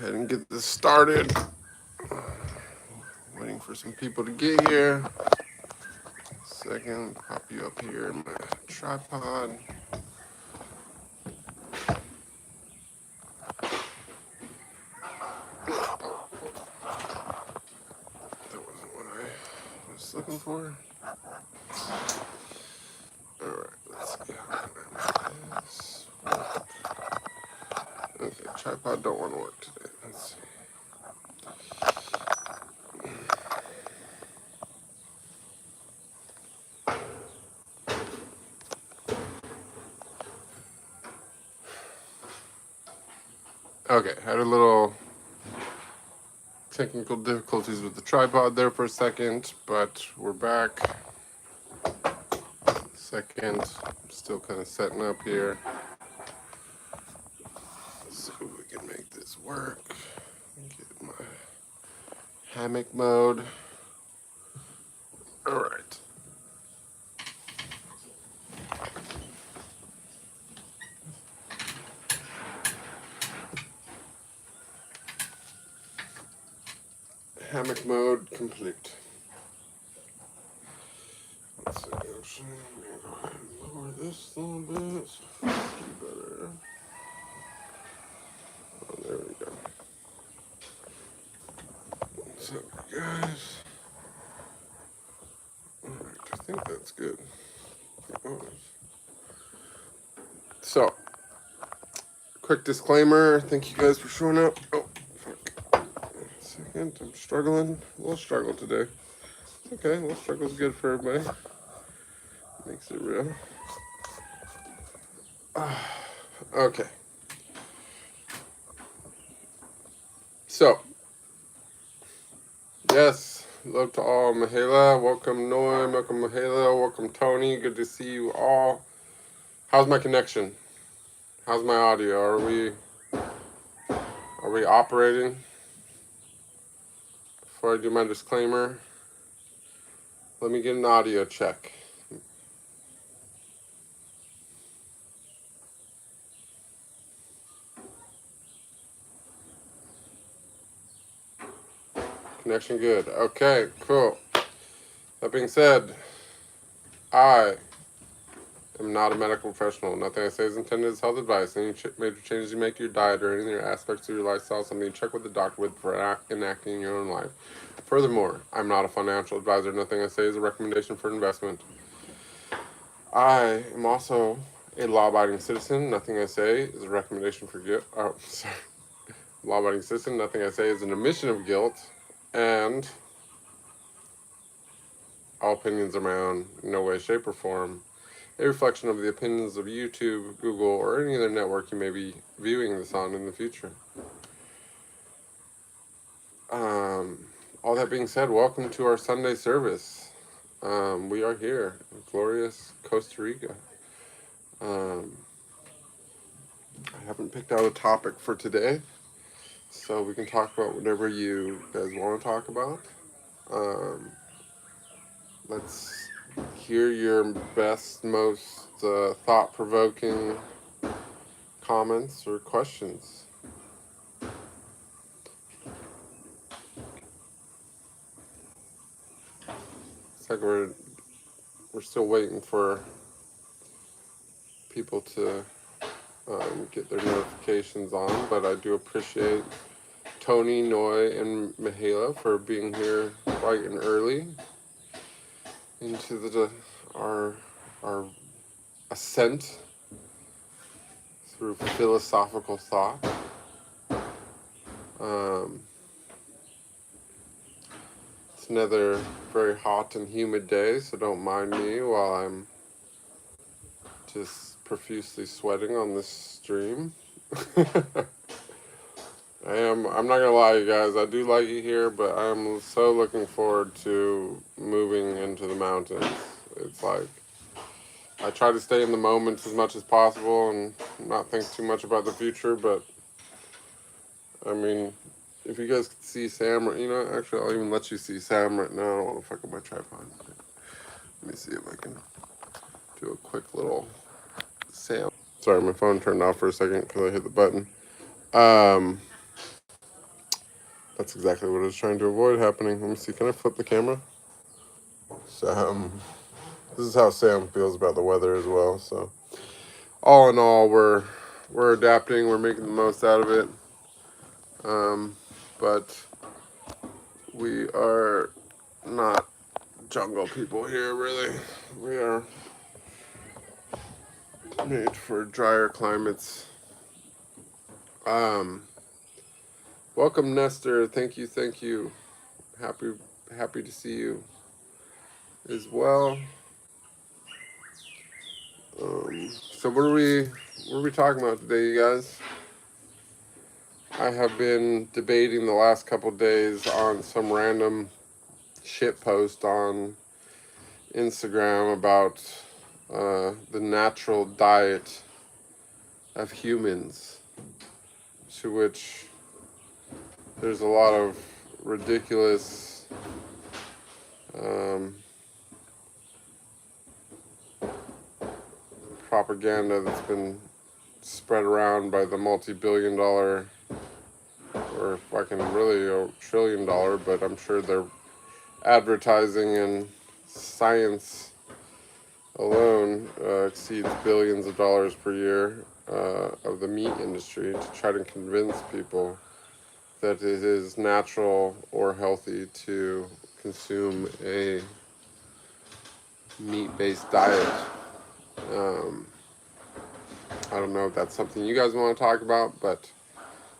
ahead and get this started. Waiting for some people to get here. Second, pop you up here in my tripod. That wasn't what I was looking for. Alright, let's see how can I make this work. Okay, tripod don't want to work today. Let's see. Okay, had a little technical difficulties with the tripod there for a second, but we're back. Second, I'm still kind of setting up here. Let's see if we can make this work. Get my hammock mode. All right. Hammock mode complete. Let's see, actually, I'm gonna go ahead and lower this a little bit so it's better. Oh, there we go. What's up, you guys? Alright, I think that's good. So, quick disclaimer. Thank you guys for showing up. Oh, fuck. Second, I'm struggling. A little struggle today. Okay, a little struggle's good for everybody. Makes it real. Okay. So, yes, love to all. Mihaela, welcome Noy, welcome Mihaela, welcome Tony. Good to see you all. How's my connection? How's my audio? Are we operating? Before I do my disclaimer, let me get an audio check. Connection good. Okay, cool. That being said, I am not a medical professional. Nothing I say is intended as health advice. Any major changes you make to your diet or any other aspects of your lifestyle is something you check with the doctor with for enacting your own life. Furthermore, I'm not a financial advisor. Nothing I say is a recommendation for investment. I am also a law-abiding citizen. Nothing I say is a recommendation for guilt. Oh, sorry. Law-abiding citizen. Nothing I say is an admission of guilt. And all opinions are my own, in no way, shape, or form a reflection of the opinions of YouTube, Google, or any other network you may be viewing this on in the future. All that being said, welcome to our Sunday service. We are here in glorious Costa Rica. I haven't picked out a topic for today, so we can talk about whatever you guys want to talk about. Let's hear your best, most thought-provoking comments or questions. It's like we're still waiting for people to get their notifications on, but I do appreciate Tony, Noy, and Mihaela for being here bright and early into our ascent through philosophical thought. It's another very hot and humid day, so don't mind me while I'm just profusely sweating on this stream. I'm not gonna lie, you guys, I do like it here, but I'm so looking forward to moving into the mountains. It's like, I try to stay in the moment as much as possible and not think too much about the future, but, I mean, if you guys could see Sam, actually, I'll even let you see Sam right now. I don't want to fuck up my tripod. Let me see if I can do a quick little Sam. Sorry, my phone turned off for a second because I hit the button. That's exactly what I was trying to avoid happening. Let me see, can I flip the camera? So, this is how Sam feels about the weather as well. So, all in all, we're adapting. We're making the most out of it. But we are not jungle people here, really. We are made for drier climates. Welcome, Nestor. Thank you, thank you. Happy to see you as well. So what are we talking about today, you guys? I have been debating the last couple days on some random shit post on Instagram about the natural diet of humans, to which there's a lot of ridiculous propaganda that's been spread around by the multi-billion-dollar, or fucking really a trillion-dollar, but I'm sure they're advertising and science alone exceeds billions of dollars per year of the meat industry to try to convince people that it is natural or healthy to consume a meat-based diet. I don't know if that's something you guys want to talk about, but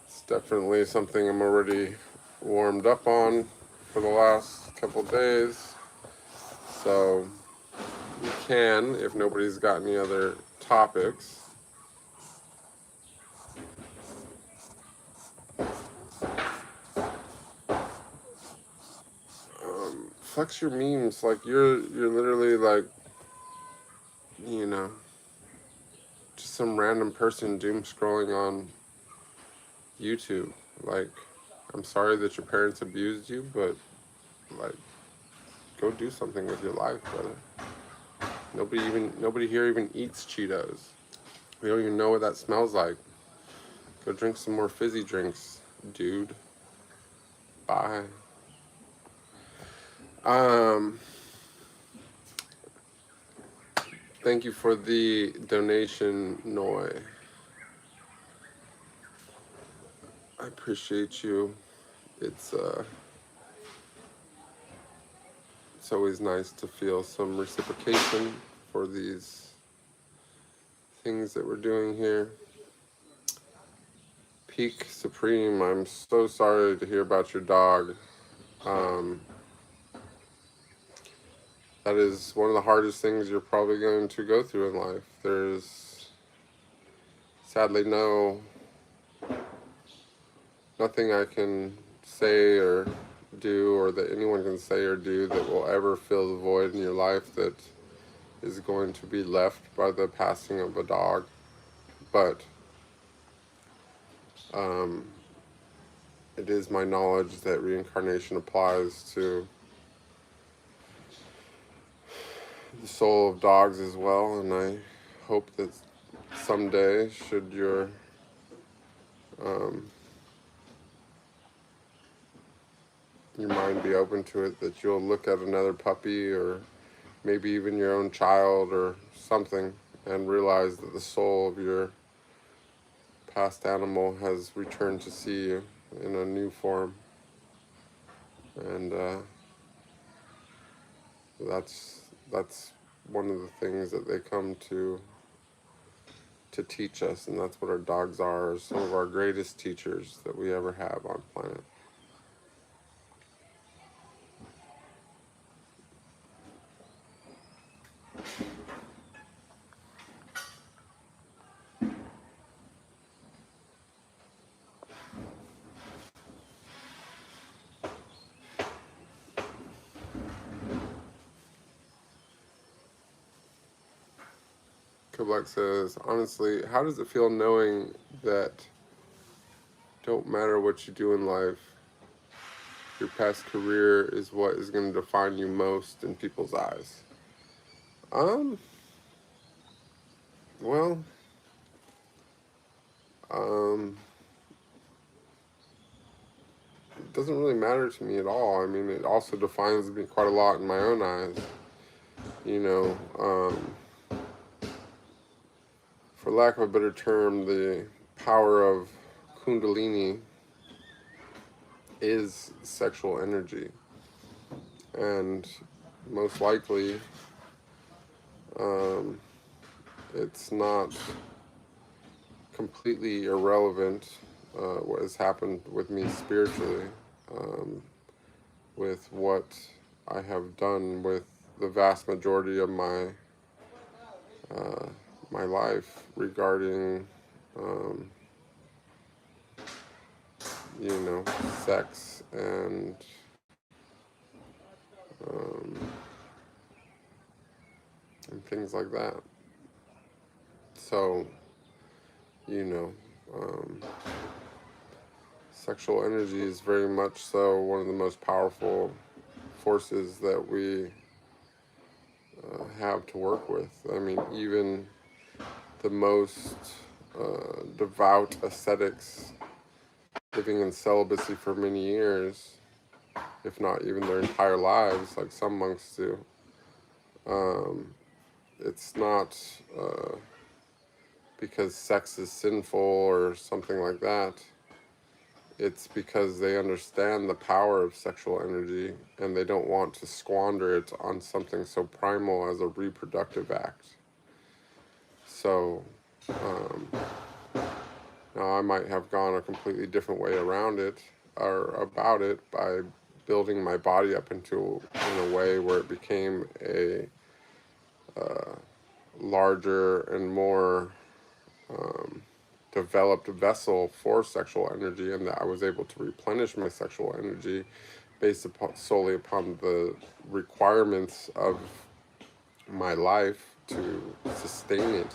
it's definitely something I'm already warmed up on for the last couple days. So we can, if nobody's got any other topics. Flex your memes, like you're literally like, you know, just some random person doom scrolling on YouTube. Like, I'm sorry that your parents abused you, but like, go do something with your life, brother. Nobody here even eats Cheetos. We don't even know what that smells like. Go drink some more fizzy drinks, dude. Bye. Thank you for the donation, Noi. I appreciate you. It's always nice to feel some reciprocation for these things that we're doing here. Peak Supreme, I'm so sorry to hear about your dog. That is one of the hardest things you're probably going to go through in life. There's sadly nothing I can say or do, or that anyone can say or do, that will ever fill the void in your life that is going to be left by the passing of a dog. But it is my knowledge that reincarnation applies to the soul of dogs as well, and I hope that someday, should your mind be open to it, that you'll look at another puppy or maybe even your own child or something and realize that the soul of your past animal has returned to see you in a new form. And that's one of the things that they come to teach us, and that's what our dogs are some of our greatest teachers that we ever have on planet. Kublik says, honestly, how does it feel knowing that don't matter what you do in life, your past career is what is going to define you most in people's eyes? Well, doesn't really matter to me at all. I mean, it also defines me quite a lot in my own eyes. You know, for lack of a better term, the power of Kundalini is sexual energy. And most likely, it's not completely irrelevant what has happened with me spiritually, with what I have done with the vast majority of my life regarding, you know, sex and things like that. So, you know, sexual energy is very much so one of the most powerful forces that we have to work with. I mean, even the most devout ascetics living in celibacy for many years, if not even their entire lives, like some monks do, it's not because sex is sinful or something like that. It's because they understand the power of sexual energy and they don't want to squander it on something so primal as a reproductive act. So, now I might have gone a completely different way around it, or about it, by building my body up in a way where it became a larger and more developed vessel for sexual energy, and that I was able to replenish my sexual energy based solely upon the requirements of my life to sustain it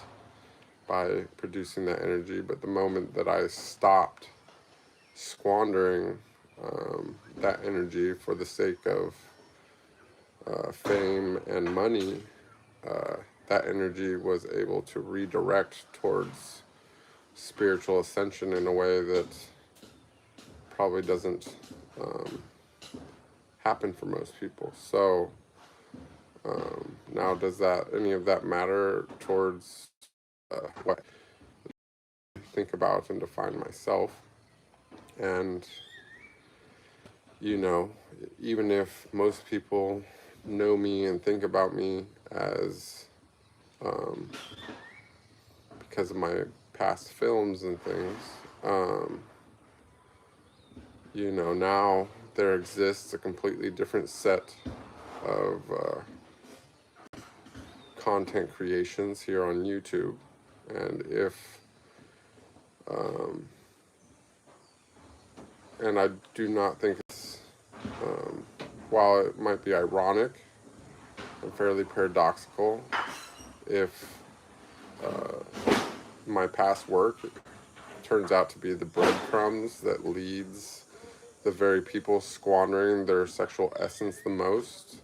by producing that energy. But the moment that I stopped squandering that energy for the sake of fame and money, that energy was able to redirect towards spiritual ascension in a way that probably doesn't happen for most people. So now, does any of that matter towards what I think about and define myself? And, you know, even if most people know me and think about me as, because of my past films and things, you know, now there exists a completely different set of content creations here on YouTube. And and I do not think it's, while it might be ironic and fairly paradoxical, if my past work turns out to be the breadcrumbs that leads the very people squandering their sexual essence the most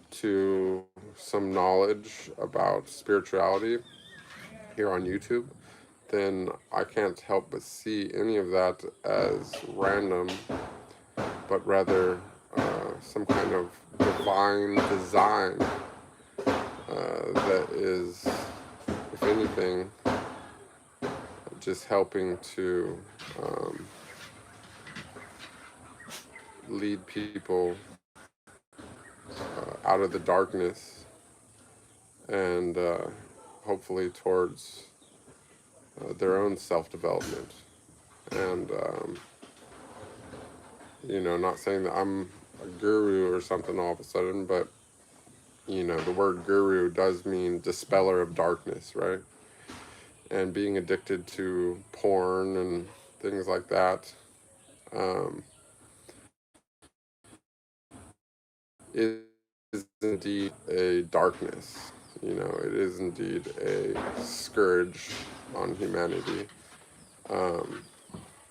to some knowledge about spirituality here on YouTube, then I can't help but see any of that as random, but rather some kind of divine design that is, if anything, just helping to lead people out of the darkness and hopefully towards their own self-development. And, you know, not saying that I'm a guru or something all of a sudden, but, you know, the word guru does mean dispeller of darkness, right? And being addicted to porn and things like that is indeed a darkness. You know, it is indeed a scourge on humanity.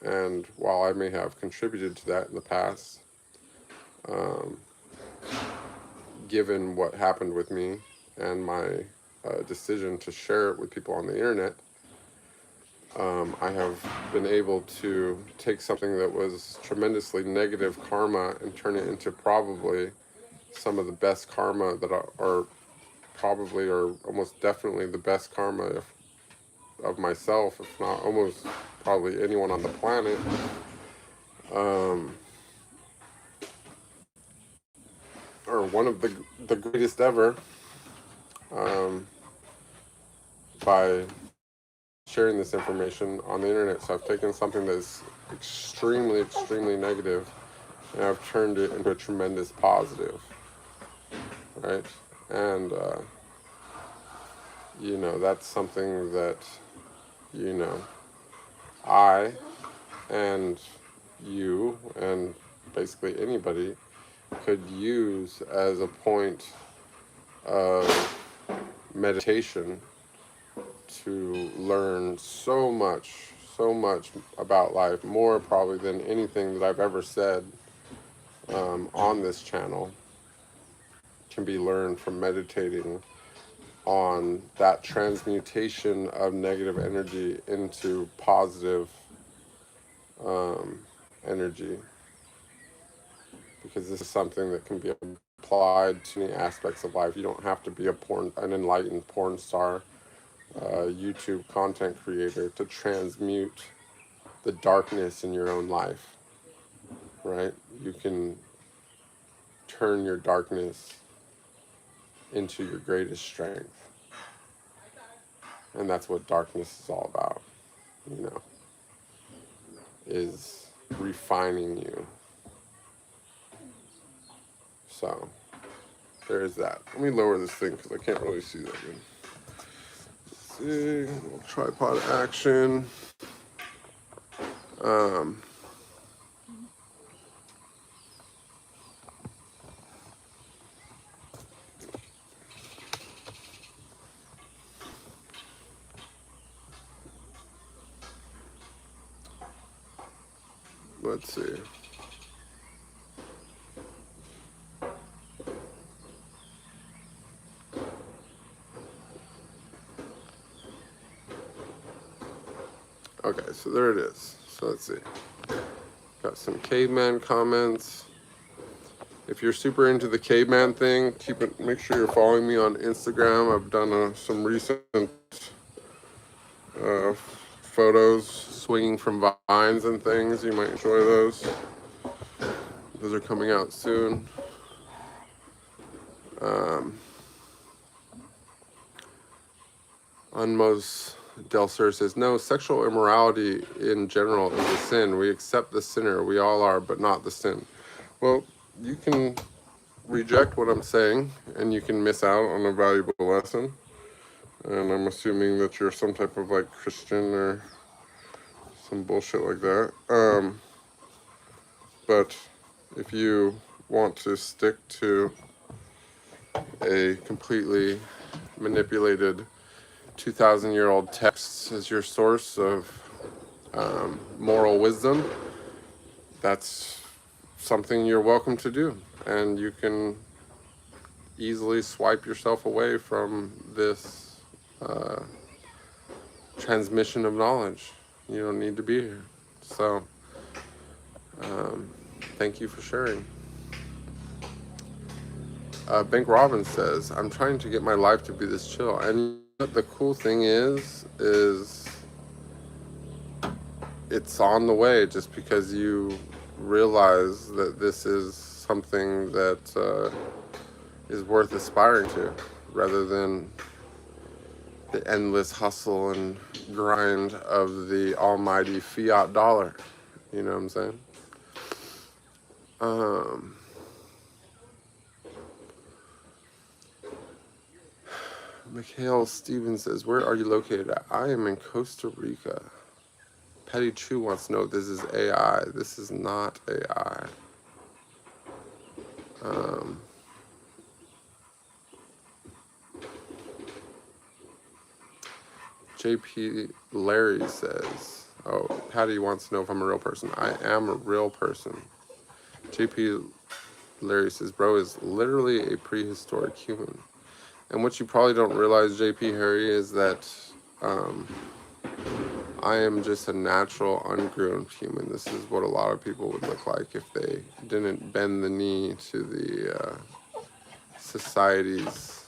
And while I may have contributed to that in the past, given what happened with me and my decision to share it with people on the internet, I have been able to take something that was tremendously negative karma and turn it into probably some of the best karma that are probably or almost definitely the best karma of myself, if not almost probably anyone on the planet. Or one of the greatest ever, by sharing this information on the internet. So I've taken something that's extremely, extremely negative, and I've turned it into a tremendous positive, right? And, you know, that's something that, you know, I and you and basically anybody could use as a point of meditation to learn so much about life, more probably than anything that I've ever said on this channel can be learned from meditating on that transmutation of negative energy into positive energy, because this is something that can be applied to many aspects of life. You don't have to be an enlightened porn star, YouTube content creator to transmute the darkness in your own life, right? You can turn your darkness into your greatest strength. And that's what darkness is all about, you know, is refining you. So, there's that. Let me lower this thing because I can't really see that good. Let's see, little tripod action. Let's see. Okay, so there it is. So let's see. Got some caveman comments. If you're super into the caveman thing, make sure you're following me on Instagram. I've done some recent photos swinging from vines and things. You might enjoy those. Those are coming out soon. Unmos Del Sur says, no, sexual immorality in general is a sin. We accept the sinner. We all are, but not the sin. Well, you can reject what I'm saying, and you can miss out on a valuable lesson. And I'm assuming that you're some type of like Christian or some bullshit like that. But if you want to stick to a completely manipulated 2,000-year-old texts as your source of moral wisdom, that's something you're welcome to do. And you can easily swipe yourself away from this transmission of knowledge. You don't need to be here. So, thank you for sharing. Bank Robin says, I'm trying to get my life to be this chill. And the cool thing is it's on the way, just because you realize that this is something that is worth aspiring to, rather than the endless hustle and grind of the almighty fiat dollar. You know what I'm saying? Mikhail Stevens says, where are you located at? I am in Costa Rica. Petty Chu wants to know, this is AI. This is not AI. JP Larry says, oh, Patty wants to know if I'm a real person. I am a real person. JP Larry says, bro is literally a prehistoric human. And what you probably don't realize, JP Harry, is that I am just a natural, ungroomed human. This is what a lot of people would look like if they didn't bend the knee to the society's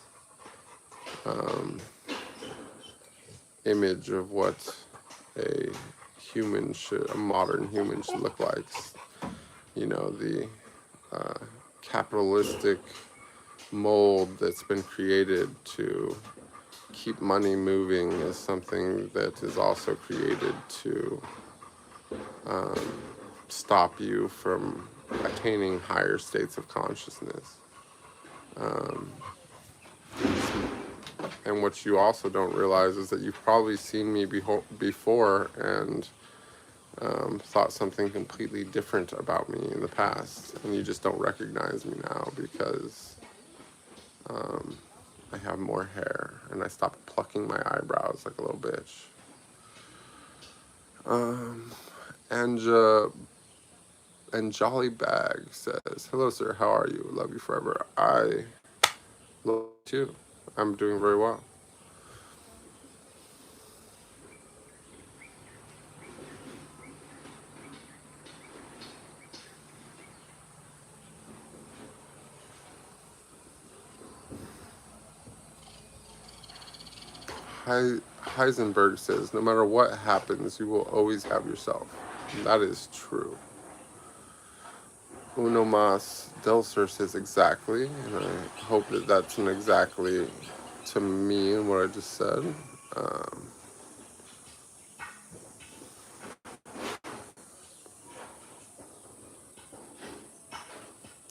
image of what a human should, a modern human should look like. You know, the capitalistic mold that's been created to keep money moving is something that is also created to stop you from attaining higher states of consciousness. And what you also don't realize is that you've probably seen me before and thought something completely different about me in the past, and you just don't recognize me now because I have more hair and I stopped plucking my eyebrows like a little bitch. And Jolly Bag says, "Hello, sir. How are you? Love you forever. I love you too. I'm doing very well." Heisenberg says, "No matter what happens, you will always have yourself." And that is true. Uno Mas Delser says, "Exactly." And I hope that that's an exactly to me and what I just said.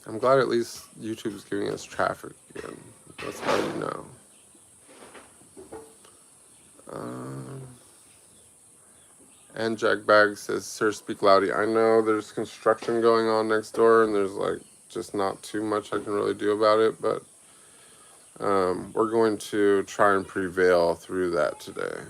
I'm glad at least YouTube's giving us traffic again. That's how you know. And Jack Bag says, "Sir, speak loudly." I know there's construction going on next door, and there's like just not too much I can really do about it, but we're going to try and prevail through that today.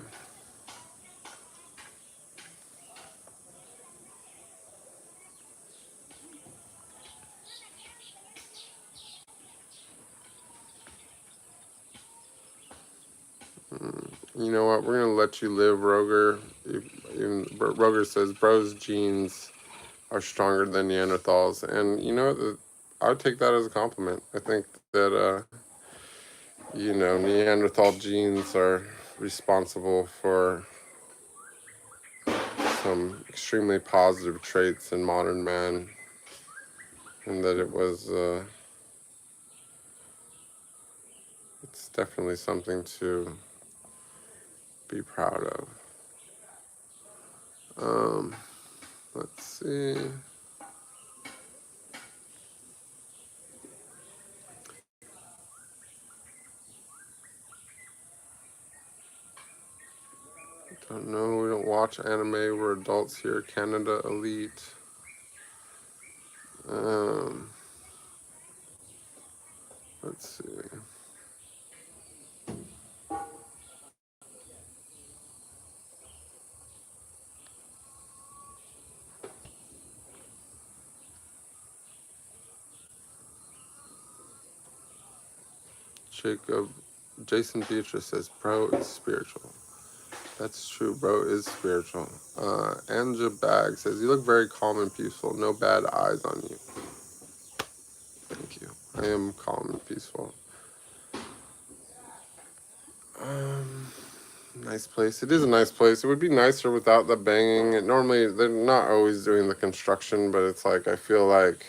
You know what? We're gonna let you live, Roger. Roger says, "Bro's genes are stronger than Neanderthals," and you know what? I would take that as a compliment. I think that you know, Neanderthal genes are responsible for some extremely positive traits in modern man, and that it was it's definitely something to be proud of. Let's see. Don't know. We don't watch anime. We're adults here. Canada elite. Let's see. Jason Beatrice says, "Bro is spiritual." That's true. Bro is spiritual. Anja Bag says, "You look very calm and peaceful. No bad eyes on you." Thank you. I am calm and peaceful. Nice place. It is a nice place. It would be nicer without the banging. Normally, they're not always doing the construction, but it's like I feel like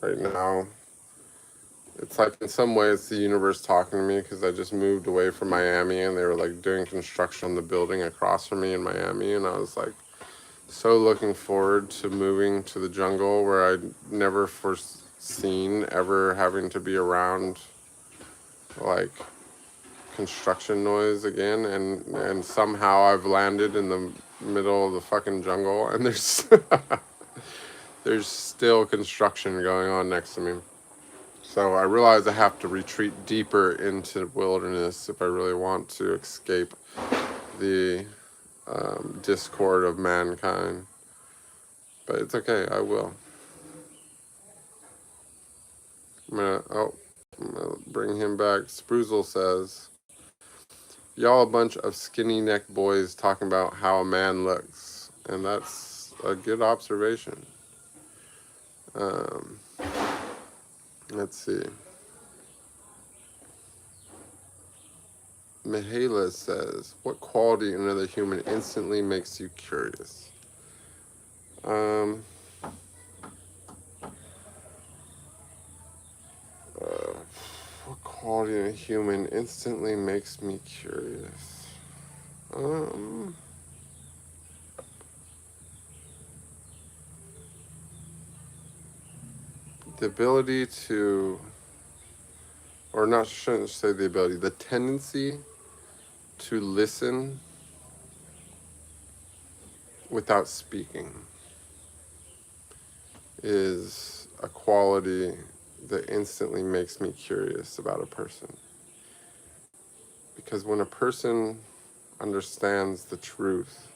right now, it's like in some ways the universe talking to me because I just moved away from Miami and they were like doing construction on the building across from me in Miami, and I was like so looking forward to moving to the jungle where I'd never foreseen ever having to be around like construction noise again, and somehow I've landed in the middle of the fucking jungle, and there's there's still construction going on next to me. So I realize I have to retreat deeper into the wilderness if I really want to escape the discord of mankind. But it's okay, I will. I'm gonna bring him back. Spruzel says, y'all a bunch of skinny neck boys talking about how a man looks, and that's a good observation. Let's see. Mihaela says, what quality in another human instantly makes you curious? What quality in a human instantly makes me curious? The ability to, or not, shouldn't say the ability, the tendency to listen without speaking is a quality that instantly makes me curious about a person. Because when a person understands the truth,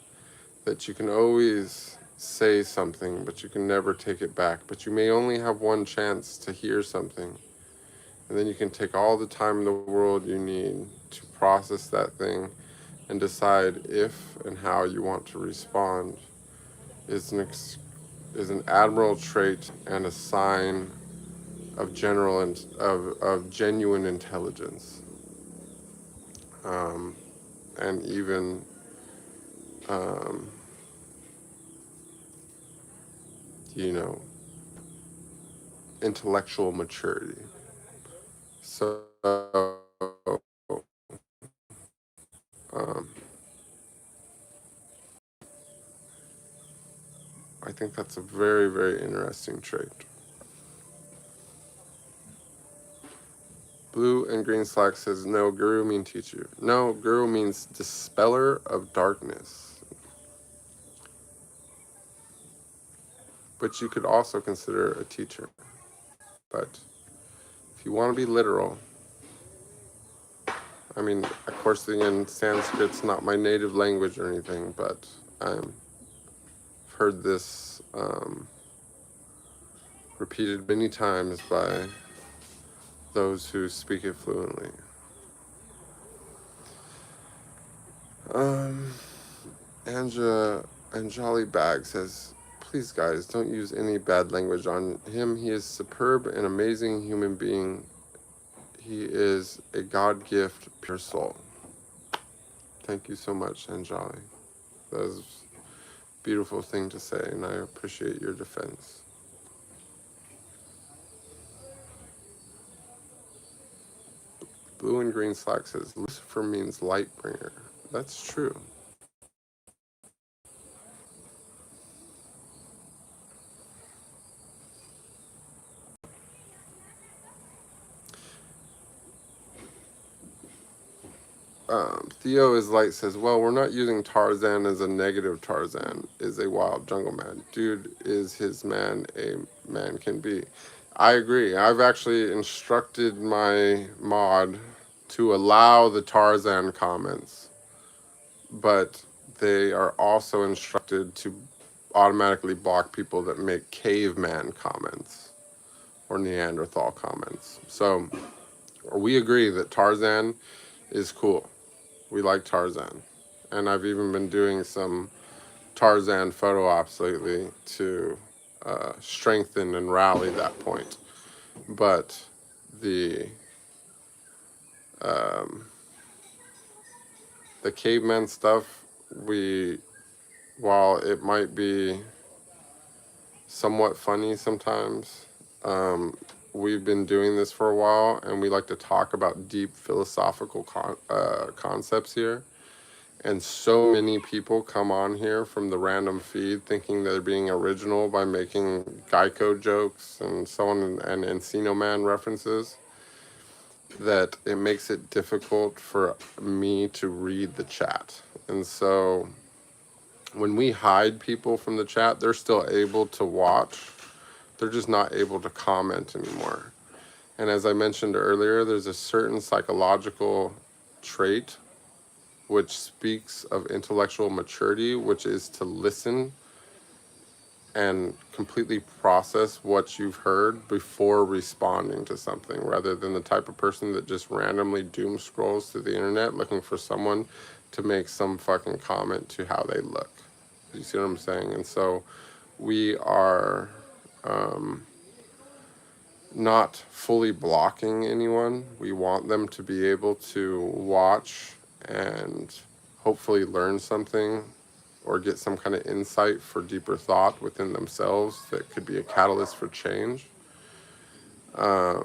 that you can always say something, but you can never take it back, but you may only have one chance to hear something, and then you can take all the time in the world you need to process that thing and decide if and how you want to respond, is an admirable trait and a sign of genuine intelligence, and even you know, intellectual maturity. So I think that's a very, very interesting trait. Blue and green slack says, no, guru means teacher. No, guru means dispeller of darkness. But you could also consider a teacher. But if you want to be literal, I mean, of course, again, Sanskrit's not my native language or anything, but I've heard this repeated many times by those who speak it fluently. Anjali Bag says, please guys, don't use any bad language on him. He is superb and amazing human being. He is a God gift, pure soul. Thank you so much, Anjali. That was a beautiful thing to say, and I appreciate your defense. Blue and green slack says, Lucifer means light bringer. That's true. Theo is light says, well, we're not using Tarzan as a negative. Tarzan is a wild jungle man. Dude is his man, a man can be. I agree. I've actually instructed my mod to allow the Tarzan comments, but they are also instructed to automatically block people that make caveman comments or Neanderthal comments. So we agree that Tarzan is cool. We like Tarzan. And I've even been doing some Tarzan photo ops lately to strengthen and rally that point. But the caveman stuff, while it might be somewhat funny sometimes, we've been doing this for a while, and we like to talk about deep philosophical concepts here. And so many people come on here from the random feed thinking they're being original by making Geico jokes and so on, and Encino Man references, that it makes it difficult for me to read the chat. And so when we hide people from the chat, they're still able to watch. They're just not able to comment anymore. And as I mentioned earlier, there's a certain psychological trait which speaks of intellectual maturity, which is to listen and completely process what you've heard before responding to something, rather than the type of person that just randomly doom scrolls through the internet looking for someone to make some fucking comment to how they look. You see what I'm saying? And so we are not fully blocking anyone. We want them to be able to watch and hopefully learn something or get some kind of insight for deeper thought within themselves that could be a catalyst for change. But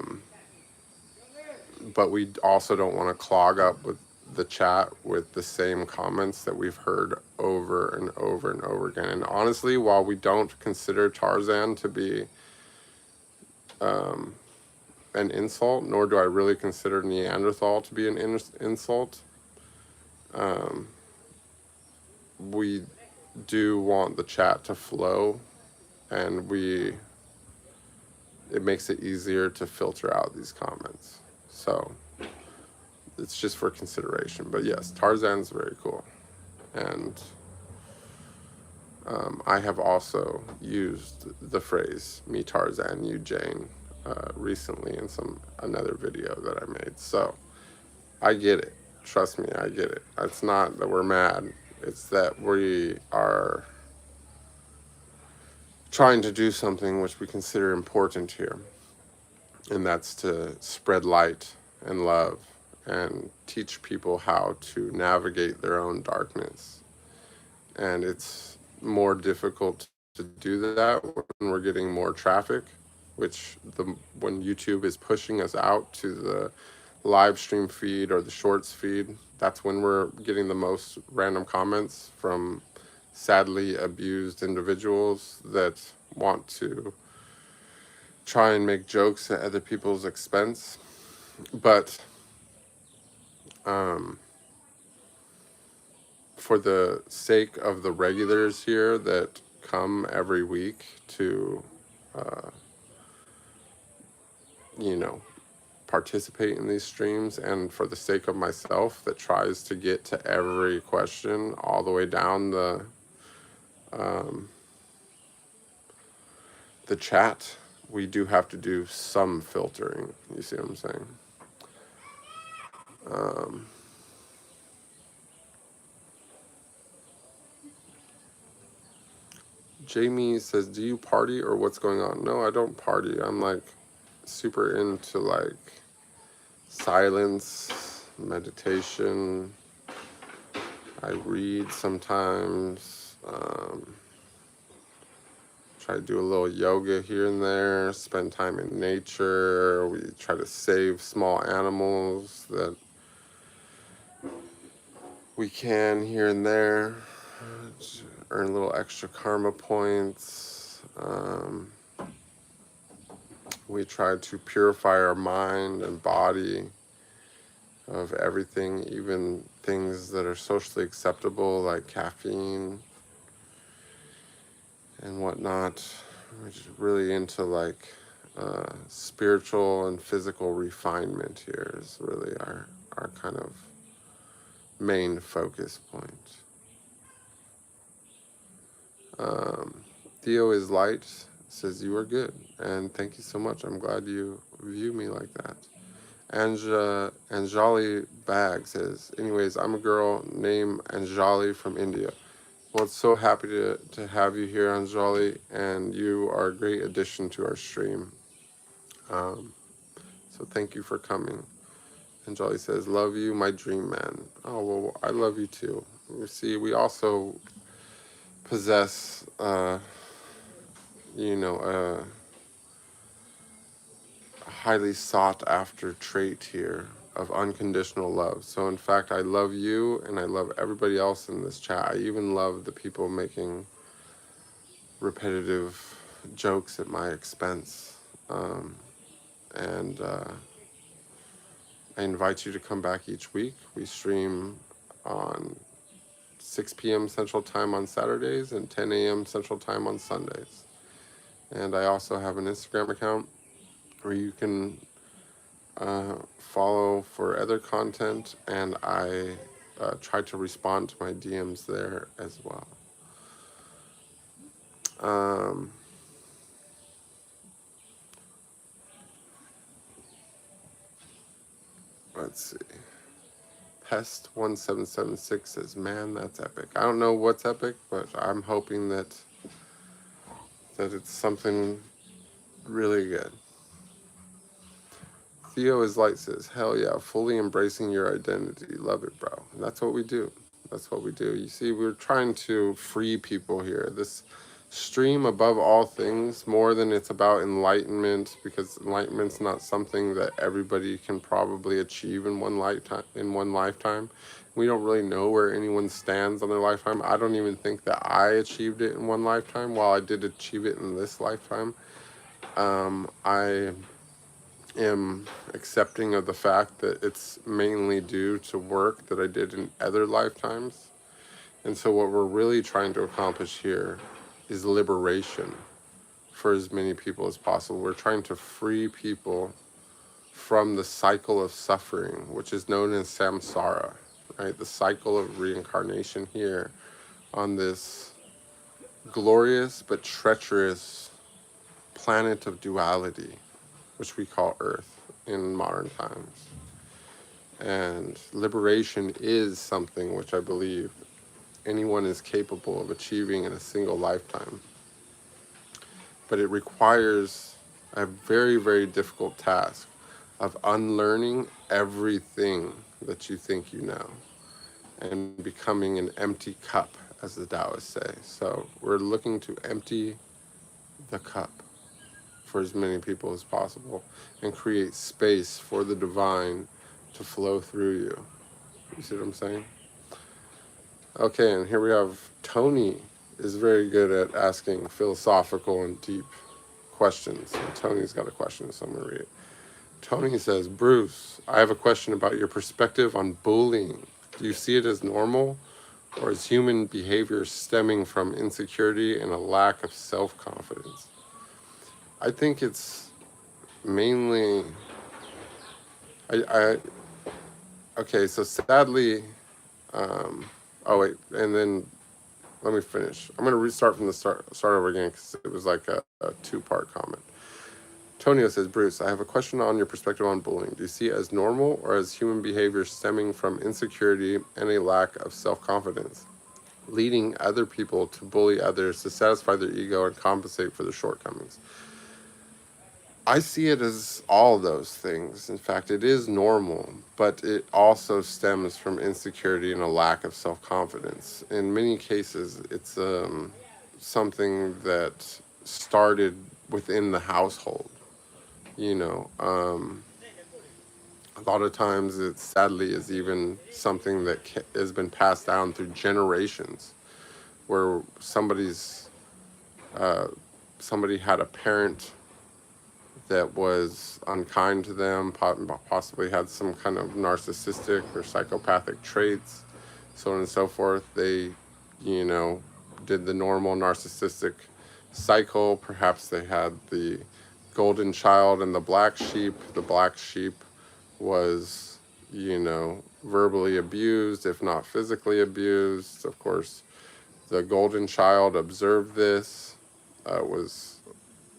we also don't want to clog up with the chat with the same comments that we've heard over and over and over again. And honestly, while we don't consider Tarzan to be an insult, nor do I really consider Neanderthal to be an insult, we do want the chat to flow, and it makes it easier to filter out these comments. So it's just for consideration. But yes, Tarzan's very cool. And I have also used the phrase "me Tarzan, you Jane" recently in another video that I made. So I get it. Trust me, I get it. It's not that we're mad. It's that we are trying to do something which we consider important here. And that's to spread light and love and teach people how to navigate their own darkness. And it's more difficult to do that when we're getting more traffic, which when YouTube is pushing us out to the live stream feed or the shorts feed, that's when we're getting the most random comments from sadly abused individuals that want to try and make jokes at other people's expense. But for the sake of the regulars here that come every week to, participate in these streams, and for the sake of myself that tries to get to every question all the way down the chat, we do have to do some filtering. You see what I'm saying? Jamie says, do you party or what's going on? No, I don't party. I'm like super into like silence, meditation. I read sometimes. Try to do a little yoga here and there, spend time in nature. We try to save small animals that we can here and there, earn a little extra karma points. We try to purify our mind and body of everything, even things that are socially acceptable like caffeine and whatnot. We're just really into like spiritual and physical refinement here is really our kind of main focus point. Theo is light, says you are good, and thank you so much. I'm glad you view me like that. Anjali Bag says, anyways, I'm a girl named Anjali from India. Well, it's so happy to have you here, Anjali, and you are a great addition to our stream. So thank you for coming. Anjali says, love you, my dream man. Oh, well, I love you too. You see, we also possess, a highly sought after trait here of unconditional love. So in fact, I love you and I love everybody else in this chat. I even love the people making repetitive jokes at my expense. And I invite you to come back each week. We stream on 6 p.m. Central Time on Saturdays and 10 a.m. Central Time on Sundays. And I also have an Instagram account where you can follow for other content, and I try to respond to my DMs there as well. Let's see. Pest 1776 says, man, that's epic. I don't know what's epic, but I'm hoping that it's something really good. Theo is light says, hell yeah, fully embracing your identity. Love it, bro. And that's what we do. That's what we do. You see, we're trying to free people here. This stream, above all things, more than it's about enlightenment, because enlightenment's not something that everybody can probably achieve in one lifetime. We don't really know where anyone stands on their lifetime. I don't even think that I achieved it in one lifetime. While I did achieve it in this lifetime, I am accepting of the fact that it's mainly due to work that I did in other lifetimes. And so what we're really trying to accomplish here is liberation for as many people as possible. We're trying to free people from the cycle of suffering, which is known as samsara, right? The cycle of reincarnation here on this glorious but treacherous planet of duality, which we call Earth in modern times. And liberation is something which I believe anyone is capable of achieving in a single lifetime. But it requires a very, very difficult task of unlearning everything that you think you know and becoming an empty cup, as the Taoists say. So we're looking to empty the cup for as many people as possible and create space for the divine to flow through you. You see what I'm saying? Okay, and here we have Tony is very good at asking philosophical and deep questions. And Tony's got a question, so I'm going to read it. Tony says, Bruce, I have a question about your perspective on bullying. Do you see it as normal or as human behavior stemming from insecurity and a lack of self-confidence? I think it's mainly... Okay, so sadly... oh, wait, and then let me finish. I'm going to restart from the start over again because it was like a two-part comment. Tonio says, Bruce, I have a question on your perspective on bullying. Do you see it as normal or as human behavior stemming from insecurity and a lack of self-confidence, leading other people to bully others to satisfy their ego and compensate for their shortcomings? I see it as all those things. In fact, it is normal, but it also stems from insecurity and a lack of self-confidence. In many cases, it's something that started within the household. You know, a lot of times it sadly is even something that has been passed down through generations, where somebody had a parent that was unkind to them, possibly had some kind of narcissistic or psychopathic traits, so on and so forth. They, you know, did the normal narcissistic cycle. Perhaps they had the golden child and the black sheep. The black sheep was, you know, verbally abused, if not physically abused. Of course, the golden child observed this, was,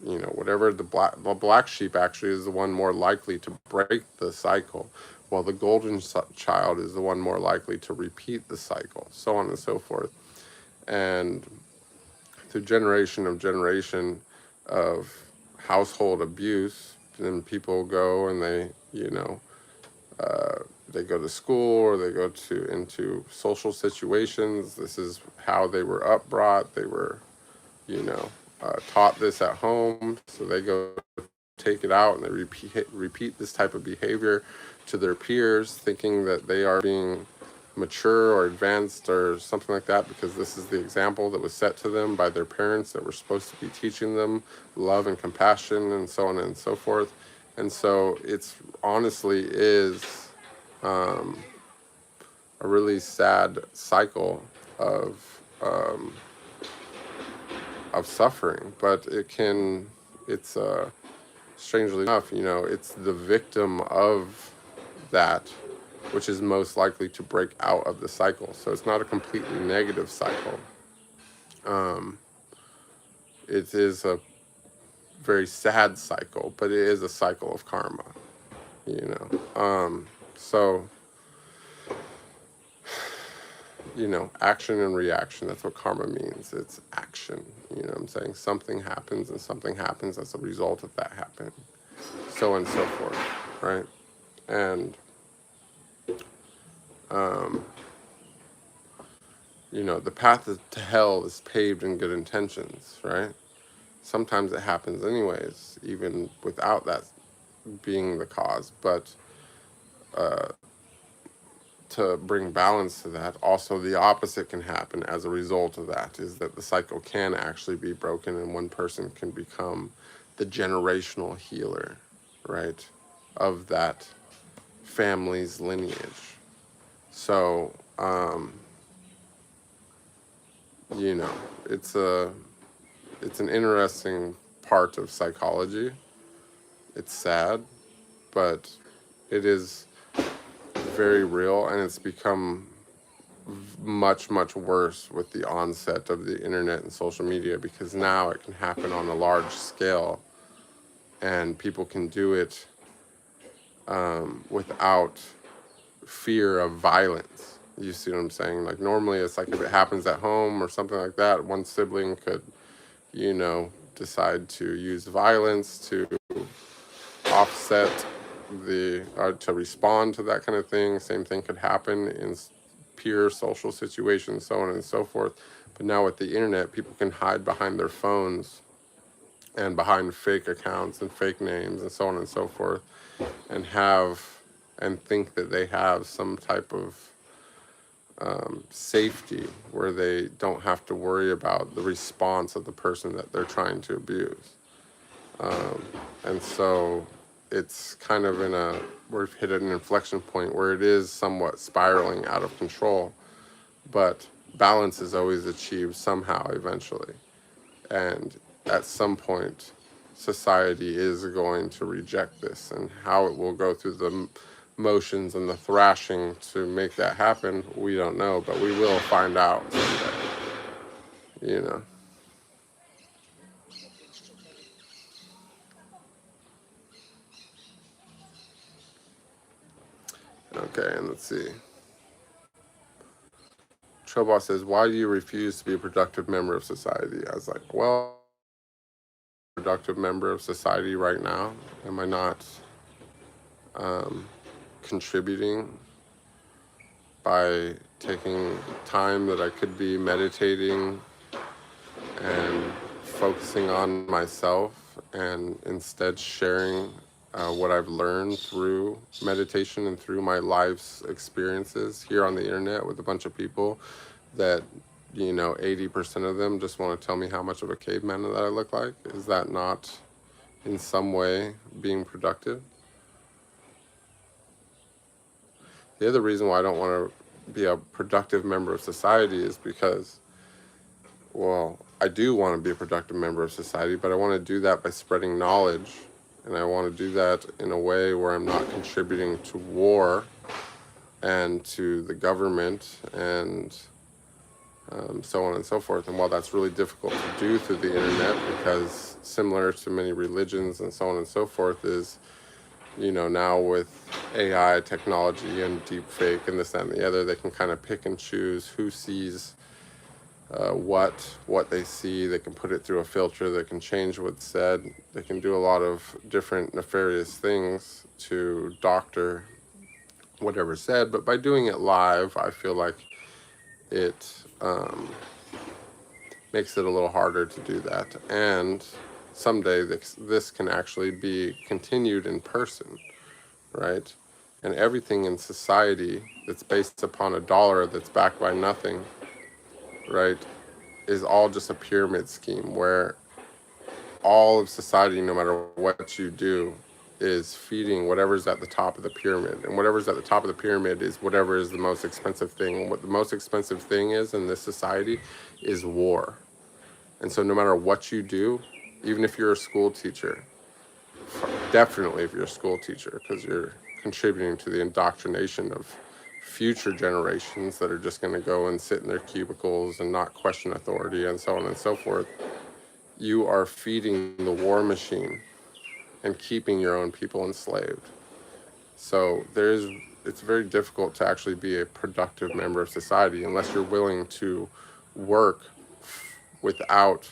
you know, whatever the black sheep actually is the one more likely to break the cycle, while the golden child is the one more likely to repeat the cycle, so on and so forth. And through generation of household abuse, then people go and they, you know, they go to school or they go into social situations. This is how they were upbrought. They were, you know, taught this at home, so they go take it out and they repeat this type of behavior to their peers, thinking that they are being mature or advanced or something like that, because this is the example that was set to them by their parents that were supposed to be teaching them love and compassion and so on and so forth. And so it's honestly is a really sad cycle of suffering, but it's strangely enough, you know, it's the victim of that which is most likely to break out of the cycle. So it's not a completely negative cycle. it is a very sad cycle, but it is a cycle of karma, you know. So, you know, action and reaction, that's what karma means. It's action, you know what I'm saying? Something happens and something happens as a result of that happening, so on and so forth, right? And, you know, the path to hell is paved in good intentions, right? Sometimes it happens anyways, even without that being the cause, but to bring balance to that, also the opposite can happen as a result of that, is that the cycle can actually be broken and one person can become the generational healer, right, of that family's lineage. So, you know, it's an interesting part of psychology. It's sad, but it is very real, and it's become much, much worse with the onset of the internet and social media, because now it can happen on a large scale and people can do it without fear of violence. You see what I'm saying? Like, normally it's like if it happens at home or something like that, one sibling could, you know, decide to use violence to offset to respond to that kind of thing. Same thing could happen in peer social situations, so on and so forth. But now with the internet, people can hide behind their phones and behind fake accounts and fake names and so on and so forth, and think that they have some type of safety where they don't have to worry about the response of the person that they're trying to abuse. And so it's kind of we've hit an inflection point where it is somewhat spiraling out of control, but balance is always achieved somehow eventually. And at some point, society is going to reject this, and how it will go through the motions and the thrashing to make that happen, we don't know, but we will find out someday, you know. Okay, and let's see. Trobot says, why do you refuse to be a productive member of society? I was like, well, I'm a productive member of society right now. Am I not contributing by taking time that I could be meditating and focusing on myself, and instead sharing what I've learned through meditation and through my life's experiences here on the internet with a bunch of people that, you know, 80% of them just want to tell me how much of a caveman that I look like? Is that not in some way being productive? The other reason why I don't want to be a productive member of society is because, well, I do want to be a productive member of society, but I want to do that by spreading knowledge, and I want to do that in a way where I'm not contributing to war and to the government and so on and so forth. And while that's really difficult to do through the internet, because similar to many religions and so on and so forth, is, you know, now with AI technology and deep fake and this, that, and the other, they can kind of pick and choose who sees what they see. They can put it through a filter. They can change what's said. They can do a lot of different nefarious things to doctor whatever's said. But by doing it live, I feel like it makes it a little harder to do that. And someday this can actually be continued in person, right? And everything in society that's based upon a dollar that's backed by nothing, right, is all just a pyramid scheme where all of society, no matter what you do, is feeding whatever's at the top of the pyramid. And whatever's at the top of the pyramid is whatever is the most expensive thing. And what the most expensive thing is in this society is war. And so no matter what you do, even if you're a school teacher, definitely if you're a school teacher, because you're contributing to the indoctrination of future generations that are just going to go and sit in their cubicles and not question authority and so on and so forth, you are feeding the war machine and keeping your own people enslaved. So it's very difficult to actually be a productive member of society unless you're willing to work without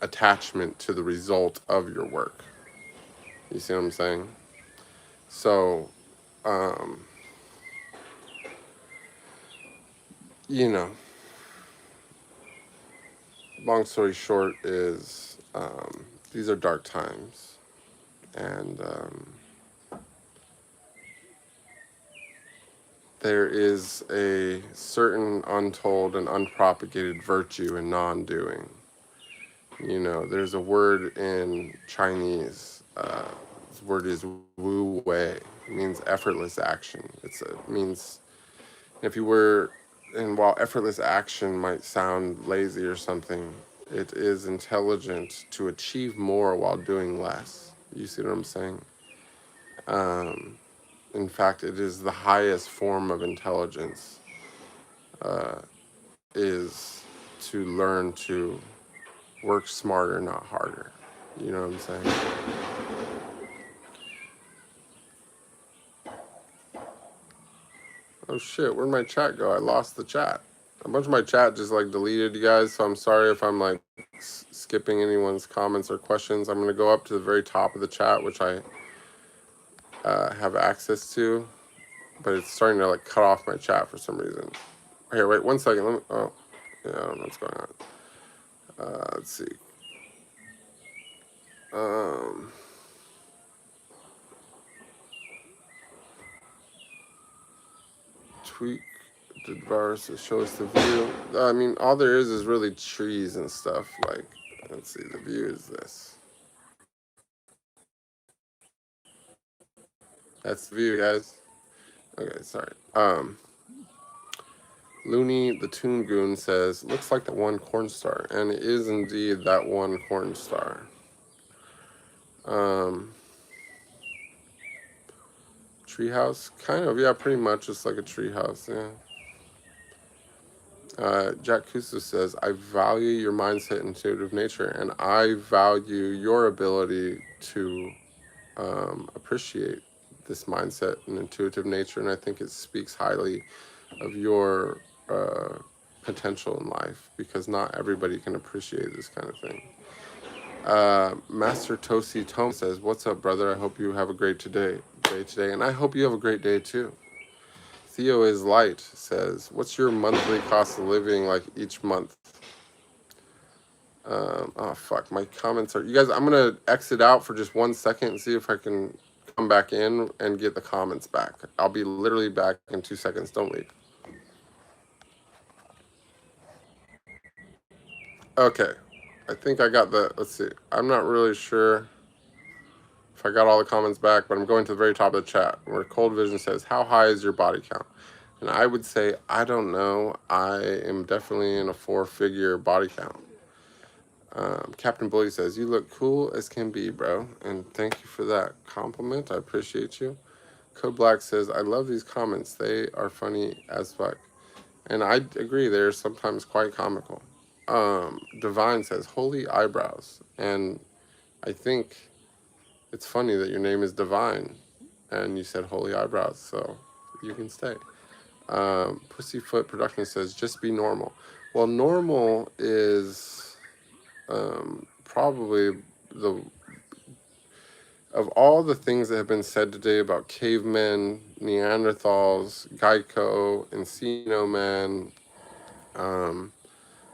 attachment to the result of your work. You see what I'm saying? So, you know, long story short is these are dark times. And there is a certain untold and unpropagated virtue in non-doing. You know, there's a word in Chinese. This word is wu wei. It means effortless action. It means if you were, and while effortless action might sound lazy or something, it is intelligent to achieve more while doing less. You see what I'm saying? In fact, it is the highest form of intelligence, is to learn to work smarter, not harder. You know what I'm saying? Oh shit, where'd my chat go? I lost the chat. A bunch of my chat just like deleted, you guys, so I'm sorry if I'm like skipping anyone's comments or questions. I'm gonna go up to the very top of the chat, which I have access to, but it's starting to like cut off my chat for some reason. Here, wait 1 second. Let me, oh, yeah, I don't know what's going on. Let's see. Tweak the virus to show us the view. I mean, all there is really trees and stuff. Like, let's see, the view is this. That's the view, guys. Okay, sorry. Looney the Toon Goon says, looks like the one corn star, and it is indeed that one corn star. Treehouse, kind of, yeah, pretty much just like a treehouse, yeah. Jack Kuso says, I value your mindset and intuitive nature, and I value your ability to appreciate this mindset and intuitive nature, and I think it speaks highly of your potential in life, because not everybody can appreciate this kind of thing. Master Tosi Tome says, what's up, brother? I hope you have a great day today, and I hope you have a great day too. Theo is Light says, what's your monthly cost of living like each month? Oh fuck, my comments are, you guys, I'm gonna exit out for just 1 second and see if I can come back in and get the comments back. I'll be literally back in 2 seconds. Don't leave. Okay, I think I got the, let's see, I'm not really sure if I got all the comments back, but I'm going to the very top of the chat where Cold Vision says, how high is your body count? And I would say, I don't know. I am definitely in a 4-figure body count. Captain Bully says, you look cool as can be, bro. And thank you for that compliment. I appreciate you. Code Black says, I love these comments. They are funny as fuck. And I agree, they're sometimes quite comical. Divine says, holy eyebrows. And I think it's funny that your name is Divine. And you said holy eyebrows, so you can stay. Pussyfoot Production says, just be normal. Well, normal is probably of all the things that have been said today about cavemen, Neanderthals, Geico, Encino Man,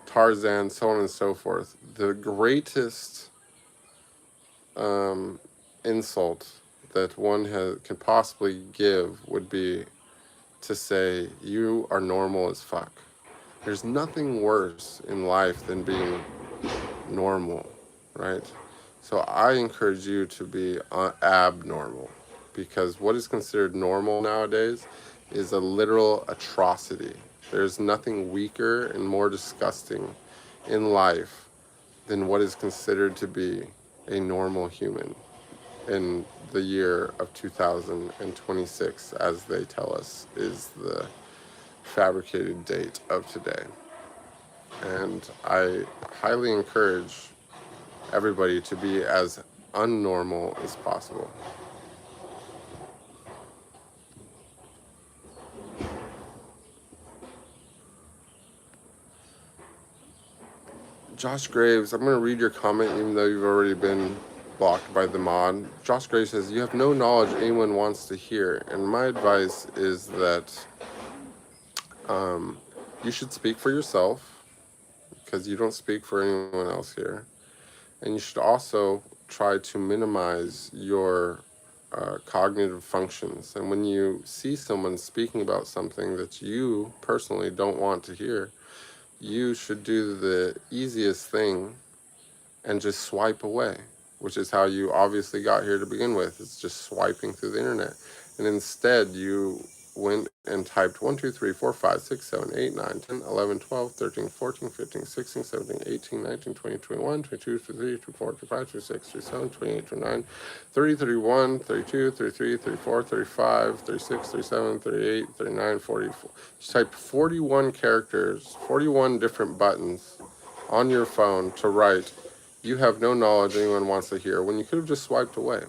Tarzan, so on and so forth, the greatest insult that one can possibly give would be to say, you are normal as fuck. There's nothing worse in life than being normal, right? So I encourage you to be abnormal, because what is considered normal nowadays is a literal atrocity. There's nothing weaker and more disgusting in life than what is considered to be a normal human in the year of 2026, as they tell us is the fabricated date of today. And I highly encourage everybody to be as unnormal as possible. Josh Graves, I'm going to read your comment even though you've already been blocked by the mod. Josh Graves says, you have no knowledge anyone wants to hear. And my advice is that you should speak for yourself, because you don't speak for anyone else here. And you should also try to minimize your cognitive functions. And when you see someone speaking about something that you personally don't want to hear, you should do the easiest thing and just swipe away, which is how you obviously got here to begin with. It's just swiping through the internet. And instead, you went and typed 1, 2, 3, 4, 5, 6, 7, 8, 9, 10, 11, 12, 13, 14, 15, 16, 17, 18, 19, 20, 21, 22, 23, 24, 25, 26, 27, 28, 29, 30, 31, 32, 33, 34, 35, 36, 37, 38, 39, 40. You typed 41 characters, 41 different buttons on your phone to write, you have no knowledge anyone wants to hear, when you could have just swiped away.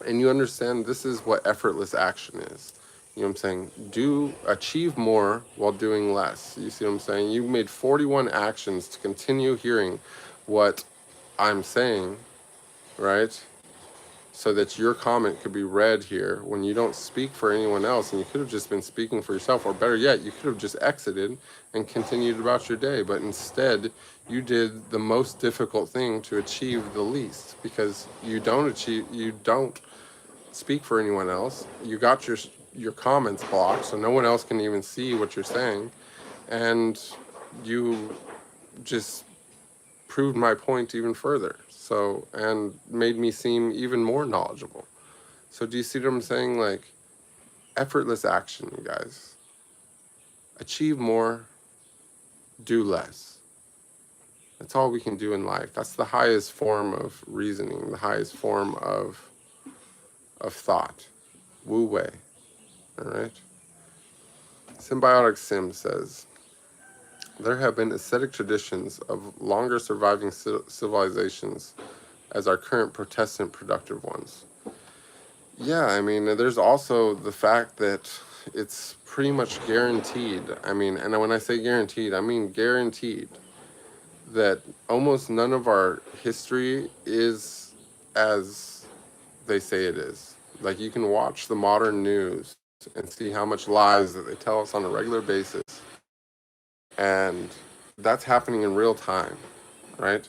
And you understand this is what effortless action is. You know what I'm saying? Achieve more while doing less. You see what I'm saying? You made 41 actions to continue hearing what I'm saying, right? So that your comment could be read here when you don't speak for anyone else, and you could have just been speaking for yourself, or better yet, you could have just exited and continued about your day. But instead, you did the most difficult thing to achieve the least, because you don't speak for anyone else. You got your comments blocked, so no one else can even see what you're saying, and you just proved my point even further. So, and made me seem even more knowledgeable. So do you see what I'm saying? Like, effortless action, you guys. Achieve more, do less. That's all we can do in life. That's the highest form of reasoning, the highest form of thought. Wu Wei. All right? Symbiotic Sim says, there have been ascetic traditions of longer surviving civilizations as our current Protestant productive ones. Yeah, I mean, there's also the fact that it's pretty much guaranteed. I mean, and when I say guaranteed, I mean guaranteed that almost none of our history is as they say it is. Like, you can watch the modern news and see how much lies that they tell us on a regular basis. And that's happening in real time, right?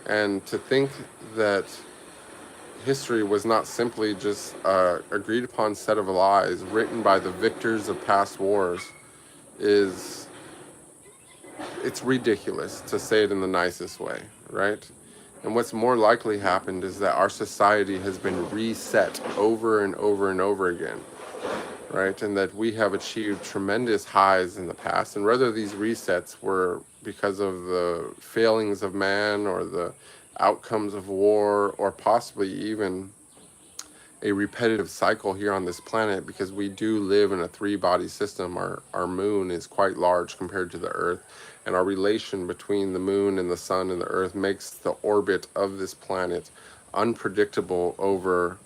And to think that history was not simply just agreed upon set of lies written by the victors of past wars it's ridiculous, to say it in the nicest way, right? And what's more likely happened is that our society has been reset over and over and over again, right? And that we have achieved tremendous highs in the past. And whether these resets were because of the failings of man or the outcomes of war, or possibly even a repetitive cycle here on this planet, because we do live in a three-body system. Our moon is quite large compared to the Earth, and our relation between the moon and the sun and the Earth makes the orbit of this planet unpredictable over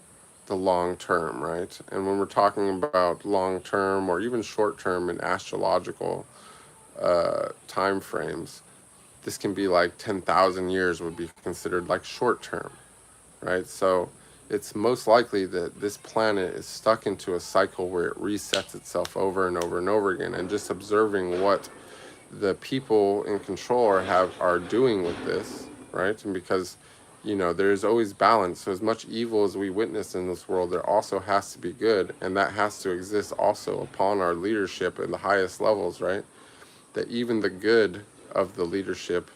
the long term, right? And when we're talking about long term or even short term in astrological time frames, this can be like 10,000 years would be considered like short term, right? So it's most likely that this planet is stuck into a cycle where it resets itself over and over and over again. And just observing what the people in control are doing with this, right? And because, you know, there's always balance. So as much evil as we witness in this world, there also has to be good, and that has to exist also upon our leadership at the highest levels, right? That even the good of the leadership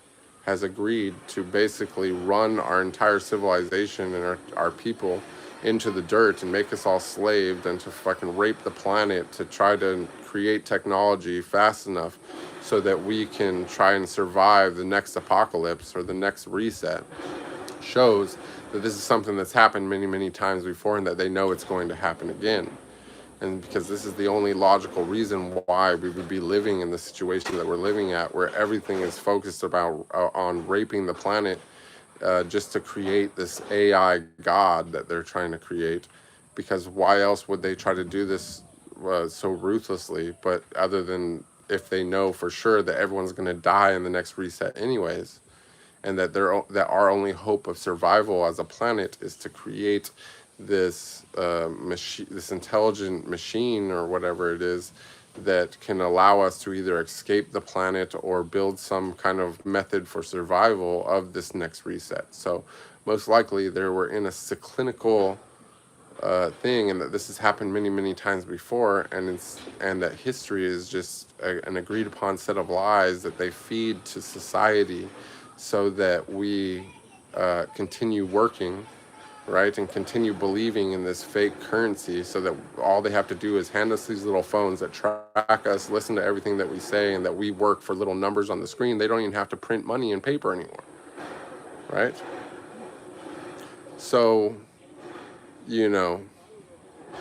has agreed to basically run our entire civilization and our people into the dirt and make us all slaved, and to fucking rape the planet to try to create technology fast enough so that we can try and survive the next apocalypse or the next reset, shows that this is something that's happened many, many times before, and that they know it's going to happen again. And because this is the only logical reason why we would be living in the situation that we're living at, where everything is focused about on raping the planet, just to create this AI God that they're trying to create. Because why else would they try to do this so ruthlessly? But other than if they know for sure that everyone's going to die in the next reset anyways, and that our only hope of survival as a planet is to create this machine, this intelligent machine or whatever it is, that can allow us to either escape the planet or build some kind of method for survival of this next reset. So most likely we're in a cyclical thing, and that this has happened many times before, and that history is just an agreed upon set of lies that they feed to society so that we continue working, right, and continue believing in this fake currency, so that all they have to do is hand us these little phones that track us, listen to everything that we say, and that we work for little numbers on the screen. They don't even have to print money and paper anymore, right? So, you know,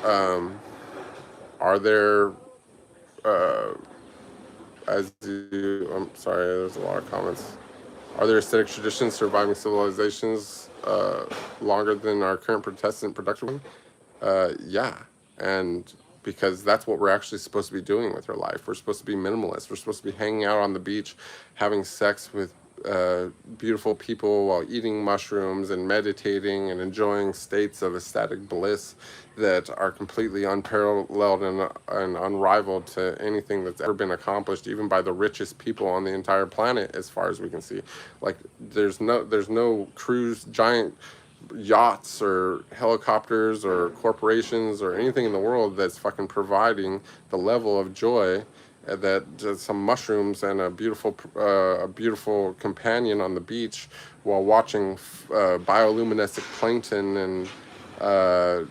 are there, I'm sorry, there's a lot of comments. Are there aesthetic traditions surviving civilizations longer than our current Protestant productive one? Yeah, and because that's what we're actually supposed to be doing with our life. We're supposed to be minimalists. We're supposed to be hanging out on the beach, having sex with beautiful people while eating mushrooms and meditating and enjoying states of ecstatic bliss that are completely unparalleled and unrivaled to anything that's ever been accomplished, even by the richest people on the entire planet, as far as we can see. Like, there's no giant yachts or helicopters or corporations or anything in the world that's fucking providing the level of joy that just some mushrooms and a beautiful companion on the beach while watching bioluminescent plankton and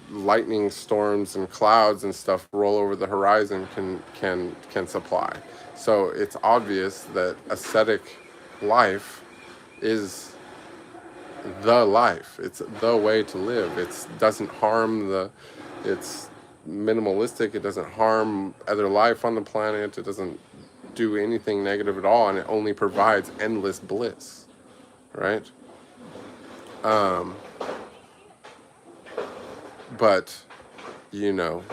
lightning storms and clouds and stuff roll over the horizon can supply. So it's obvious that ascetic life is the life. It's the way to live. It doesn't harm it's minimalistic. It doesn't harm other life on the planet. It doesn't do anything negative at all, and it only provides endless bliss, right? But, you know,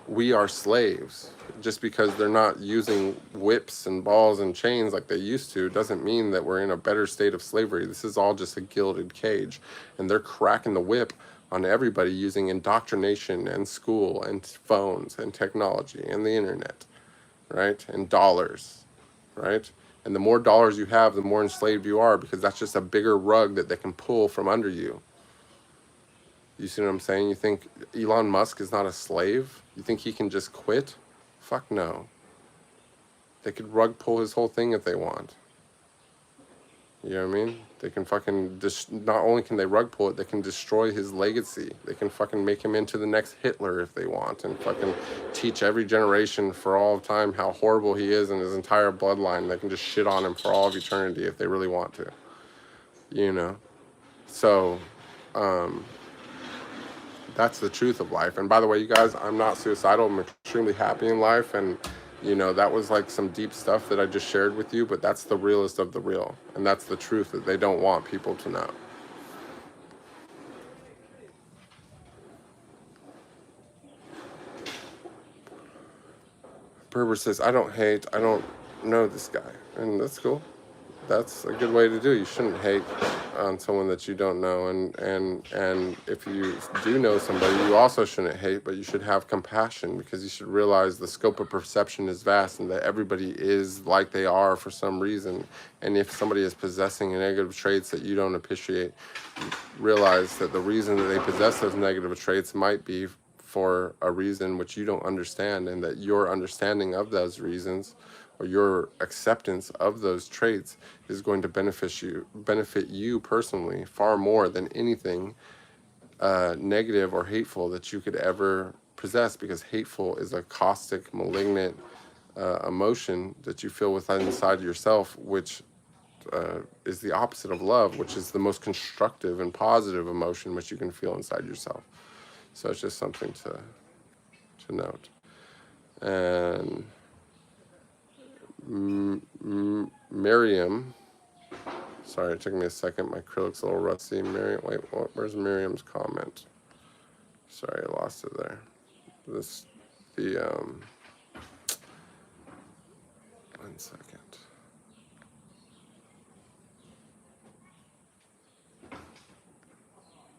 we are slaves. Just because they're not using whips and balls and chains like they used to doesn't mean that we're in a better state of slavery. This is all just a gilded cage, and they're cracking the whip on everybody using indoctrination and school and phones and technology and the internet, right? And dollars, right? And the more dollars you have, the more enslaved you are, because that's just a bigger rug that they can pull from under you. You see what I'm saying? You think Elon Musk is not a slave? You think he can just quit? Fuck no. They could rug pull his whole thing if they want. You know what I mean? They can fucking, not only can they rug pull it, they can destroy his legacy. They can fucking make him into the next Hitler if they want, and fucking teach every generation for all of time how horrible he is and his entire bloodline. They can just shit on him for all of eternity if they really want to. You know? So, that's the truth of life. And by the way, you guys, I'm not suicidal. I'm extremely happy in life, and you know, that was like some deep stuff that I just shared with you, but that's the realest of the real, and that's the truth that they don't want people to know. Berber says, I don't know this guy, and that's cool. That's a good way to do it. You shouldn't hate on someone that you don't know, and if you do know somebody, you also shouldn't hate, but you should have compassion, because you should realize the scope of perception is vast, and that everybody is like they are for some reason. And if somebody is possessing negative traits that you don't appreciate, realize that the reason that they possess those negative traits might be for a reason which you don't understand, and that your understanding of those reasons or your acceptance of those traits is going to benefit you personally far more than anything negative or hateful that you could ever possess, because hateful is a caustic, malignant emotion that you feel within inside yourself, which is the opposite of love, which is the most constructive and positive emotion which you can feel inside yourself. So it's just something to note. And Miriam, sorry, it took me a second. My acrylic's a little rusty. Miriam, wait, where's Miriam's comment? Sorry, I lost it there. One second.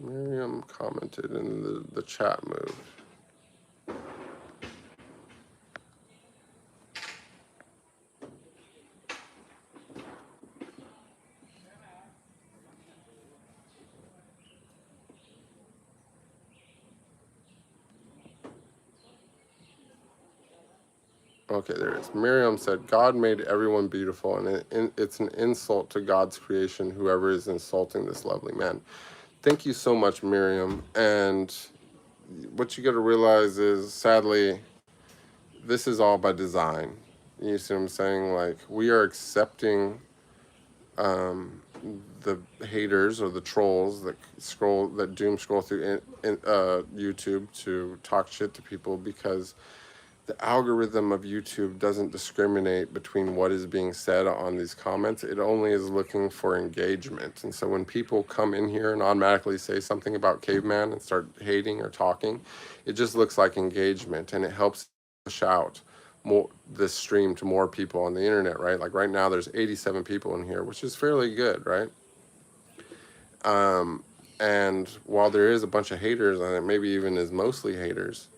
Miriam commented and the chat moved. Okay, there it is. Miriam said, God made everyone beautiful, and it's an insult to God's creation, whoever is insulting this lovely man. Thank you so much, Miriam. And what you got to realize is, sadly, this is all by design. You see what I'm saying? Like, we are accepting the haters or the trolls that doom scroll through YouTube to talk shit to people, because the algorithm of YouTube doesn't discriminate between what is being said on these comments. It only is looking for engagement. And so when people come in here and automatically say something about caveman and start hating or talking, it just looks like engagement, and it helps push out this stream to more people on the internet, right? Like right now there's 87 people in here, which is fairly good, right? And while there is a bunch of haters, and it maybe even is mostly haters,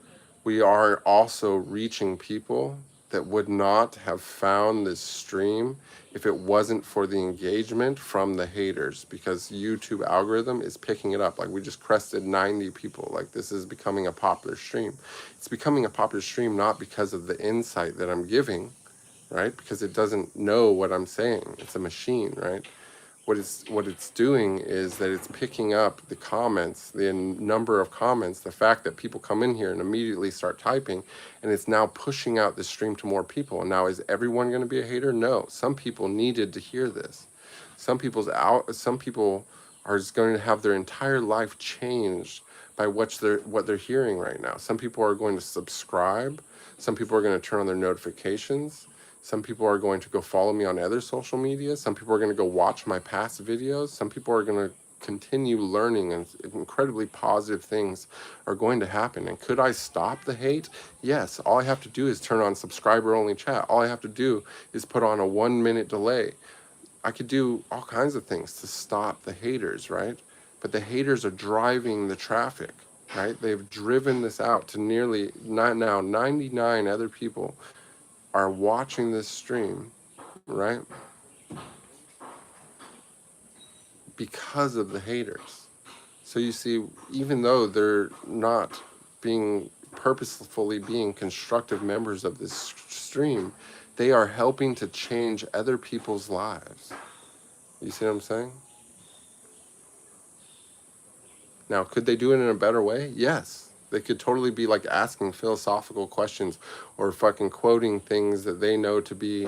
we are also reaching people that would not have found this stream if it wasn't for the engagement from the haters, because YouTube algorithm is picking it up. Like, we just crested 90 people. Like, this is becoming a popular stream. It's becoming a popular stream not because of the insight that I'm giving, right? Because it doesn't know what I'm saying. It's a machine, right? What it's doing is that it's picking up the comments, the number of comments, the fact that people come in here and immediately start typing, and it's now pushing out the stream to more people. And now, is everyone going to be a hater? No. Some people needed to hear this. Some people are just going to have their entire life changed by what they're hearing right now. Some people are going to subscribe. Some people are going to turn on their notifications. Some people are going to go follow me on other social media. Some people are going to go watch my past videos. Some people are going to continue learning, and incredibly positive things are going to happen. And could I stop the hate? Yes. All I have to do is turn on subscriber only chat. All I have to do is put on a 1-minute delay. I could do all kinds of things to stop the haters, right? But the haters are driving the traffic, right? They've driven this out to nearly now 99 other people are watching this stream, right? Because of the haters. So you see, even though they're not purposefully being constructive members of this stream, they are helping to change other people's lives. You see what I'm saying? Now, could they do it in a better way? Yes. They could totally be like asking philosophical questions, or fucking quoting things that they know to be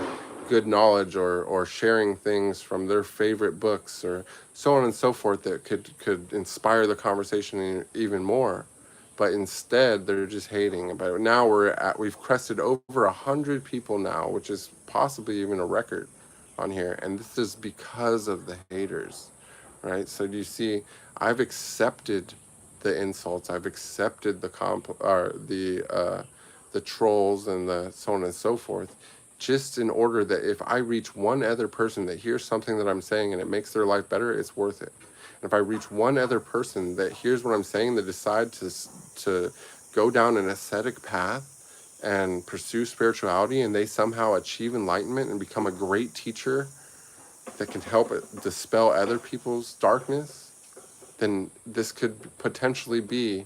good knowledge, or sharing things from their favorite books, or so on and so forth, that could inspire the conversation even more. But instead, they're just hating about it. Now we've crested over 100 people now, which is possibly even a record on here. And this is because of the haters, right? So do you see, I've accepted the insults. I've accepted the trolls and the so on and so forth, just in order that if I reach one other person that hears something that I'm saying and it makes their life better, it's worth it. And if I reach one other person that hears what I'm saying, that decide to go down an ascetic path and pursue spirituality, and they somehow achieve enlightenment and become a great teacher that can help dispel other people's darkness, then this could potentially be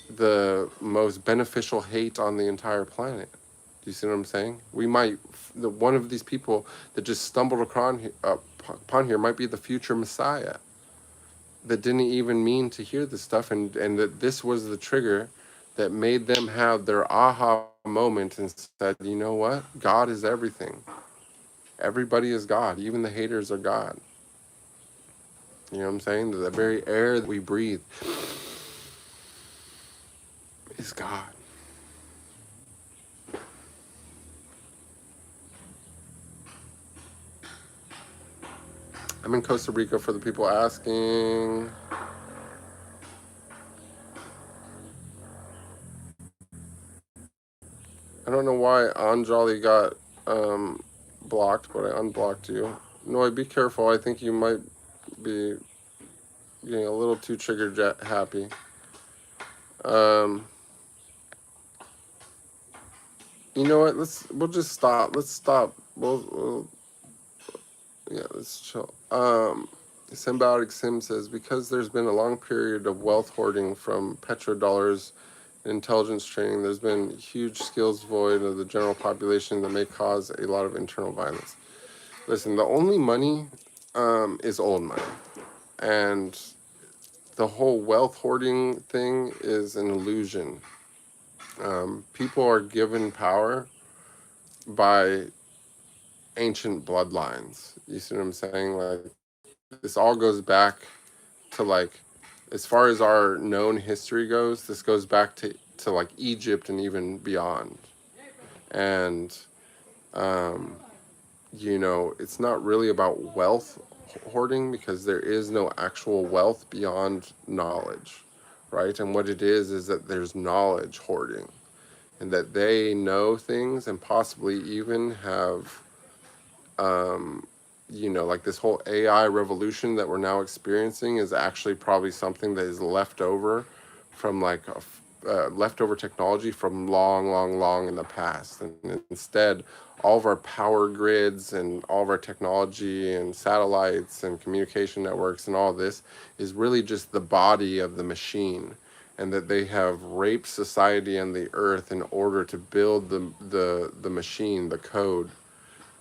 the most beneficial hate on the entire planet. Do you see what I'm saying? We might, one of these people that just stumbled upon here might be the future Messiah, that didn't even mean to hear this stuff, and that this was the trigger that made them have their aha moment and said, you know what? God is everything. Everybody is God. Even the haters are God. You know what I'm saying? The very air that we breathe is God. I'm in Costa Rica for the people asking. I don't know why Anjali got blocked, but I unblocked you. Noi, be careful. I think you might be getting a little too trigger happy. You know what? We'll just stop. Let's stop. Yeah, let's chill. Symbiotic Sim says, because there's been a long period of wealth hoarding from petrodollars and intelligence training, there's been huge skills void of the general population that may cause a lot of internal violence. Listen, the only money is old money. And the whole wealth hoarding thing is an illusion. People are given power by ancient bloodlines. You see what I'm saying? Like, this all goes back to, like, as far as our known history goes, this goes back to like Egypt and even beyond. And you know, it's not really about wealth hoarding, because there is no actual wealth beyond knowledge, right? And what it is that there's knowledge hoarding, and that they know things and possibly even have you know, like this whole AI revolution that we're now experiencing is actually probably something that is left over from like leftover technology from long in the past. And instead, all of our power grids and all of our technology and satellites and communication networks and all this is really just the body of the machine. And that they have raped society and the earth in order to build the machine, the code,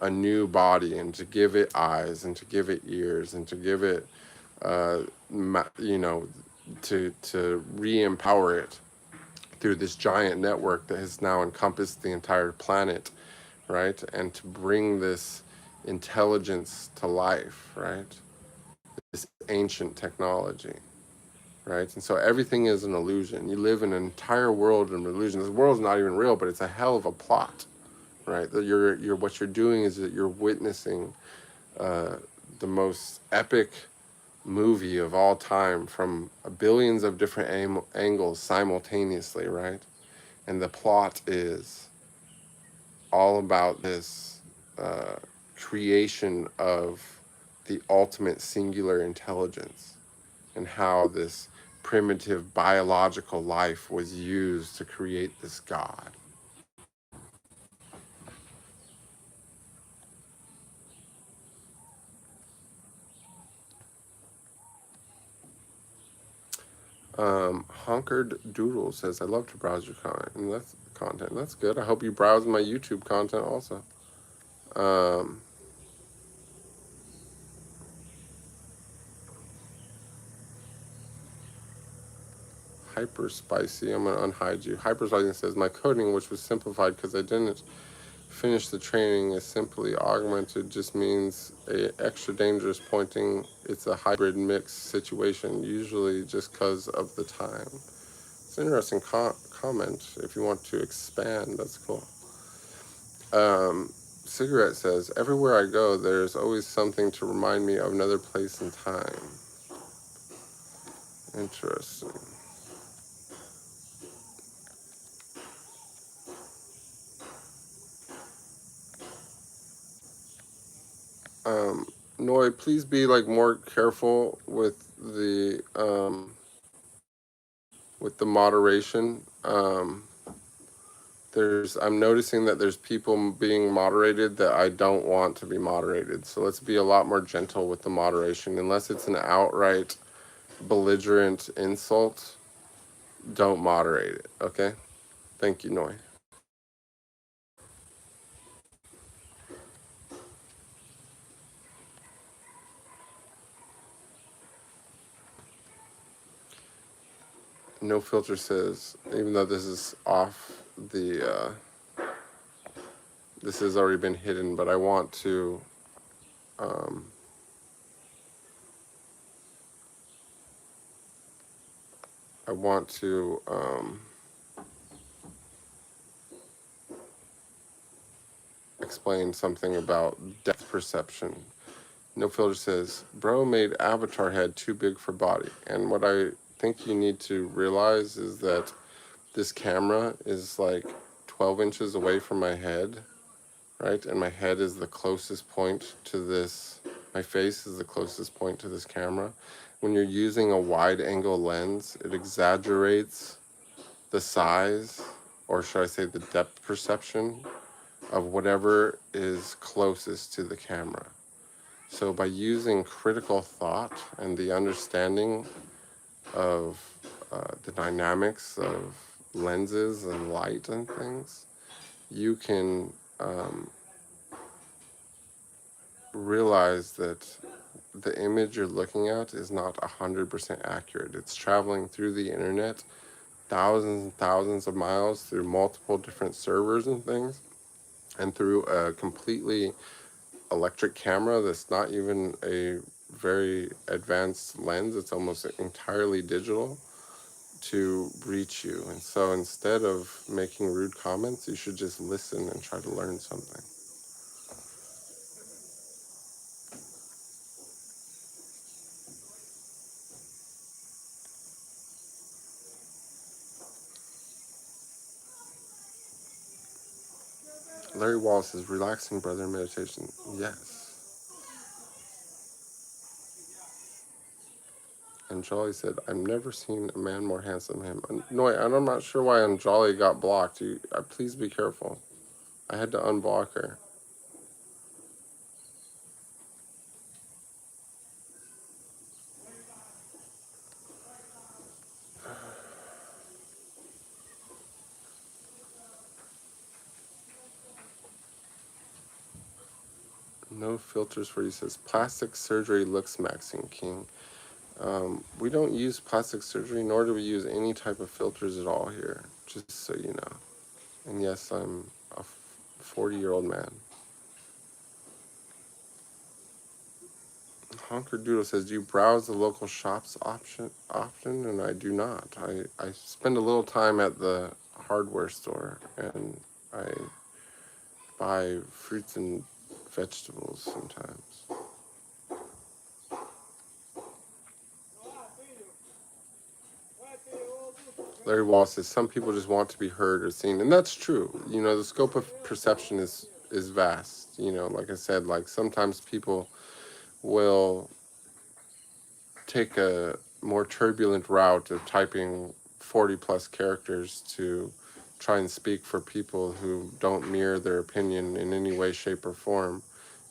a new body, and to give it eyes and to give it ears and to give it you know, to re-empower it through this giant network that has now encompassed the entire planet, right? And to bring this intelligence to life, right? This ancient technology, right? And so everything is an illusion. You live in an entire world of illusion. This world's not even real, but it's a hell of a plot, right? That you're what you're doing is that you're witnessing the most epic movie of all time from billions of different angles simultaneously, right? And the plot is all about this creation of the ultimate singular intelligence, and how this primitive biological life was used to create this God. Honkered Doodle says, I love to browse your content. That's good. I hope you browse my YouTube content also. Hyper Spicy, I'm going to unhide you. Hyper Spicy says, my coding, which was simplified because I didn't finish the training, is simply augmented, just means a extra dangerous pointing. It's a hybrid mix situation, usually just because of the time. It's an interesting comment. If you want to expand, that's cool. Cigarette says, everywhere I go, there's always something to remind me of another place and time. Interesting. Noi, please be like more careful with the moderation. I'm noticing that there's people being moderated that I don't want to be moderated. So let's be a lot more gentle with the moderation. Unless it's an outright belligerent insult, don't moderate it, okay? Thank you, Noi. No Filter says, even though this is off the, this has already been hidden, but I want to, I want to, explain something about depth perception. No Filter says, bro made avatar head too big for body. And what I think you need to realize is that this camera is like 12 inches away from my head, right? And my head is the closest point to this, my face is the closest point to this camera. When you're using a wide angle lens, it exaggerates the size, or should I say the depth perception of whatever is closest to the camera. So by using critical thought and the understanding of the dynamics of lenses and light and things, you can realize that the image you're looking at is not 100% accurate. It's traveling through the internet thousands and thousands of miles through multiple different servers and things, and through a completely electric camera that's not even a very advanced lens. It's almost entirely digital to reach you. And so instead of making rude comments, you should just listen and try to learn something. Larry Wallace says, relaxing brother meditation. Yes. And Jolly said, I've never seen a man more handsome than him. No, I'm not sure why Anjali got blocked. Please be careful. I had to unblock her. No filters for you says, plastic surgery looks Maxine King. We don't use plastic surgery, nor do we use any type of filters at all here, just so you know. And yes, I'm a 40-year-old man. Honker Doodle says, do you browse the local shops often? And I do not. I spend a little time at the hardware store, and I buy fruits and vegetables sometimes. Larry Wall says, some people just want to be heard or seen. And that's true. You know, the scope of perception is vast. You know, like I said, like sometimes people will take a more turbulent route of typing 40 plus characters to try and speak for people who don't mirror their opinion in any way, shape, or form,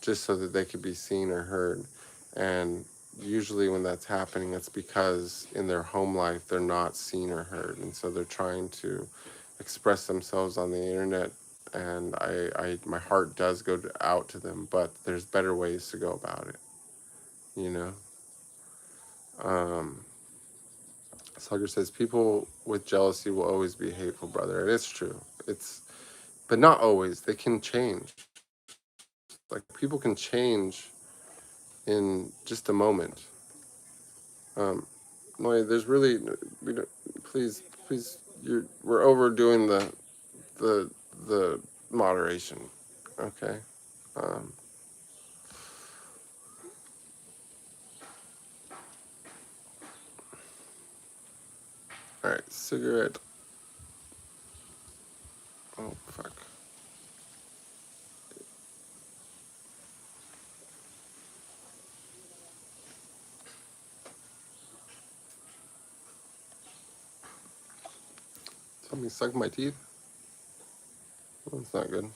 just so that they could be seen or heard. And usually when that's happening, it's because in their home life, they're not seen or heard. And so they're trying to express themselves on the internet. And my heart does go out to them, but there's better ways to go about it, you know? Slugger says, people with jealousy will always be hateful, brother. It is true. But not always. They can change. Like, people can change in just a moment. No, there's really, please, we're overdoing the moderation. Okay. All right, cigarette. Oh, fuck. Something suck my teeth? Well, that's not good.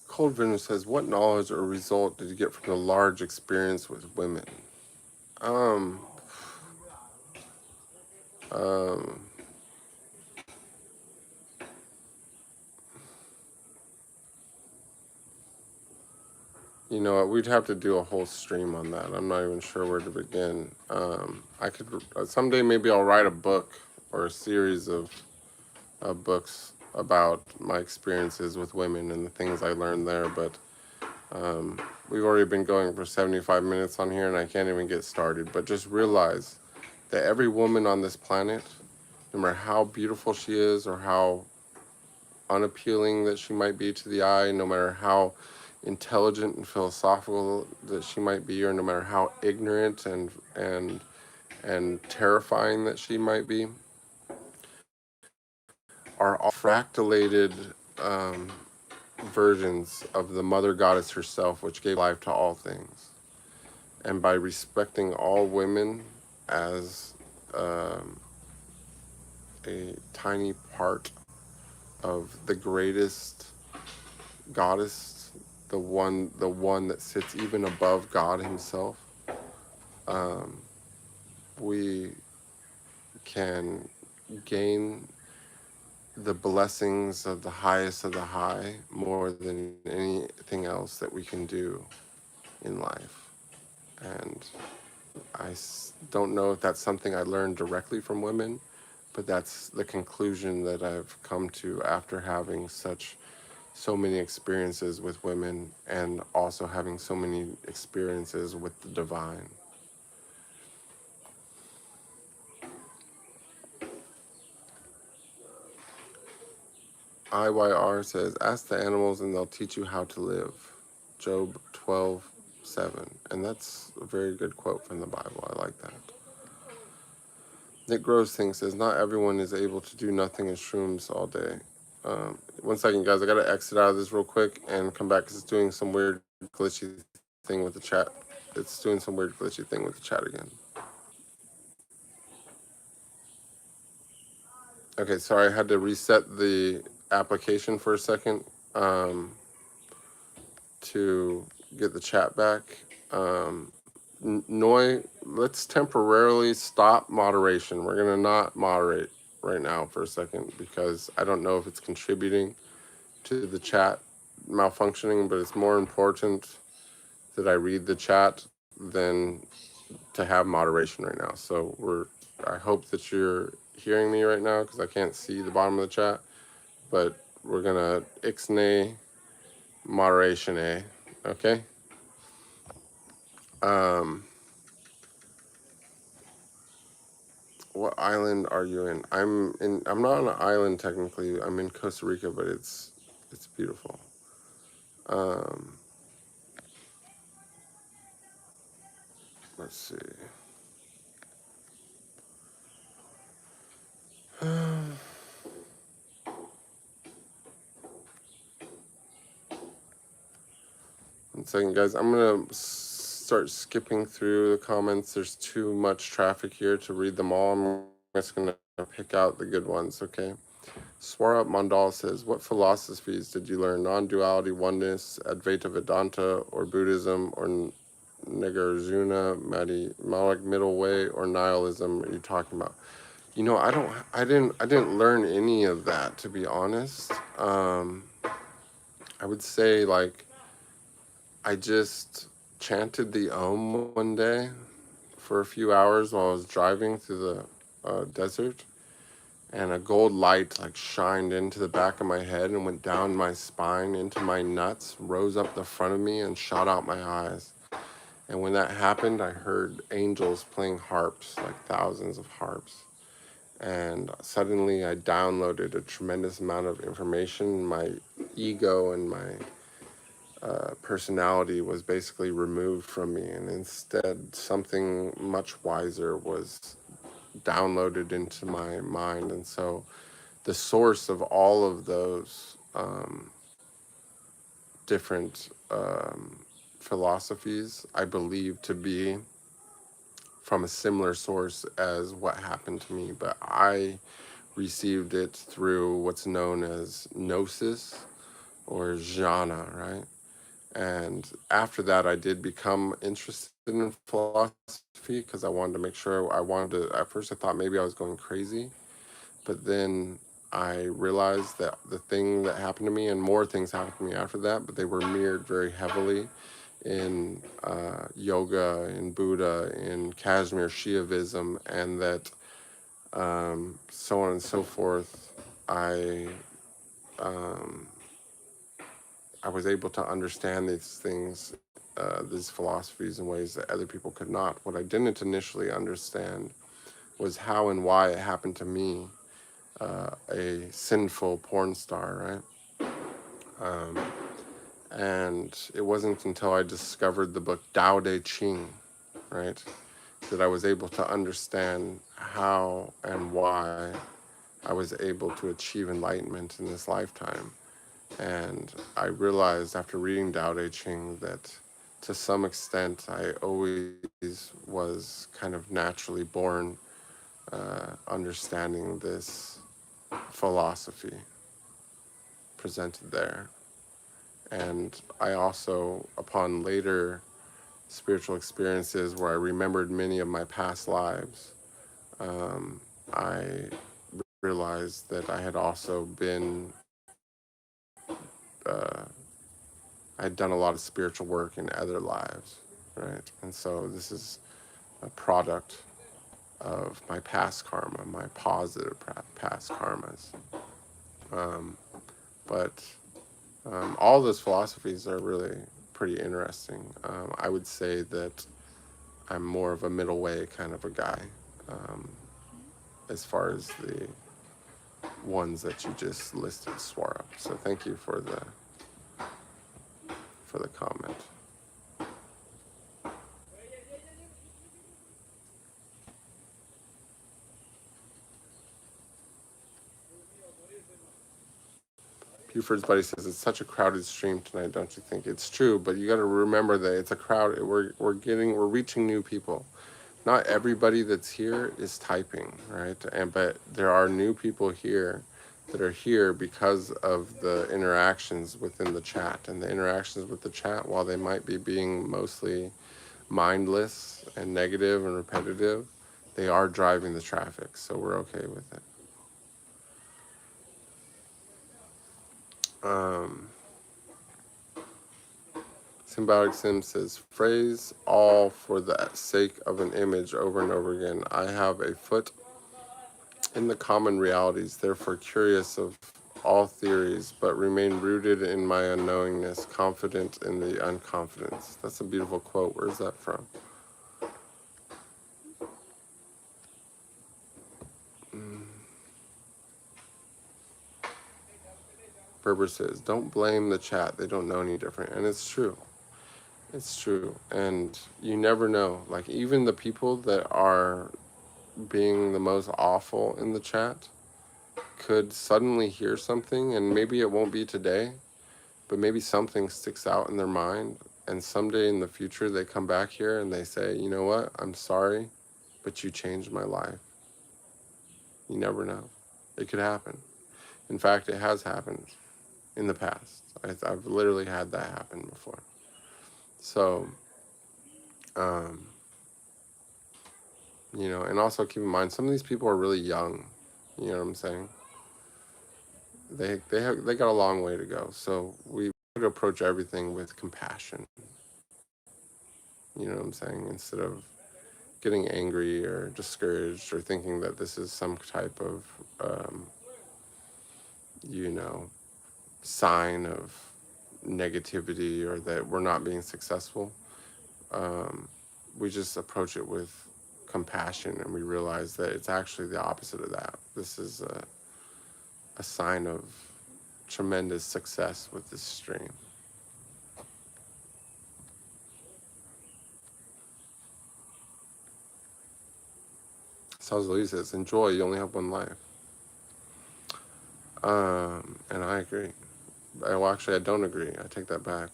Cold Venom says, what knowledge or result did you get from the large experience with women? Um, um, You know what? We'd have to do a whole stream on that. I'm not even sure where to begin. I could someday maybe I'll write a book or a series of books about my experiences with women and the things I learned there. But we've already been going for 75 minutes on here, and I can't even get started. But just realize that every woman on this planet, no matter how beautiful she is or how unappealing that she might be to the eye, no matter how intelligent and philosophical that she might be, or no matter how ignorant and terrifying that she might be, are all fractalated versions of the mother goddess herself, which gave life to all things. And by respecting all women as a tiny part of the greatest goddess, the one that sits even above God himself, we can gain the blessings of the highest of the high more than anything else that we can do in life. And I don't know if that's something I learned directly from women, but that's the conclusion that I've come to after having so many experiences with women and also having so many experiences with the divine. IYR says, ask the animals and they'll teach you how to live. Job 12:7. And that's a very good quote from the Bible. I like that. Nick Grossing says, not everyone is able to do nothing in shrooms all day. 1 second, guys. I got to exit out of this real quick and come back because it's doing some weird glitchy thing with the chat. It's doing some weird glitchy thing with the chat again. Okay, sorry. I had to reset the application for a second to get the chat back. Noi, let's temporarily stop moderation. We're going to not moderate right now for a second because I don't know if it's contributing to the chat malfunctioning, but it's more important that I read the chat than to have moderation right now. So I hope that you're hearing me right now because I can't see the bottom of the chat, but we're going to ixnay moderation A, okay? What island are you in? I'm not on an island technically. I'm in Costa Rica, but it's beautiful. Let's see. One second, guys. I'm gonna start skipping through the comments. There's too much traffic here to read them all. I'm just gonna pick out the good ones, okay? Swarup Mandal says, what philosophies did you learn? Non-duality, oneness, Advaita Vedanta, or Buddhism, or Nagarjuna, Malik middle way, or nihilism are you talking about? You know, I didn't learn any of that, to be honest. I would say, like, I just chanted the Om one day for a few hours while I was driving through the desert, and a gold light like shined into the back of my head and went down my spine into my nuts, rose up the front of me, and shot out my eyes. And when that happened, I heard angels playing harps, like thousands of harps. And suddenly I downloaded a tremendous amount of information. My ego and my personality was basically removed from me, and instead something much wiser was downloaded into my mind. And so the source of all of those different philosophies, I believe to be from a similar source as what happened to me, but I received it through what's known as gnosis or jhana, right? And after that, I did become interested in philosophy because I wanted to make sure at first I thought maybe I was going crazy, but then I realized that the thing that happened to me and more things happened to me after that, but they were mirrored very heavily in yoga, in Buddha, in Kashmir Shiavism, and that so on and so forth. Um, I was able to understand these things, these philosophies in ways that other people could not. What I didn't initially understand was how and why it happened to me, a sinful porn star, right? And it wasn't until I discovered the book Tao Te Ching, right, that I was able to understand how and why I was able to achieve enlightenment in this lifetime. And I realized after reading Tao Te Ching that to some extent I always was kind of naturally born understanding this philosophy presented there. And I also, upon later spiritual experiences where I remembered many of my past lives, I realized that I had also been, I had done a lot of spiritual work in other lives, right? And so this is a product of my past karma, my positive past karmas. But all those philosophies are really pretty interesting. I would say that I'm more of a middle way kind of a guy, um, as far as the ones that you just listed, Swara. So thank you for the comment. Buford's buddy says it's such a crowded stream tonight, don't you think? It's true, but you got to remember that it's a crowd. We're reaching new people. Not everybody that's here is typing, right? But there are new people here that are here because of the interactions within the chat. And the interactions with the chat, while they might be being mostly mindless and negative and repetitive, they are driving the traffic, so we're okay with it. Symbiotic Sim says, phrase all for the sake of an image over and over again. I have a foot in the common realities, therefore curious of all theories, but remain rooted in my unknowingness, confident in the unconfidence. That's a beautiful quote. Where's that from? Berber says, don't blame the chat. They don't know any different. And it's true. It's true. And you never know. Like, even the people that are being the most awful in the chat could suddenly hear something, and maybe it won't be today, but maybe something sticks out in their mind, and someday in the future they come back here and they say, you know what, I'm sorry, but you changed my life. You never know. It could happen. In fact, it has happened in the past. I've literally had that happen before. So, um, and also keep in mind, some of these people are really young. You know what I'm saying? They got a long way to go. So we could approach everything with compassion. You know what I'm saying? Instead of getting angry or discouraged or thinking that this is some type of, you know, sign of negativity or that we're not being successful. We just approach it with compassion, and we realize that it's actually the opposite of that. This is a sign of tremendous success with this stream. Salzali says, enjoy, you only have one life. And I agree. Well, actually, I don't agree. I take that back.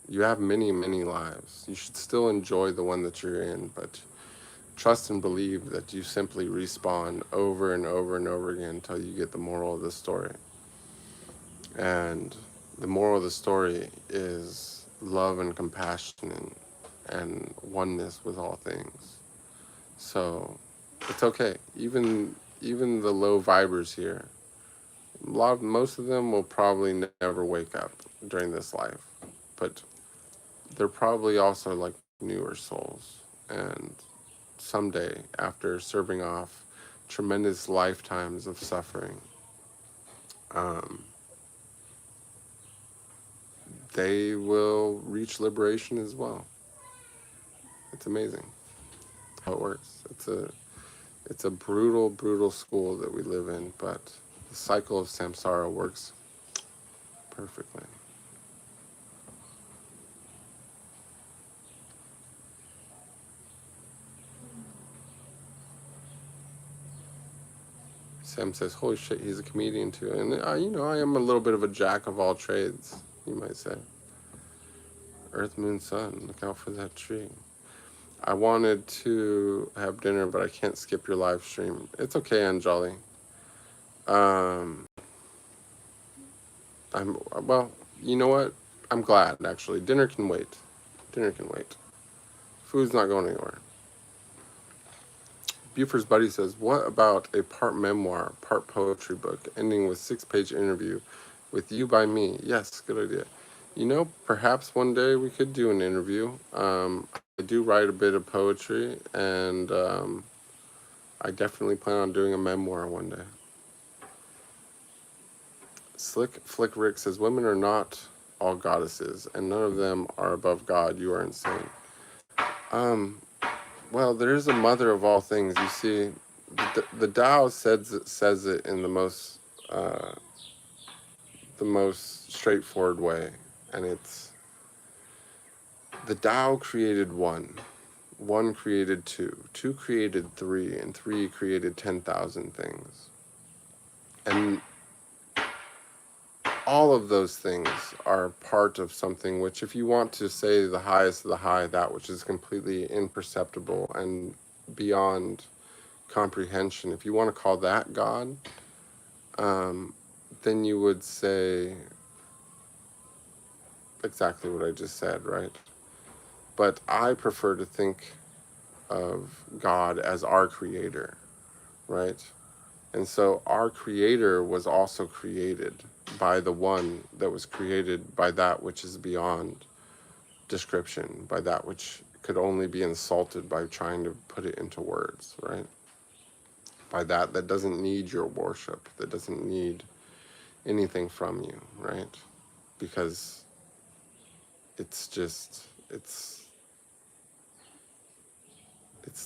You have many, many lives. You should still enjoy the one that you're in, but trust and believe that you simply respawn over and over and over again until you get the moral of the story. And the moral of the story is love and compassion and oneness with all things. So it's okay. Even the low vibers here, most of them will probably never wake up during this life, but they're probably also like newer souls. And someday, after serving off tremendous lifetimes of suffering, they will reach liberation as well. It's amazing how it works. It's a brutal, brutal school that we live in, but the cycle of samsara works perfectly. Sam says, holy shit, he's a comedian too. And, I am a little bit of a jack of all trades, you might say. Earth, moon, sun, look out for that tree. I wanted to have dinner, but I can't skip your live stream. It's okay, Anjali. Well, you know what? I'm glad, actually. Dinner can wait. Dinner can wait. Food's not going anywhere. Buford's buddy says, what about a part memoir, part poetry book, ending with 6-page interview with you by me? Yes, good idea. Perhaps one day we could do an interview. I do write a bit of poetry, and I definitely plan on doing a memoir one day. Slick Flick Rick says, women are not all goddesses, and none of them are above God. You are insane. Well, there is a mother of all things. You see, the Tao says it in the most straightforward way, and it's the Tao created one created two created three, and three created 10,000 things, and all of those things are part of something which, if you want to say the highest of the high, that which is completely imperceptible and beyond comprehension, if you want to call that God, then you would say exactly what I just said, right? But I prefer to think of God as our creator, right? And so our creator was also created by the one that was created by that which is beyond description, by that which could only be insulted by trying to put it into words, right? By that doesn't need your worship, that doesn't need anything from you, right? Because it's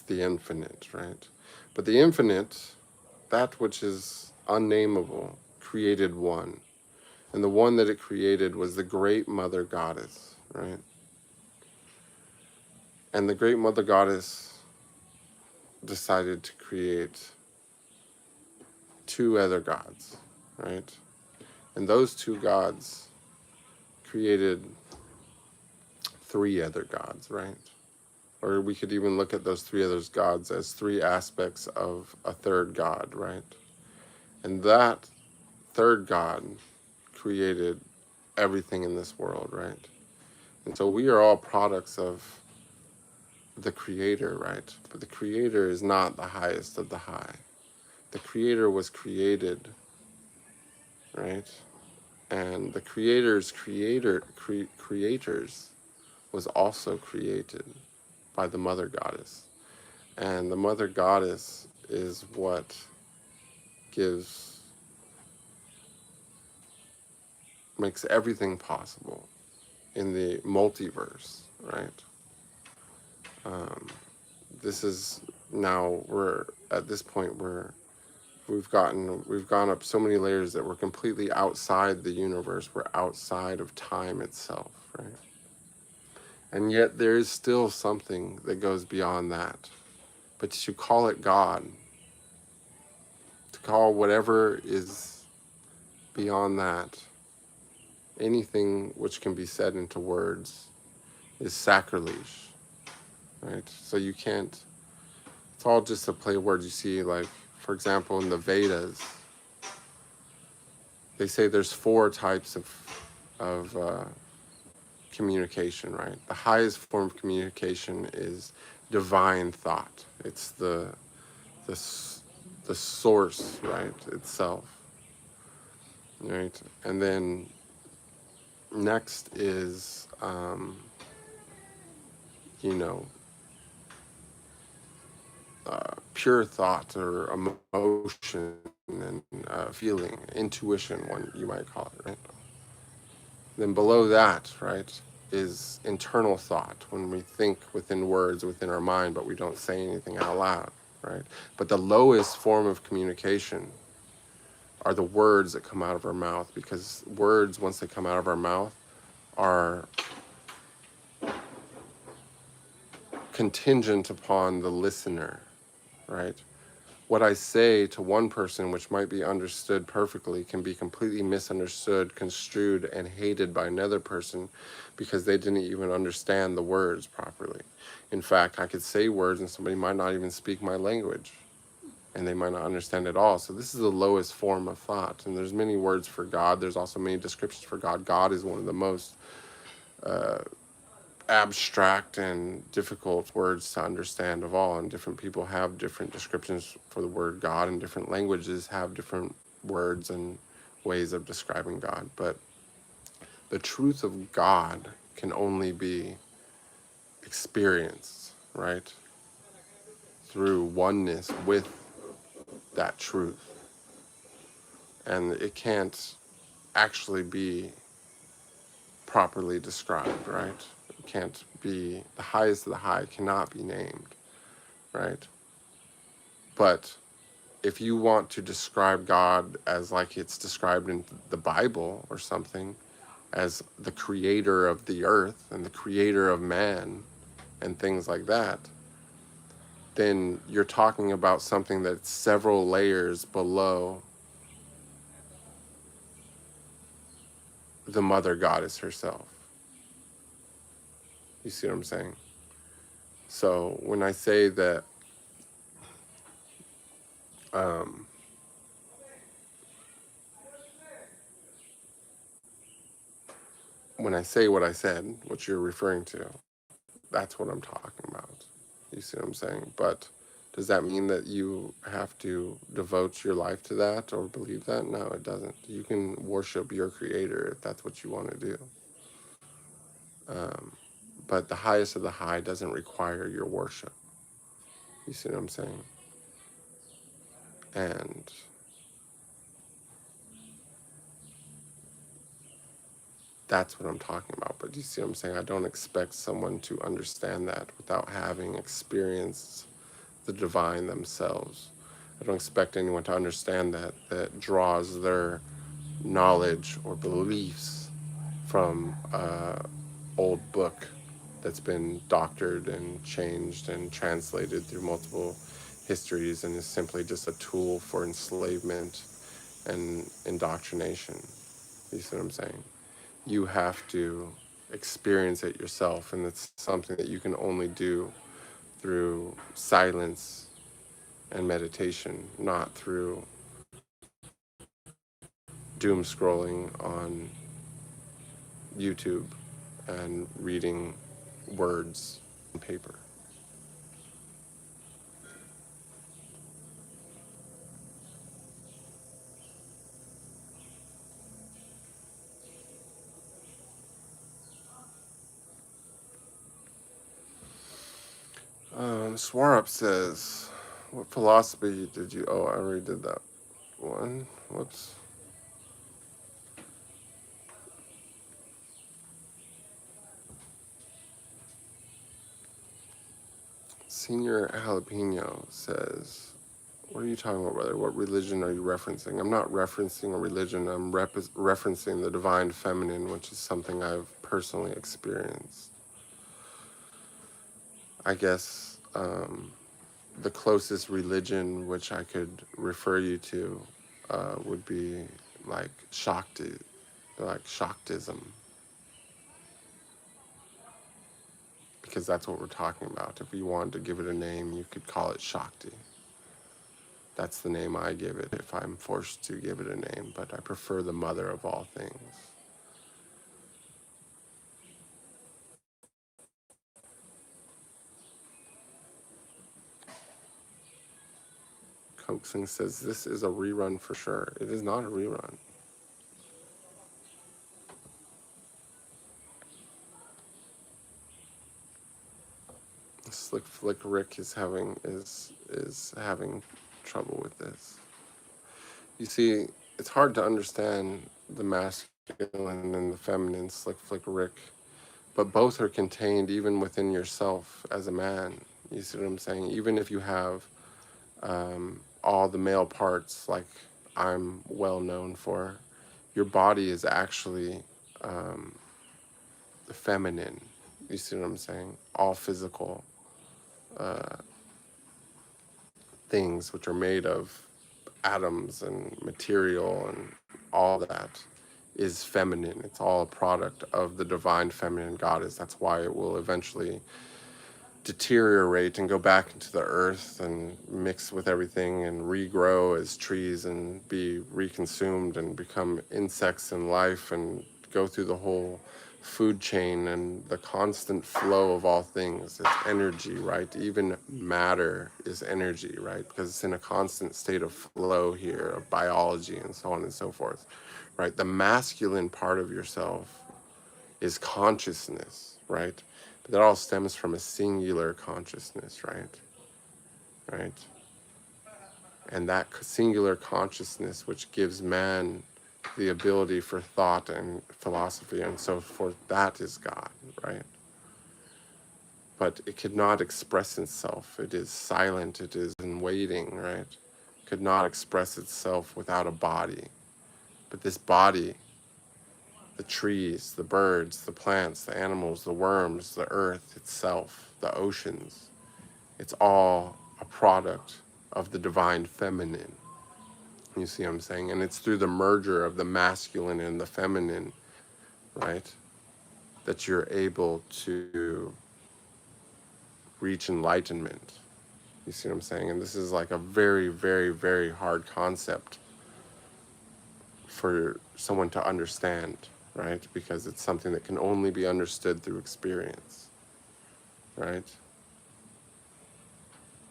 the infinite, right? But the infinite, that which is unnameable, created one. And the one that it created was the great mother goddess, right? And the great mother goddess decided to create two other gods, right? And those two gods created three other gods, right? Or we could even look at those three other gods as three aspects of a third god, right? And that third god created everything in this world, right? And so we are all products of the creator, right? But the creator is not the highest of the high. The creator was created, right? And the creator's creators was also created by the mother goddess. And the mother goddess is what makes everything possible in the multiverse, right? This is now, we're at this point where we've gone up so many layers that we're completely outside the universe. We're outside of time itself, right? And yet there is still something that goes beyond that. But to call it God, to call whatever is beyond that, anything which can be said into words, is sacrilege, right? So you can't, it's all just a play of words. You see, like, for example, in the Vedas, they say there's 4 types of communication, right? The highest form of communication is divine thought. It's the source, right, itself, right? And then next is you know, pure thought or emotion and feeling, intuition, one you might call it, right? Then below that, right, is internal thought, when we think within words, within our mind, but we don't say anything out loud, right? But the lowest form of communication are the words that come out of our mouth, because words, once they come out of our mouth, are contingent upon the listener, right? What I say to one person, which might be understood perfectly, can be completely misunderstood, construed, and hated by another person because they didn't even understand the words properly. In fact, I could say words and somebody might not even speak my language, and they might not understand it all. So this is the lowest form of thought. And there's many words for God. There's also many descriptions for God. God is one of the most abstract and difficult words to understand of all, and different people have different descriptions for the word God, and different languages have different words and ways of describing God. But the truth of God can only be experienced, right, through oneness with that truth. And it can't actually be properly described, right? It can't be, the highest of the high cannot be named, right? But if you want to describe God as like it's described in the Bible or something, as the creator of the earth and the creator of man and things like that, then you're talking about something that's several layers below the mother goddess herself. You see what I'm saying? So when I say that when I say what I said, what you're referring to, that's what I'm talking about. You see what I'm saying? But does that mean that you have to devote your life to that or believe that? No, it doesn't. You can worship your creator if that's what you want to do. But the highest of the high doesn't require your worship. You see what I'm saying? And that's what I'm talking about. But you see what I'm saying? I don't expect someone to understand that without having experienced the divine themselves. I don't expect anyone to understand that draws their knowledge or beliefs from an old book that's been doctored and changed and translated through multiple histories and is simply just a tool for enslavement and indoctrination. You see what I'm saying? You have to experience it yourself, and it's something that you can only do through silence and meditation, not through doom scrolling on YouTube and reading words on paper. Swarup says, what philosophy did you, oh, I already did that one. Whoops. Senior Jalapeno says, what are you talking about, brother? What religion are you referencing? I'm not referencing a religion. I'm referencing the divine feminine, which is something I've personally experienced. I guess the closest religion which I could refer you to would be like Shaktism, because that's what we're talking about. If you wanted to give it a name, you could call it Shakti. That's the name I give it if I'm forced to give it a name, but I prefer the mother of all things. Coaxing says, this is a rerun for sure. It is not a rerun. Slick Flick Rick is having trouble with this. You see, it's hard to understand the masculine and the feminine, Slick Flick Rick, but both are contained even within yourself as a man. You see what I'm saying? Even if you have all the male parts, like I'm well known for, your body is actually the feminine. You see what I'm saying? All physical things which are made of atoms and material and all that is feminine. It's all a product of the divine feminine goddess. That's why it will eventually deteriorate and go back into the earth and mix with everything and regrow as trees and be reconsumed and become insects in life and go through the whole food chain and the constant flow of all things. It's energy, right? Even matter is energy, right? Because it's in a constant state of flow here, of biology and so on and so forth, right? The masculine part of yourself is consciousness, right? But that all stems from a singular consciousness, right? Right? And that singular consciousness which gives man the ability for thought and philosophy and so forth, that is God, right? But it could not express itself. It is silent, it is in waiting, right? It could not express itself without a body. But this body, the trees, the birds, the plants, the animals, the worms, the earth itself, the oceans, it's all a product of the divine feminine. You see what I'm saying? And it's through the merger of the masculine and the feminine, right, that you're able to reach enlightenment. You see what I'm saying? And this is like a very, very, very hard concept for someone to understand, right? Because it's something that can only be understood through experience, right?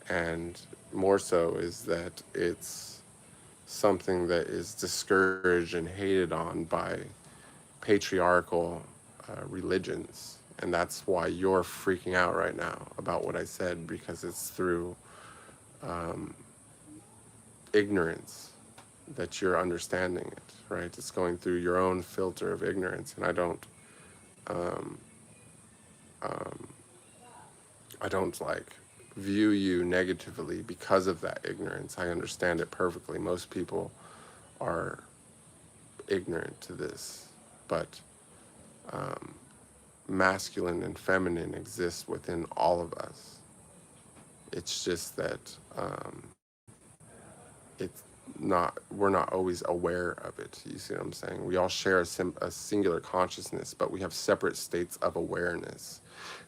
And more so is that it's something that is discouraged and hated on by patriarchal religions. And that's why you're freaking out right now about what I said, because it's through ignorance that you're understanding it, right? It's going through your own filter of ignorance. And I don't like view you negatively because of that ignorance. I understand it perfectly. Most people are ignorant to this, but masculine and feminine exist within all of us. It's just that we're not always aware of it. You see what I'm saying? We all share a singular consciousness, but we have separate states of awareness.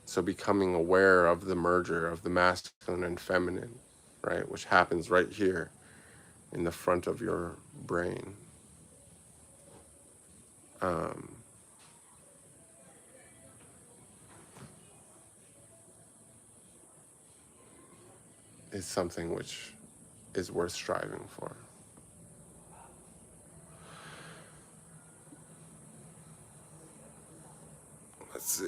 So becoming aware of the merger of the masculine and feminine, right, which happens right here in the front of your brain, is something which is worth striving for. Let's see.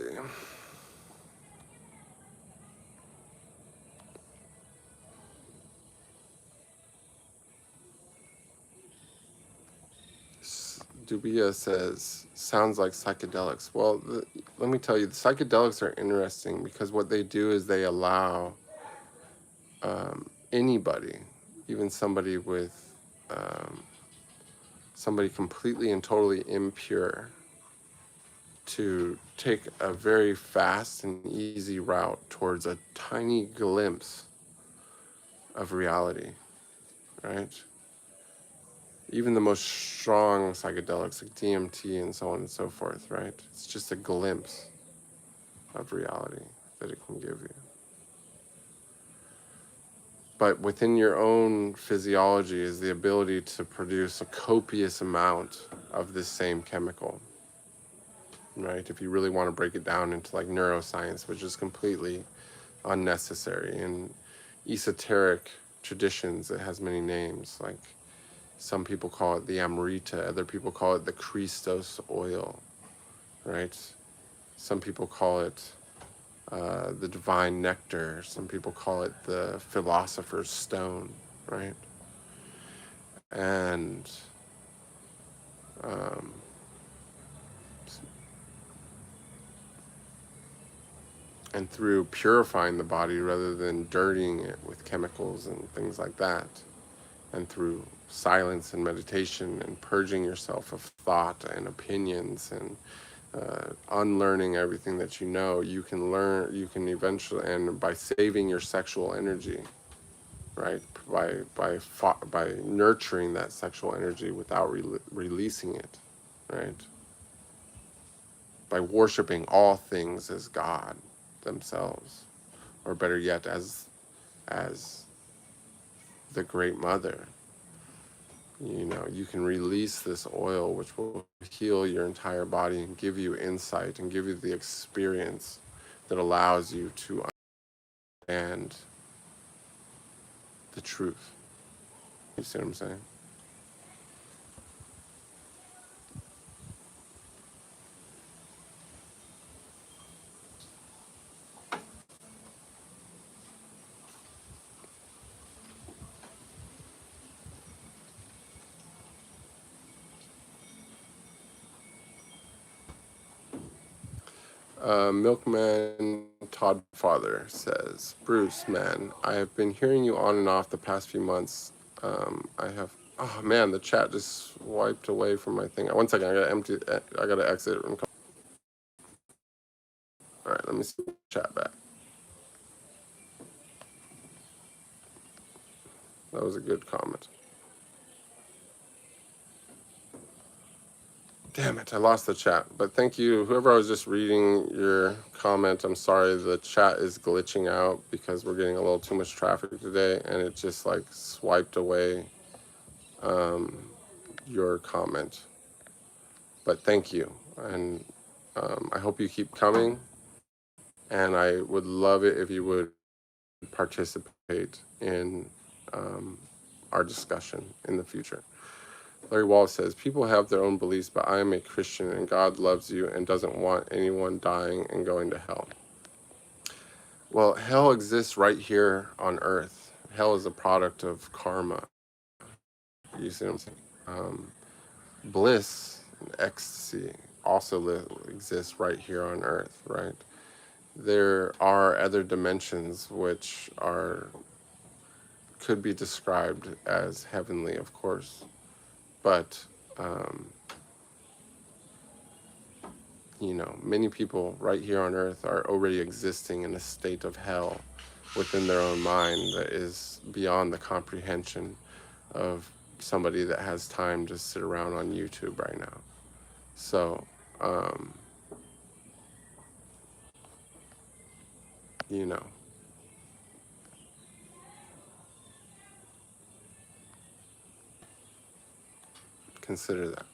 Dubia says, sounds like psychedelics. Well, let me tell you, the psychedelics are interesting because what they do is they allow anybody, even somebody with, somebody completely and totally impure, to take a very fast and easy route towards a tiny glimpse of reality, right? Even the most strong psychedelics like DMT and so on and so forth, right? It's just a glimpse of reality that it can give you. But within your own physiology is the ability to produce a copious amount of this same chemical, right? If you really want to break it down into like neuroscience, which is completely unnecessary. In esoteric traditions, it has many names, like some people call it the Amrita, other people call it the Christos oil, right? Some people call it the divine nectar. Some people call it the philosopher's stone, right? And um, and through purifying the body rather than dirtying it with chemicals and things like that, and through silence and meditation and purging yourself of thought and opinions and unlearning everything that you know, you can eventually, and by saving your sexual energy, right, by nurturing that sexual energy without releasing it, right, by worshiping all things as God themselves, or better yet, as the Great Mother. You know, you can release this oil, which will heal your entire body and give you insight and give you the experience that allows you to understand the truth. You see what I'm saying? Milkman Todd Father says, Bruce, man, I have been hearing you on and off the past few months. Oh man, the chat just wiped away from my thing. One second, I gotta exit and come. All right, let me see the chat back. That was a good comment. Damn it, I lost the chat. But thank you, whoever I was just reading your comment. I'm sorry, the chat is glitching out because we're getting a little too much traffic today, and it just like swiped away your comment. But thank you, and I hope you keep coming, and I would love it if you would participate in our discussion in the future. Larry Wallace says, people have their own beliefs, but I am a Christian and God loves you and doesn't want anyone dying and going to hell. Well, hell exists right here on earth. Hell is a product of karma. You see what I'm saying? Bliss and ecstasy also exists right here on earth, right? There are other dimensions which could be described as heavenly, of course, but you know, many people right here on earth are already existing in a state of hell within their own mind that is beyond the comprehension of somebody that has time to sit around on YouTube right now. So, you know, consider that.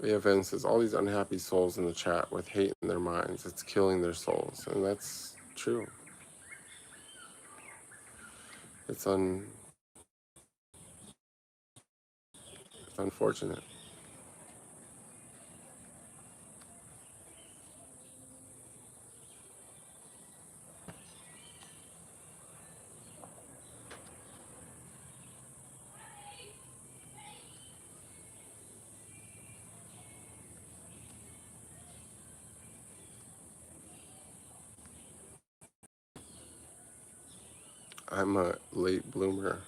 AFN says, all these unhappy souls in the chat with hate in their minds, it's killing their souls. And that's true. It's unfortunate. I'm a late bloomer.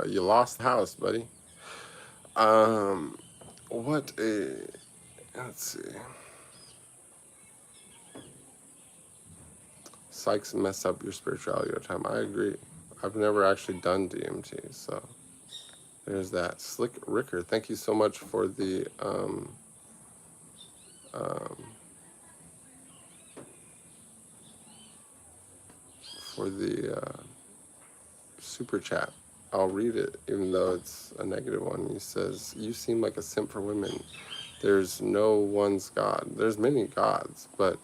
You lost the house, buddy. What a, let's see. Psychs mess up your spirituality over time. I agree. I've never actually done DMT, so there's that. Slick Ricker, thank you so much for the um, super chat. I'll read it, even though it's a negative one. He says, "You seem like a simp for women. There's no one's God. There's many gods, but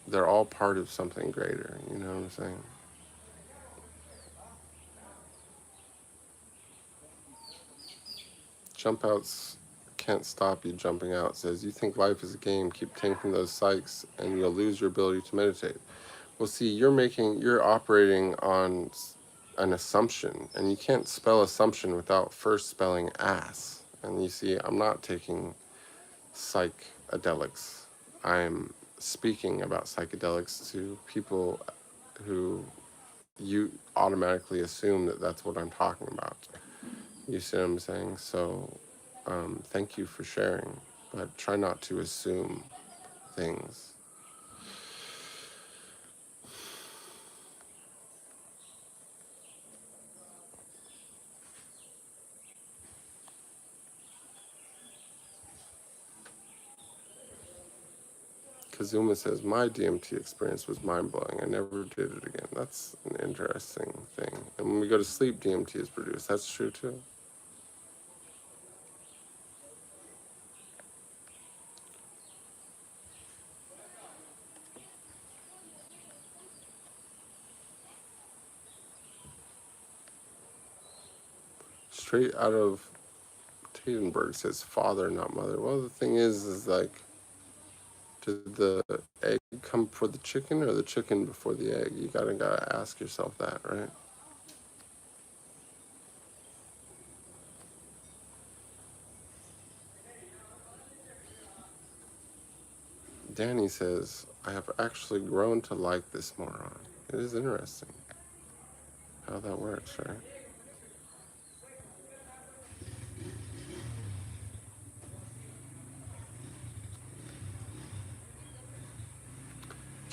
they're all part of something greater." You know what I'm saying? Jump outs Can't Stop You Jumping Out says, you think life is a game, keep taking those psychs and you'll lose your ability to meditate. Well, see, you're operating on an assumption, and you can't spell assumption without first spelling ass. And you see, I'm not taking psychedelics. I'm speaking about psychedelics to people who you automatically assume that that's what I'm talking about. You see what I'm saying? So thank you for sharing, but try not to assume things. Kazuma says, my DMT experience was mind-blowing. I never did it again. That's an interesting thing. And when we go to sleep, DMT is produced. That's true, too. Straight out of Tatenberg says, father, not mother. Well, the thing is like, did the egg come before the chicken or the chicken before the egg? You gotta ask yourself that, right? Danny says, I have actually grown to like this moron. It is interesting how that works, right?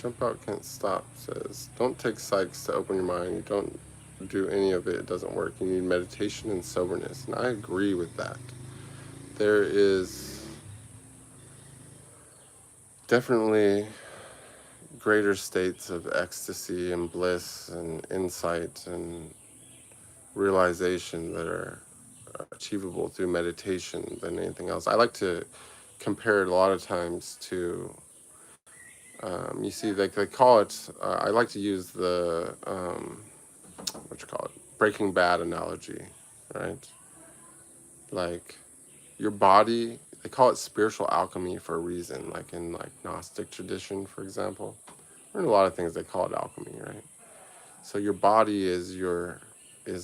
Jump Out Can't Stop says, don't take psychs to open your mind. You don't do any of it. It doesn't work. You need meditation and soberness. And I agree with that. There is definitely greater states of ecstasy and bliss and insight and realization that are achievable through meditation than anything else. I like to compare it a lot of times to, you see, they call it, I like to use the, what you call it, Breaking Bad analogy, right? Like your body, they call it spiritual alchemy for a reason, like in like Gnostic tradition, for example. Or in a lot of things they call it alchemy, right? So your body is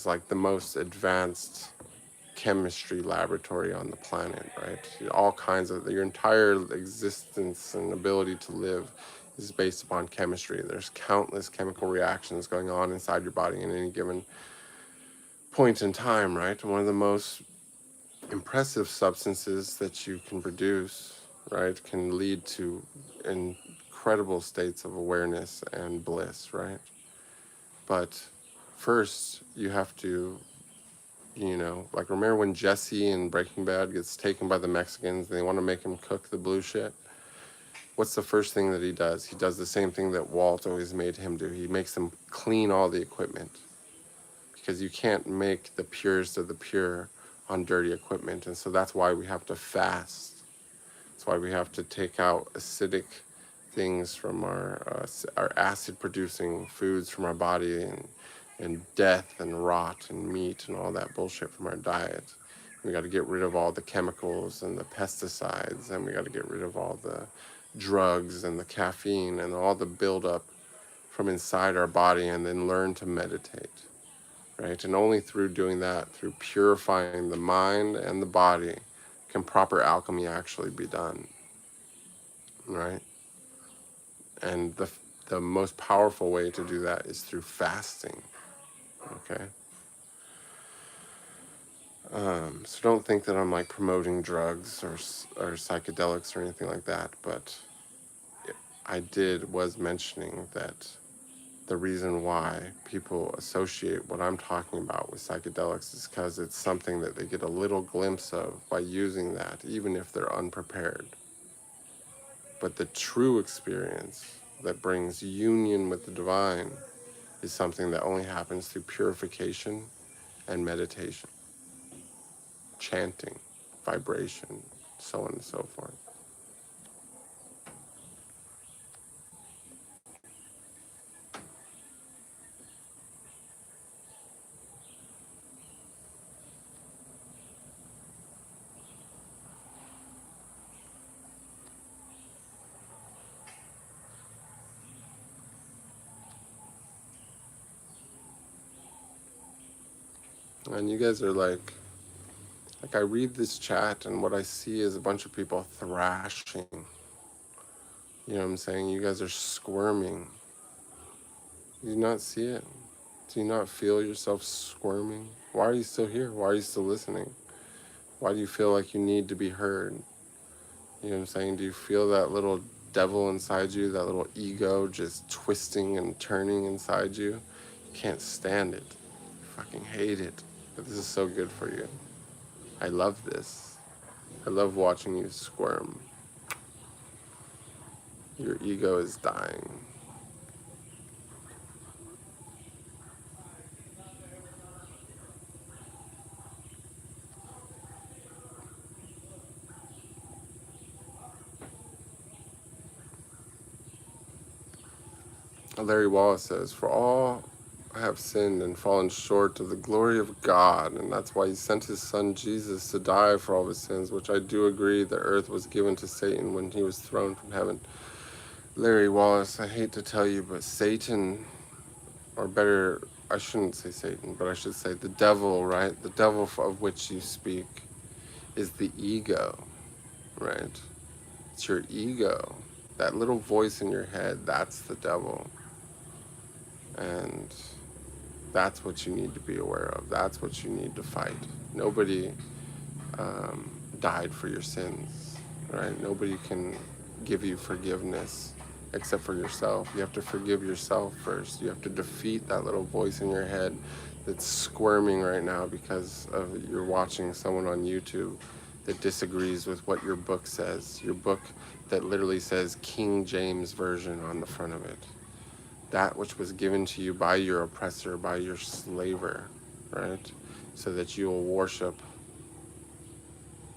like the most advanced chemistry laboratory on the planet, right? All kinds of, your entire existence and ability to live is based upon chemistry. There's countless chemical reactions going on inside your body in any given point in time, right? One of the most impressive substances that you can produce, right, can lead to incredible states of awareness and bliss, right? But first, you have to, like, remember when Jesse in Breaking Bad gets taken by the Mexicans and they want to make him cook the blue shit? What's the first thing that he does? He does the same thing that Walt always made him do. He makes them clean all the equipment, because you can't make the purest of the pure on dirty equipment. And so that's why we have to fast. That's why we have to take out acidic things from our acid producing foods from our body, and death and rot and meat and all that bullshit from our diet. We got to get rid of all the chemicals and the pesticides, and we got to get rid of all the drugs and the caffeine and all the buildup from inside our body, and then learn to meditate. Right? And only through doing that, through purifying the mind and the body, can proper alchemy actually be done. Right? And the most powerful way to do that is through fasting. Okay? So don't think that I'm like promoting drugs or psychedelics or anything like that, but I was mentioning that the reason why people associate what I'm talking about with psychedelics is because it's something that they get a little glimpse of by using that, even if they're unprepared. But the true experience that brings union with the divine is something that only happens through purification and meditation, chanting, vibration, so on and so forth. And you guys are like I read this chat and what I see is a bunch of people thrashing. You know what I'm saying? You guys are squirming. Do you not see it? Do you not feel yourself squirming? Why are you still here? Why are you still listening? Why do you feel like you need to be heard? You know what I'm saying? Do you feel that little devil inside you, that little ego just twisting and turning inside you? You can't stand it. You fucking hate it. But this is so good for you. I love this. I love watching you squirm. Your ego is dying. Larry Wallace says, "For all have sinned and fallen short of the glory of God, and that's why he sent his son Jesus to die for all his sins," which I do agree the earth was given to Satan when he was thrown from heaven. Larry Wallace, I hate to tell you, but Satan, or better, I shouldn't say Satan, but I should say the devil, right? The devil of which you speak is the ego, right? It's your ego. That little voice in your head, that's the devil. And that's what you need to be aware of. That's what you need to fight. Nobody died for your sins, right? Nobody can give you forgiveness except for yourself. You have to forgive yourself first. You have to defeat that little voice in your head that's squirming right now because of you're watching someone on YouTube that disagrees with what your book says. Your book that literally says King James Version on the front of it. That which was given to you by your oppressor, by your slaver, right? So that you will worship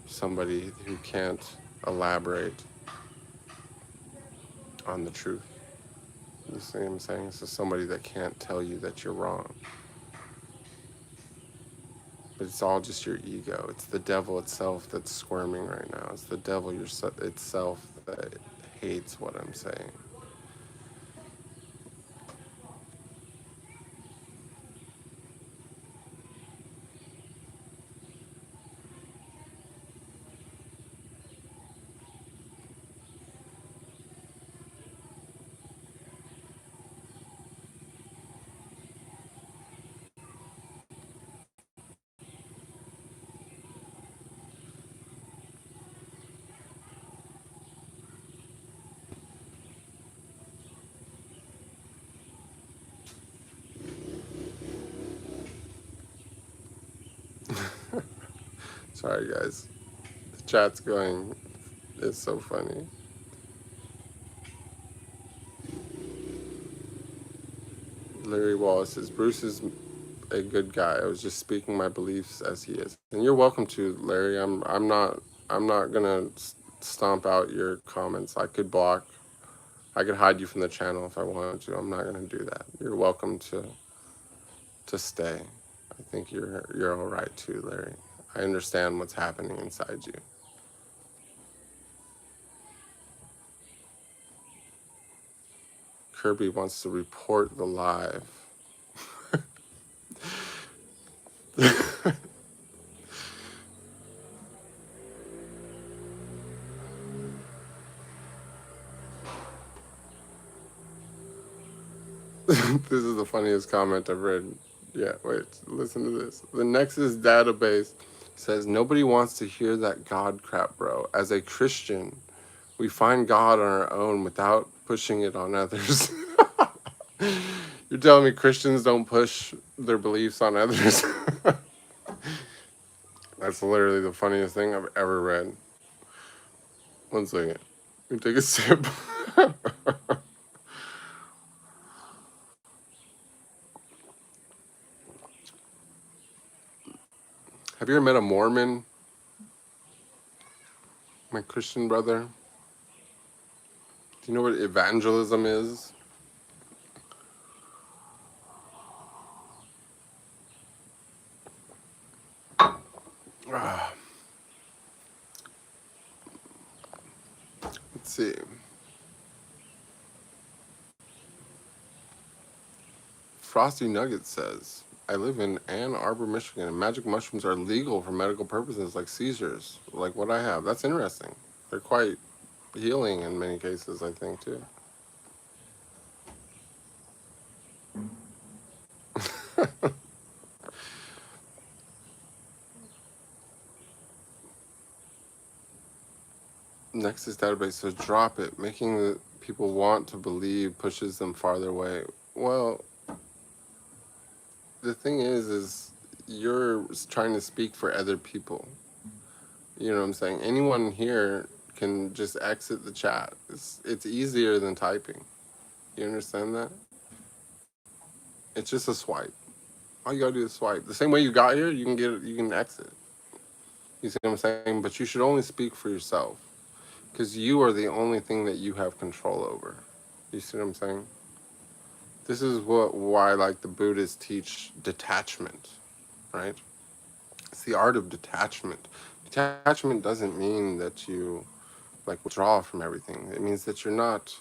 somebody who can't elaborate on the truth. You see what I'm saying? So somebody that can't tell you that you're wrong. But it's all just your ego. It's the devil itself that's squirming right now. It's the devil itself that hates what I'm saying. Sorry, guys. The chat's going. It's so funny. Larry Wallace says, "Bruce is a good guy. I was just speaking my beliefs as he is." And you're welcome to, Larry. I'm not gonna stomp out your comments. I could hide you from the channel if I wanted to. I'm not gonna do that. You're welcome to stay. I think you're all right too, Larry. I understand what's happening inside you. Kirby wants to report the live. This is the funniest comment I've read. Yeah, wait, listen to this. The Nexus database says nobody wants to hear that God crap, bro. As a Christian, we find God on our own without pushing it on others. You're telling me Christians don't push their beliefs on others? That's literally the funniest thing I've ever read. One second. Let me take a sip. Have you ever met a Mormon? My Christian brother? Do you know what evangelism is? Let's see. Frosty Nugget says, I live in Ann Arbor, Michigan, and magic mushrooms are legal for medical purposes, like seizures, like what I have. That's interesting. They're quite healing in many cases, I think, too. Nexus database says drop it. Making the people want to believe pushes them farther away. Well, the thing is you're trying to speak for other people. You know what I'm saying? Anyone here can just exit the chat. It's easier than typing. You understand that? It's just a swipe. All you gotta do is swipe. The same way you got here, you can get it. You can exit. You see what I'm saying? But you should only speak for yourself, because you are the only thing that you have control over. You see what I'm saying? This is why like the Buddhists teach detachment, right? It's the art of detachment. Detachment doesn't mean that you like withdraw from everything. It means that you're not,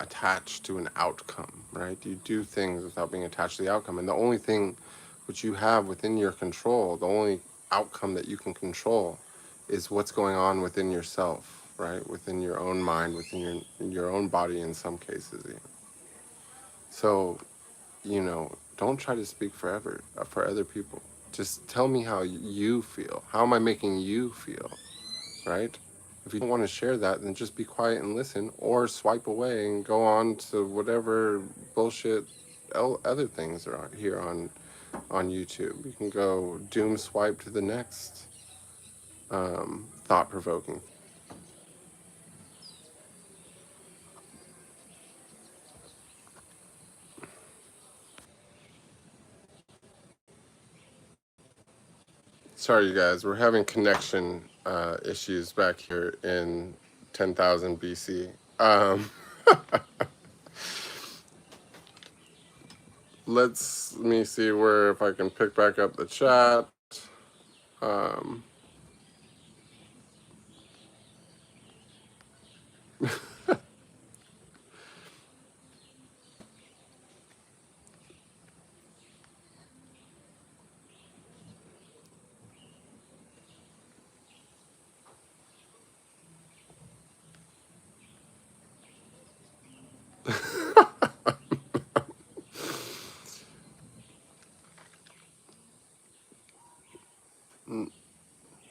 attached to an outcome, right? You do things without being attached to the outcome. And the only thing which you have within your control, the only outcome that you can control is what's going on within yourself, right? Within your own mind, within your own body in some cases. Yeah. So, don't try to speak for other people. Just tell me how you feel. How am I making you feel, right? If you don't want to share that, then just be quiet and listen, or swipe away and go on to whatever bullshit other things are here on YouTube. You can go doom swipe to the next thought-provoking. Sorry, you guys, we're having connection issues back here in 10,000 BC. Let me see where if I can pick back up the chat. Um,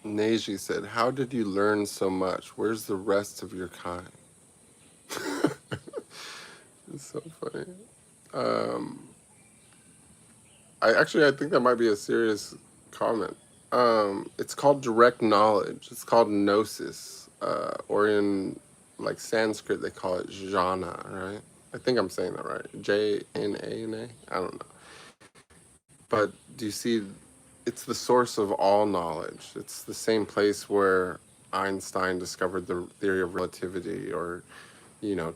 Neji said, "How did you learn so much? Where's the rest of your kind?" It's so funny. Um, I think that might be a serious comment. It's called direct knowledge. It's called gnosis, or in like Sanskrit they call it jhana, right? I think I'm saying that right. Jnana. I don't know. But do you see? It's the source of all knowledge. It's the same place where Einstein discovered the theory of relativity, or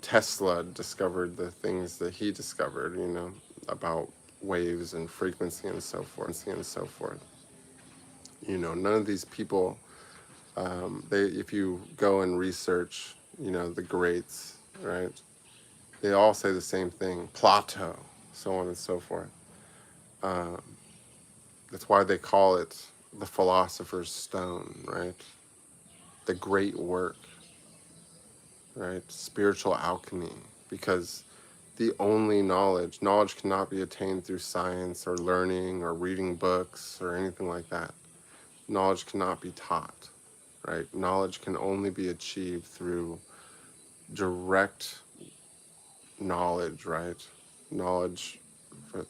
Tesla discovered the things that he discovered, about waves and frequency and so forth, none of these people, if you go and research, the greats, right? They all say the same thing, Plato, so on and so forth. Um, that's why they call it the philosopher's stone, right? The great work, right? Spiritual alchemy, because the only knowledge cannot be attained through science or learning or reading books or anything like that. Knowledge cannot be taught, right? Knowledge can only be achieved through direct knowledge, right? Knowledge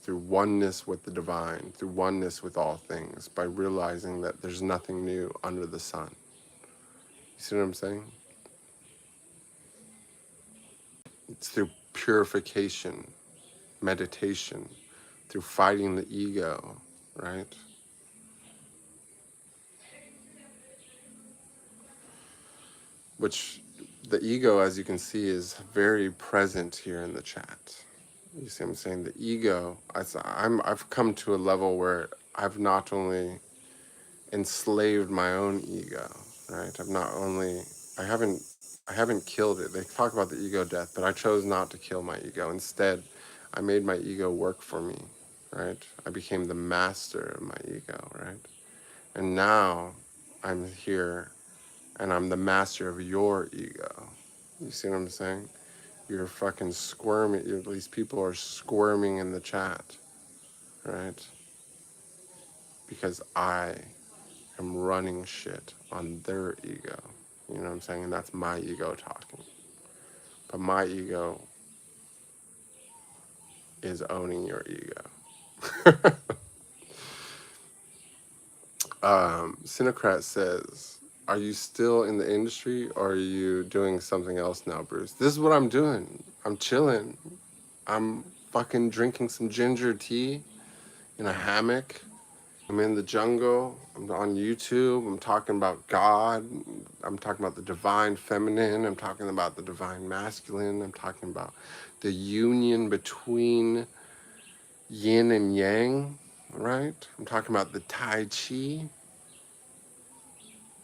through oneness with the divine, through oneness with all things, by realizing that there's nothing new under the sun. You see what I'm saying? It's through purification, meditation, through fighting the ego, right? Which the ego, as you can see, is very present here in the chat. You see what I'm saying? The ego, I've come to a level where I've not only enslaved my own ego, right? I haven't, I haven't killed it. They talk about the ego death, but I chose not to kill my ego. Instead, I made my ego work for me. right? I became the master of my ego, right? And now I'm here and I'm the master of your ego. You see what I'm saying? You're fucking squirming. These people are squirming in the chat, right? Because I am running shit on their ego. You know what I'm saying? And that's my ego talking. But my ego is owning your ego. Cinecrat says, are you still in the industry or are you doing something else now, Bruce? This is what I'm doing. I'm chilling. I'm fucking drinking some ginger tea in a hammock. I'm in the jungle. I'm on YouTube. I'm talking about God. I'm talking about the divine feminine. I'm talking about the divine masculine. I'm talking about the union between yin and yang, right? I'm talking about the Tai Chi,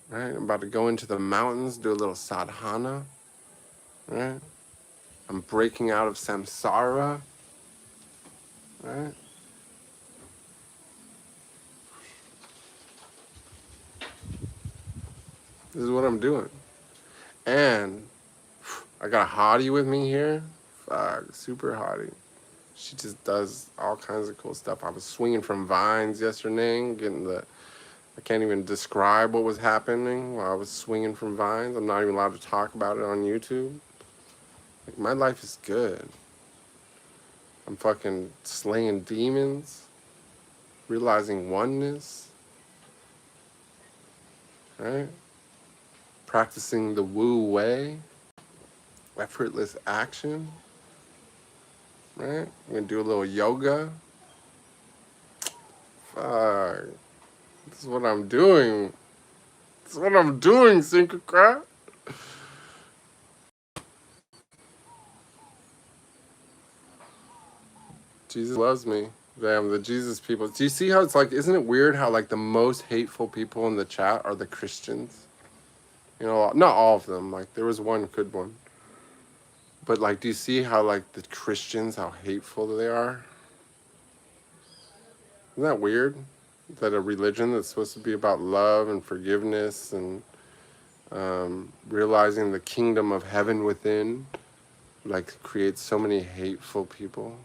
right? I'm about to go into the mountains, do a little sadhana, right? I'm breaking out of samsara, right? This is what I'm doing. And I got a hottie with me here. Fuck, super hottie. She just does all kinds of cool stuff. I was swinging from vines yesterday, I can't even describe what was happening while I was swinging from vines. I'm not even allowed to talk about it on YouTube. Like, my life is good. I'm fucking slaying demons, realizing oneness, right? Practicing the Wu way, effortless action, right? I'm gonna do a little yoga. Fuck. This is what I'm doing. This is what I'm doing, Synchrocrat. Jesus loves me. Damn, the Jesus people. Do you see how it's like, isn't it weird how like the most hateful people in the chat are the Christians? You know, not all of them. Like, there was one good one. But like, do you see how like the Christians, how hateful they are? Isn't that weird? That a religion that's supposed to be about love and forgiveness and realizing the kingdom of heaven within, like, creates so many hateful people.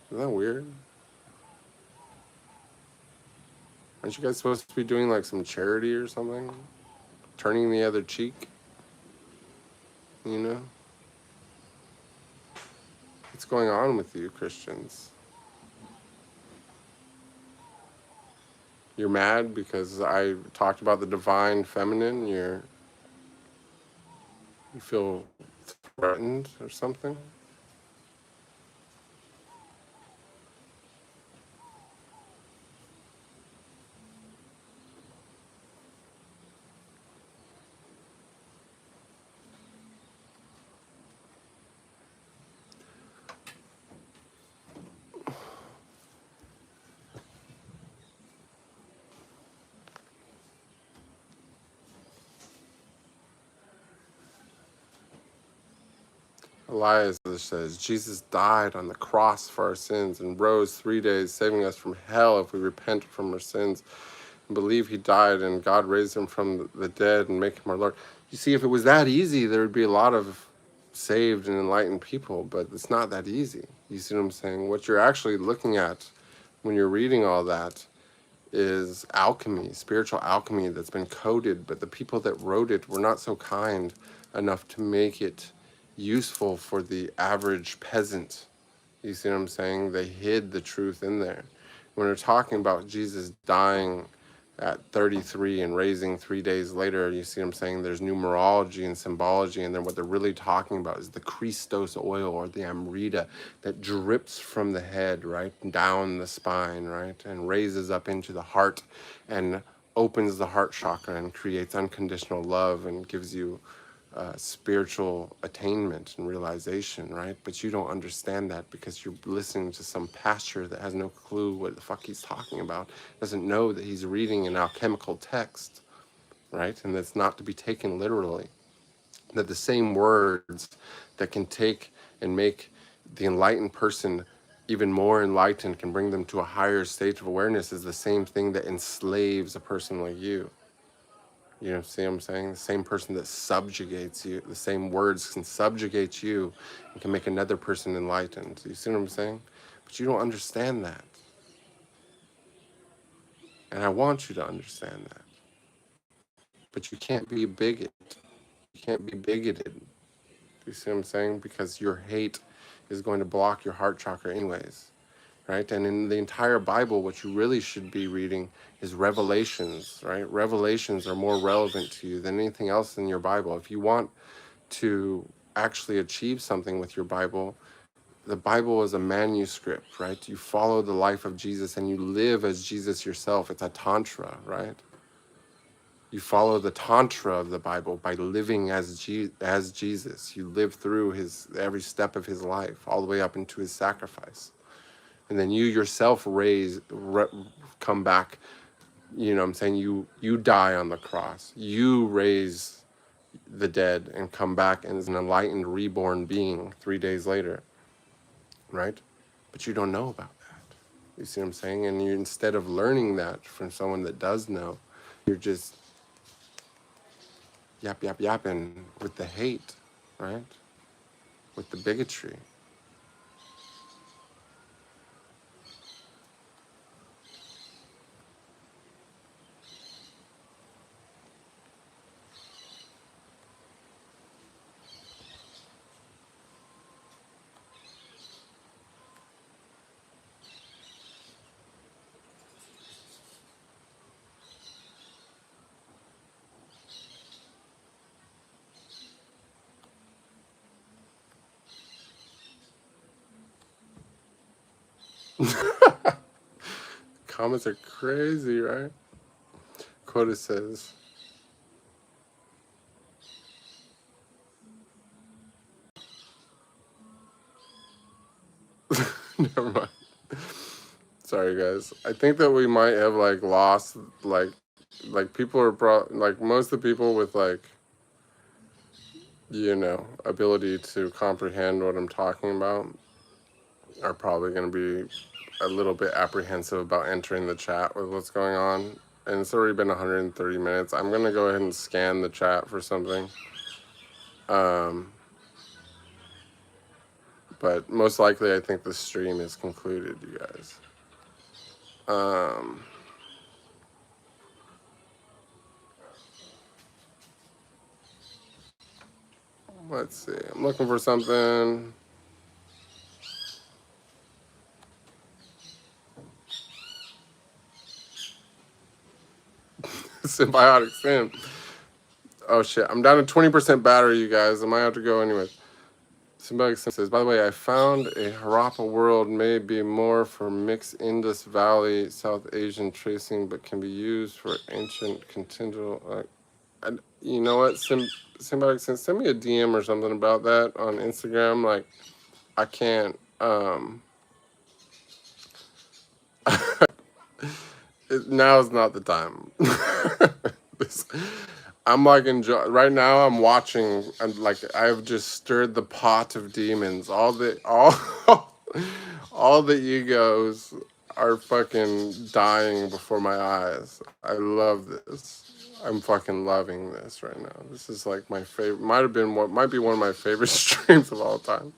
Isn't that weird? Aren't you guys supposed to be doing like some charity or something? Turning the other cheek? You know? What's going on with you, Christians? You're mad because I talked about the divine feminine? You feel threatened or something? Elias says, Jesus died on the cross for our sins and rose 3 days, saving us from hell if we repent from our sins and believe he died and God raised him from the dead and make him our Lord. You see, if it was that easy, there would be a lot of saved and enlightened people, but it's not that easy. You see what I'm saying? What you're actually looking at when you're reading all that is alchemy, spiritual alchemy that's been coded, but the people that wrote it were not so kind enough to make it useful for the average peasant. You see what I'm saying? They hid the truth in there. When we're talking about Jesus dying at 33 and raising 3 days later, you see what I'm saying? There's numerology and symbology, and then what they're really talking about is the Christos oil or the Amrita that drips from the head, right, down the spine, right, and raises up into the heart and opens the heart chakra and creates unconditional love and gives you spiritual attainment and realization, right? But you don't understand that because you're listening to some pastor that has no clue what the fuck he's talking about, doesn't know that he's reading an alchemical text, right? And that's not to be taken literally. That the same words that can take and make the enlightened person even more enlightened, can bring them to a higher state of awareness, is the same thing that enslaves a person like you. You know, see what I'm saying? The same person that subjugates you, the same words can subjugate you and can make another person enlightened. You see what I'm saying? But you don't understand that. And I want you to understand that. But you can't be a bigot. You can't be bigoted. You see what I'm saying? Because your hate is going to block your heart chakra anyways. Right? And in the entire Bible, what you really should be reading is Revelations, right? Revelations are more relevant to you than anything else in your Bible. If you want to actually achieve something with your Bible, the Bible is a manuscript, right? You follow the life of Jesus and you live as Jesus yourself. It's a tantra, right? You follow the tantra of the Bible by living as Jesus. You live through his every step of his life, all the way up into his sacrifice. And then you yourself come back, you know what I'm saying? You die on the cross. You raise the dead and come back as an enlightened, reborn being 3 days later, right? But you don't know about that. You see what I'm saying? And you, instead of learning that from someone that does know, you're just yapping with the hate, right? With the bigotry. Comments are crazy, right? Quota says, never mind. Sorry, guys. I think that we might have like lost like people are like most of the people with like, you know, ability to comprehend what I'm talking about are probably going to be a little bit apprehensive about entering the chat with what's going on. And it's already been 130 minutes. I'm going to go ahead and scan the chat for something. But most likely, I think the stream is concluded, you guys. Let's see. I'm looking for something. Symbiotic sim. Oh shit, I'm down to 20% battery, you guys. I might have to go anyway. Symbiotic sim says, by the way, I found a Harappa world may be more for mixed Indus Valley, South Asian tracing, but can be used for ancient continental. You know what, Symbiotic sim, send me a DM or something about that on Instagram. Like, I can't. Now is not the time. I'm like right now. I'm watching, and like I've just stirred the pot of demons. All all the egos are fucking dying before my eyes. I love this. I'm fucking loving this right now. This is like my favorite. Might be one of my favorite streams of all time.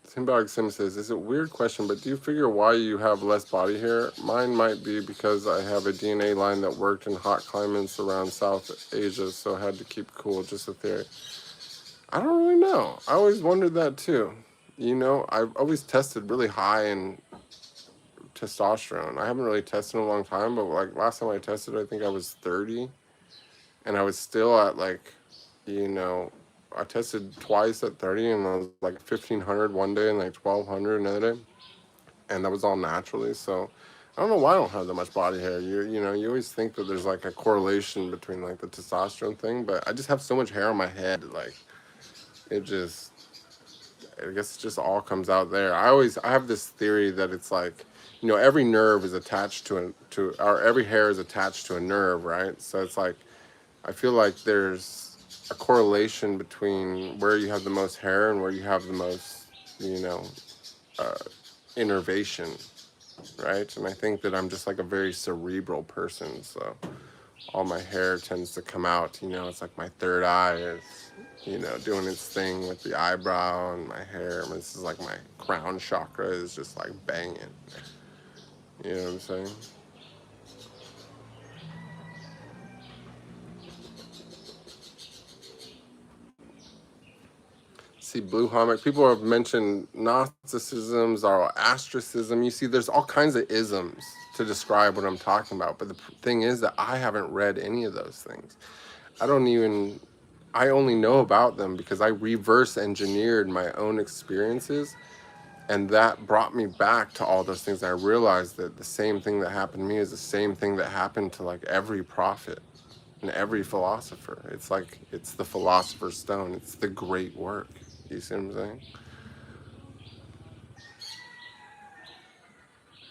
Symbiotic Sim says, it's a weird question, but do you figure why you have less body hair? Mine might be because I have a DNA line that worked in hot climates around South Asia, so I had to keep cool. Just a theory. I don't really know. I always wondered that too. You know, I've always tested really high in testosterone. I haven't really tested in a long time, but like last time I tested, I think I was 30, and I was still at like, you know, I tested twice at 30, and I was like 1,500 one day and like 1,200 another day, and that was all naturally. So I don't know why I don't have that much body hair. You know, you always think that there's like a correlation between like the testosterone thing, but I just have so much hair on my head, like it just, I guess it just all comes out there. I have this theory that it's like, you know, every nerve is attached or every hair is attached to a nerve, right? So it's like, I feel like there's a correlation between where you have the most hair and where you have the most, uh, innervation, right? And I think that I'm just like a very cerebral person, so all my hair tends to come out. It's like my third eye is, doing its thing with the eyebrow and my hair. This is like my crown chakra is just like banging. You know what I'm saying? See, blue Harmonic, people have mentioned Gnosticism, Zoroastrianism. You see, there's all kinds of isms to describe what I'm talking about. But the thing is that I haven't read any of those things. I only know about them because I reverse engineered my own experiences. And that brought me back to all those things. I realized that the same thing that happened to me is the same thing that happened to like every prophet and every philosopher. It's like, it's the philosopher's stone. It's the great work. You see what I'm saying?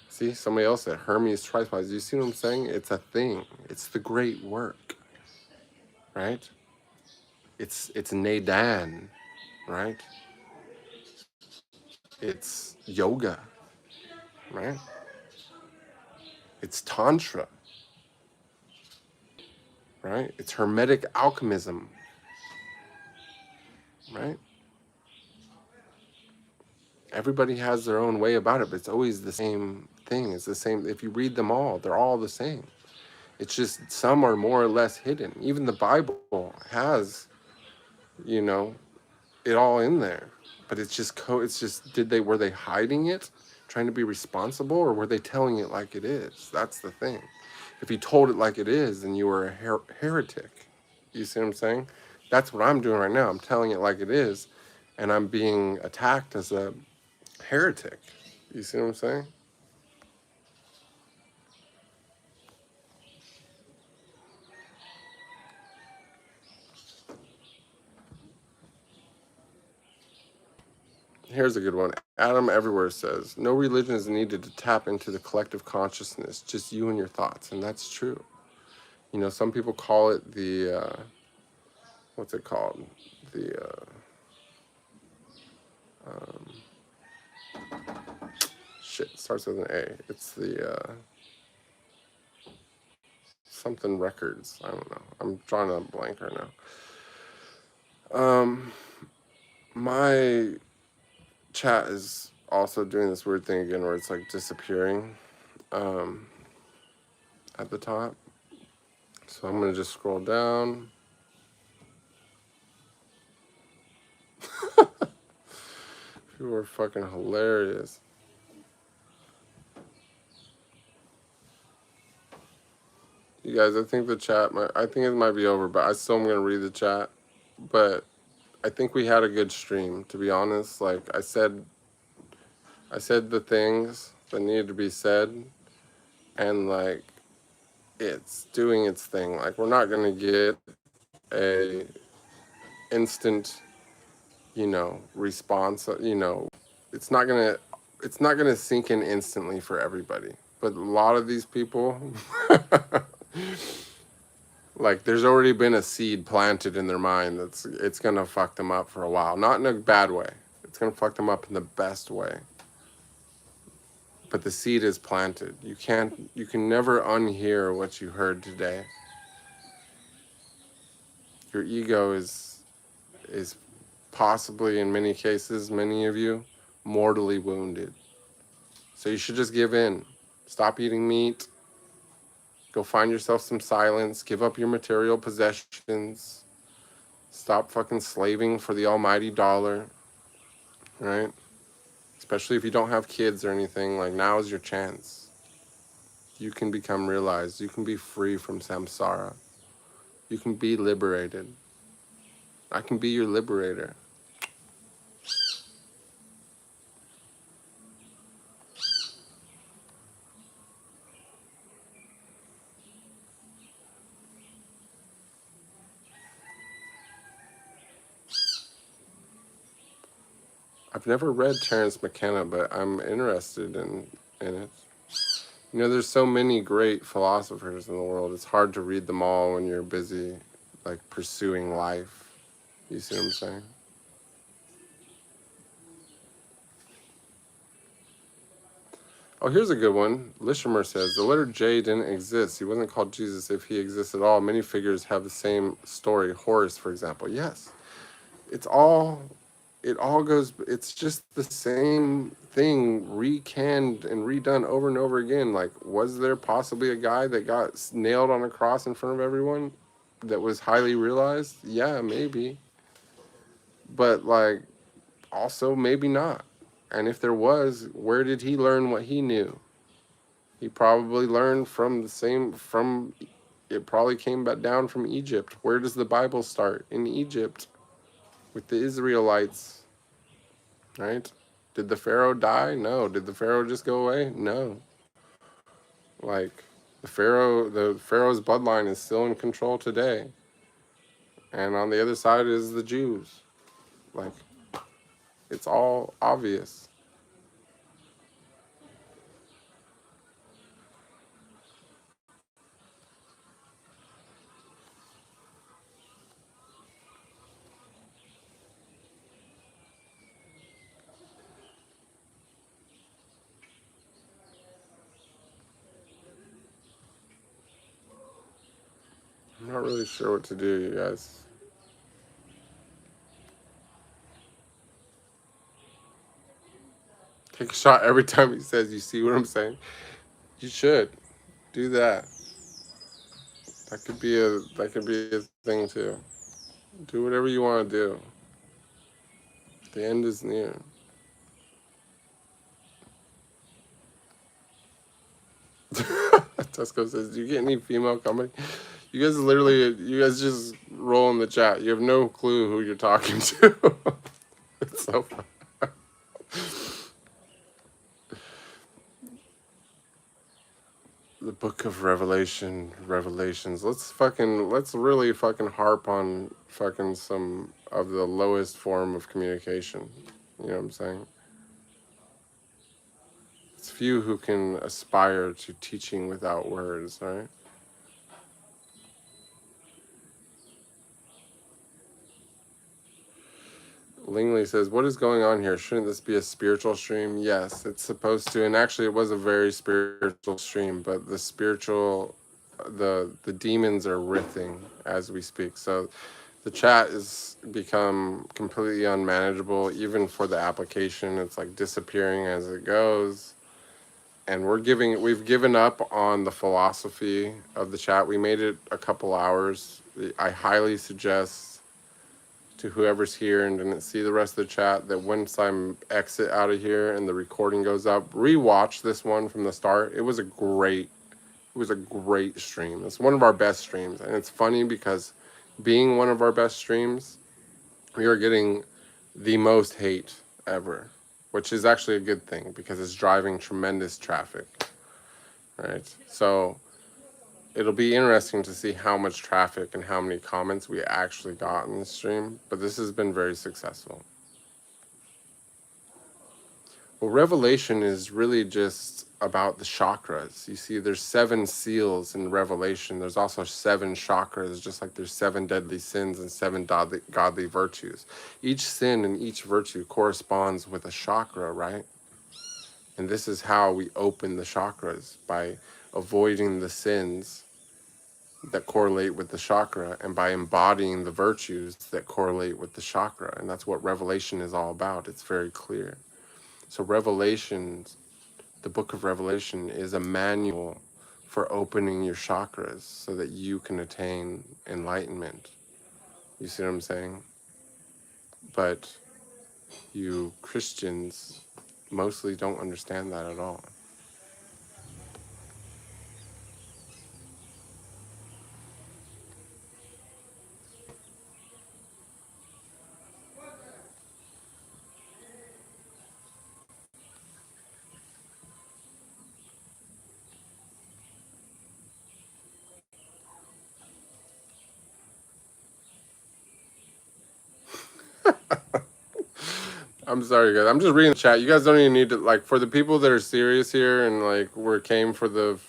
See, somebody else said Hermes Trispies. You see what I'm saying? It's a thing. It's the great work, right? It's Nadan, right? It's yoga, right? It's Tantra, right? It's Hermetic alchemism, right? Everybody has their own way about it, but it's always the same thing. It's the same. If you read them all, they're all the same. It's just some are more or less hidden. Even the Bible has, you know, it all in there. But it's just were they hiding it, trying to be responsible, or were they telling it like it is? That's the thing. If you told it like it is, then you were a heretic. You see what I'm saying? That's what I'm doing right now. I'm telling it like it is, and I'm being attacked as a heretic. You see what I'm saying? Here's a good one. Adam Everywhere says, no religion is needed to tap into the collective consciousness, just you and your thoughts. And that's true. Some people call it the, what's it called? The, um, shit, starts with an A. It's the, something records. I don't know. I'm drawing a blank right now. My chat is also doing this weird thing again where it's like disappearing at the top. So I'm going to just scroll down. People are fucking hilarious. You guys, I think the chat I think it might be over, but I still am going to read the chat. But I think we had a good stream, to be honest. Like I said the things that needed to be said, and like it's doing its thing. Like we're not going to get a instant, response, it's not gonna sink in instantly for everybody. But a lot of these people, like there's already been a seed planted in their mind it's gonna fuck them up for a while. Not in a bad way. It's gonna fuck them up in the best way. But the seed is planted. You can never unhear what you heard today. Your ego is possibly, in many cases, many of you, mortally wounded. So you should just give in. Stop eating meat. Go find yourself some silence. Give up your material possessions. Stop fucking slaving for the almighty dollar. Right? Especially if you don't have kids or anything. Like, now is your chance. You can become realized. You can be free from samsara. You can be liberated. I can be your liberator. I've never read Terence McKenna, but I'm interested in it. There's so many great philosophers in the world. It's hard to read them all when you're busy, like, pursuing life. You see what I'm saying? Oh, here's a good one. Lishamer says, the letter J didn't exist. He wasn't called Jesus if he exists at all. Many figures have the same story. Horus, for example. Yes. It all goes, it's just the same thing recanned and redone over and over again. Like, was there possibly a guy that got nailed on a cross in front of everyone that was highly realized? Yeah, maybe. But, like, also maybe not. And if there was, where did he learn what he knew? He probably learned from it probably came back down from Egypt. Where does the Bible start? In Egypt with the Israelites, right? Did the Pharaoh die? No. Did the Pharaoh just go away? No. Like, the Pharaoh's bloodline is still in control today. And on the other side is the Jews. Like, it's all obvious. I'm not really sure what to do, you guys. Take a shot every time he says, you see what I'm saying? You should do that. That could be a thing too. Do whatever you want to do. The end is near. Tesco says, "Do you get any female company?" You guys just roll in the chat. You have no clue who you're talking to. It's so fun. The Book of Revelations. Let's really fucking harp on fucking some of the lowest form of communication. You know what I'm saying? It's few who can aspire to teaching without words, right? Lingley says, what is going on here? Shouldn't this be a spiritual stream? Yes, it's supposed to. And actually, it was a very spiritual stream, but the demons are riffing as we speak. So the chat has become completely unmanageable, even for the application. It's like disappearing as it goes. And we've given up on the philosophy of the chat. We made it a couple hours. I highly suggest to whoever's here and didn't see the rest of the chat that once I'm exit out of here and the recording goes up, rewatch this one from the start. It was a great stream. It's one of our best streams. And it's funny because being one of our best streams, we are getting the most hate ever, which is actually a good thing because it's driving tremendous traffic, right? So it'll be interesting to see how much traffic and how many comments we actually got in the stream, but this has been very successful. Well, Revelation is really just about the chakras. You see, there's 7 seals in Revelation. There's also 7 chakras, just like there's 7 deadly sins and 7 godly virtues. Each sin and each virtue corresponds with a chakra, right? And this is how we open the chakras, by avoiding the sins that correlate with the chakra and by embodying the virtues that correlate with the chakra. And that's what Revelation is all about. It's very clear. So the book of Revelation is a manual for opening your chakras so that you can attain enlightenment. You see what I'm saying? But you Christians mostly don't understand that at all. I'm sorry, guys. I'm just reading the chat. You guys don't even need to, like, for the people that are serious here and like came for the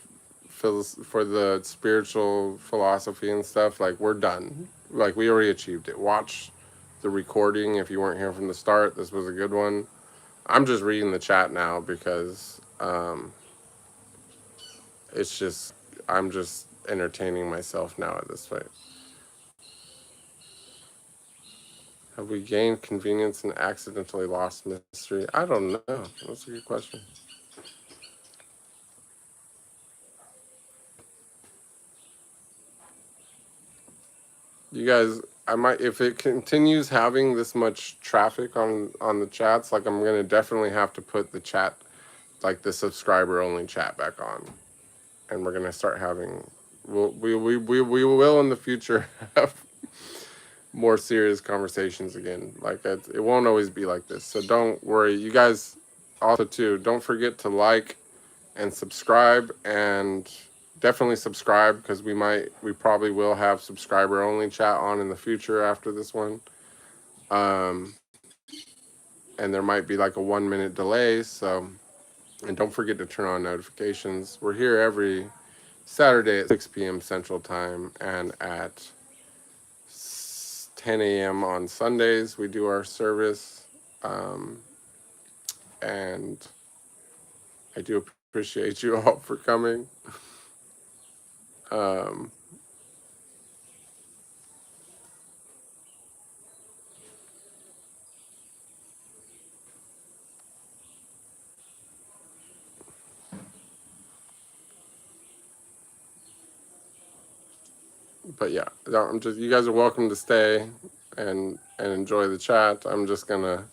spiritual philosophy and stuff. Like, we're done. Like, we already achieved it. Watch the recording. If you weren't here from the start, this was a good one. I'm just reading the chat now because it's just, I'm just entertaining myself now at this point. Have we gained convenience and accidentally lost mystery? I don't know. That's a good question. You guys, I might, if it continues having this much traffic on the chats, like I'm gonna definitely have to put the chat, like the subscriber only chat back on, and we're gonna start having, we will in the future have more serious conversations again. Like it won't always be like this, so don't worry. You guys also too, don't forget to like and subscribe, and definitely subscribe because we probably will have subscriber only chat on in the future after this one. And there might be like a 1 minute delay, so, and don't forget to turn on notifications. We're here every Saturday at 6 p.m. Central Time, and at 10 a.m. on Sundays we do our service. And I do appreciate you all for coming. But yeah, I'm just, you guys are welcome to stay and enjoy the chat. I'm just gonna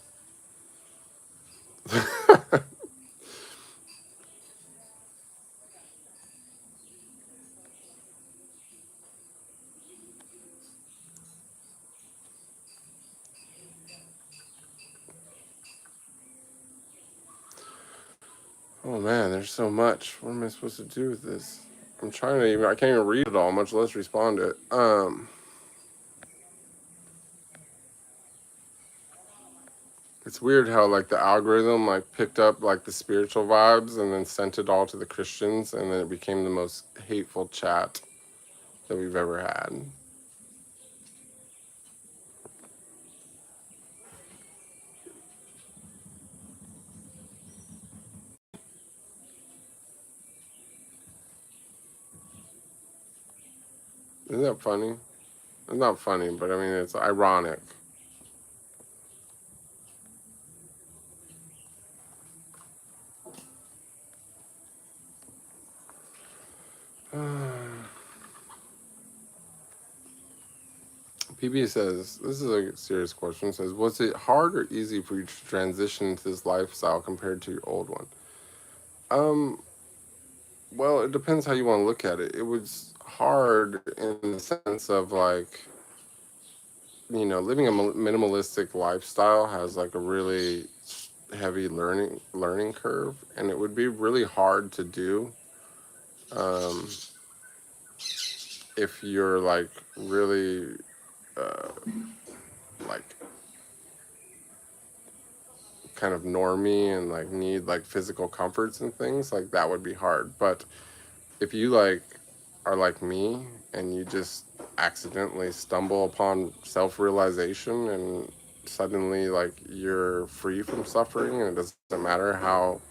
oh man, there's so much. What am I supposed to do with this? I'm trying to even, I can't even read it all, much less respond to it. It's weird how like the algorithm like picked up like the spiritual vibes and then sent it all to the Christians, and then it became the most hateful chat that we've ever had. Isn't that funny? It's not funny, but I mean, it's ironic. PB says, this is a serious question, says, was it hard or easy for you to transition into this lifestyle compared to your old one? Well, it depends how you want to look at it. It was hard in the sense of like, you know, living a minimalistic lifestyle has like a really heavy learning curve, and it would be really hard to do um, if you're like really like kind of normie and like need like physical comforts and things. Like that would be hard. But if you like are like me and you just accidentally stumble upon self-realization, and suddenly like you're free from suffering, and it doesn't matter how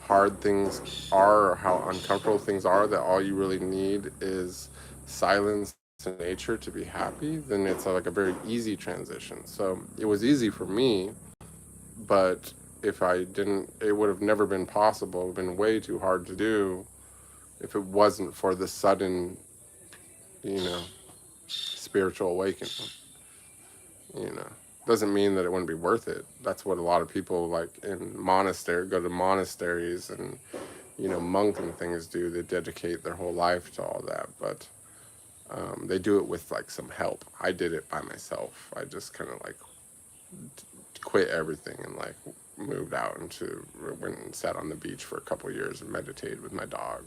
hard things are or how uncomfortable things are, that all you really need is silence and nature to be happy, then it's like a very easy transition. So it was easy for me, but if I didn't, it would have never been possible. It would have been way too hard to do if it wasn't for the sudden, you know, spiritual awakening. You know, doesn't mean that it wouldn't be worth it. That's what a lot of people like in go to monasteries and, you know, monk and things do. They dedicate their whole life to all that, but they do it with like some help. I did it by myself. I just kind of like quit everything and like moved out into, went and sat on the beach for a couple years and meditated with my dog.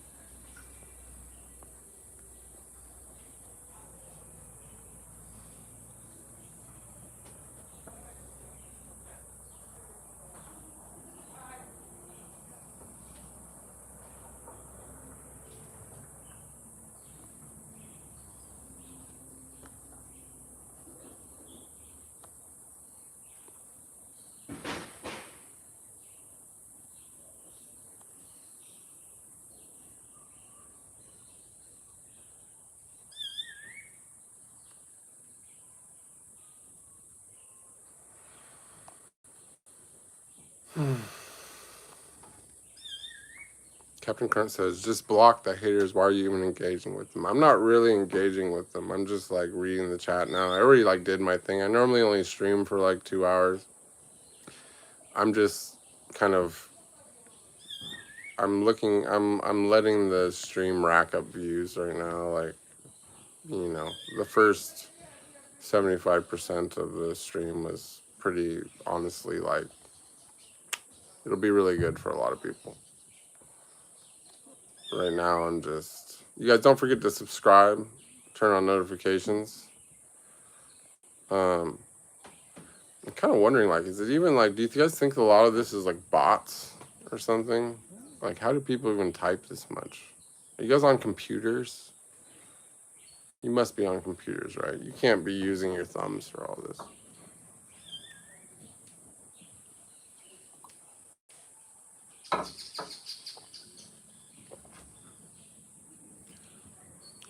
Captain Current says, just block the haters. Why are you even engaging with them? I'm not really engaging with them. I'm just like reading the chat now. I already like did my thing. I normally only stream for like 2 hours. I'm just kind of, I'm letting the stream rack up views right now. Like, you know, the first 75% of the stream was pretty, honestly, like, it'll be really good for a lot of people. Right now, I'm just, you guys don't forget to subscribe, turn on notifications. I'm kind of wondering, like, is it even like, do you guys think a lot of this is like bots or something? Like, how do people even type this much? Are you guys on computers? You must be on computers, right? You can't be using your thumbs for all this.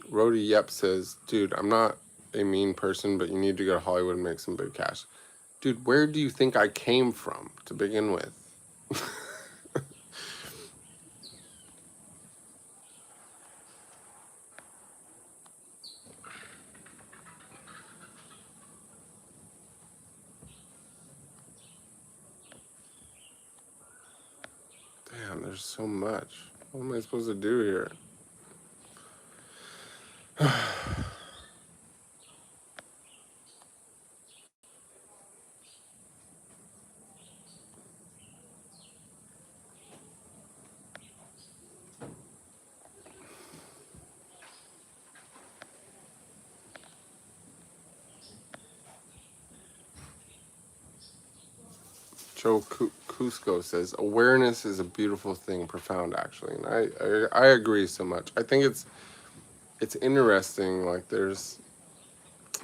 Rody Yep says, dude, I'm not a mean person, but you need to go to Hollywood and make some big cash. Dude, where do you think I came from to begin with? Damn, there's so much. What am I supposed to do here? Joe Cusco says, awareness is a beautiful thing, profound actually. And I agree so much. I think it's interesting, like there's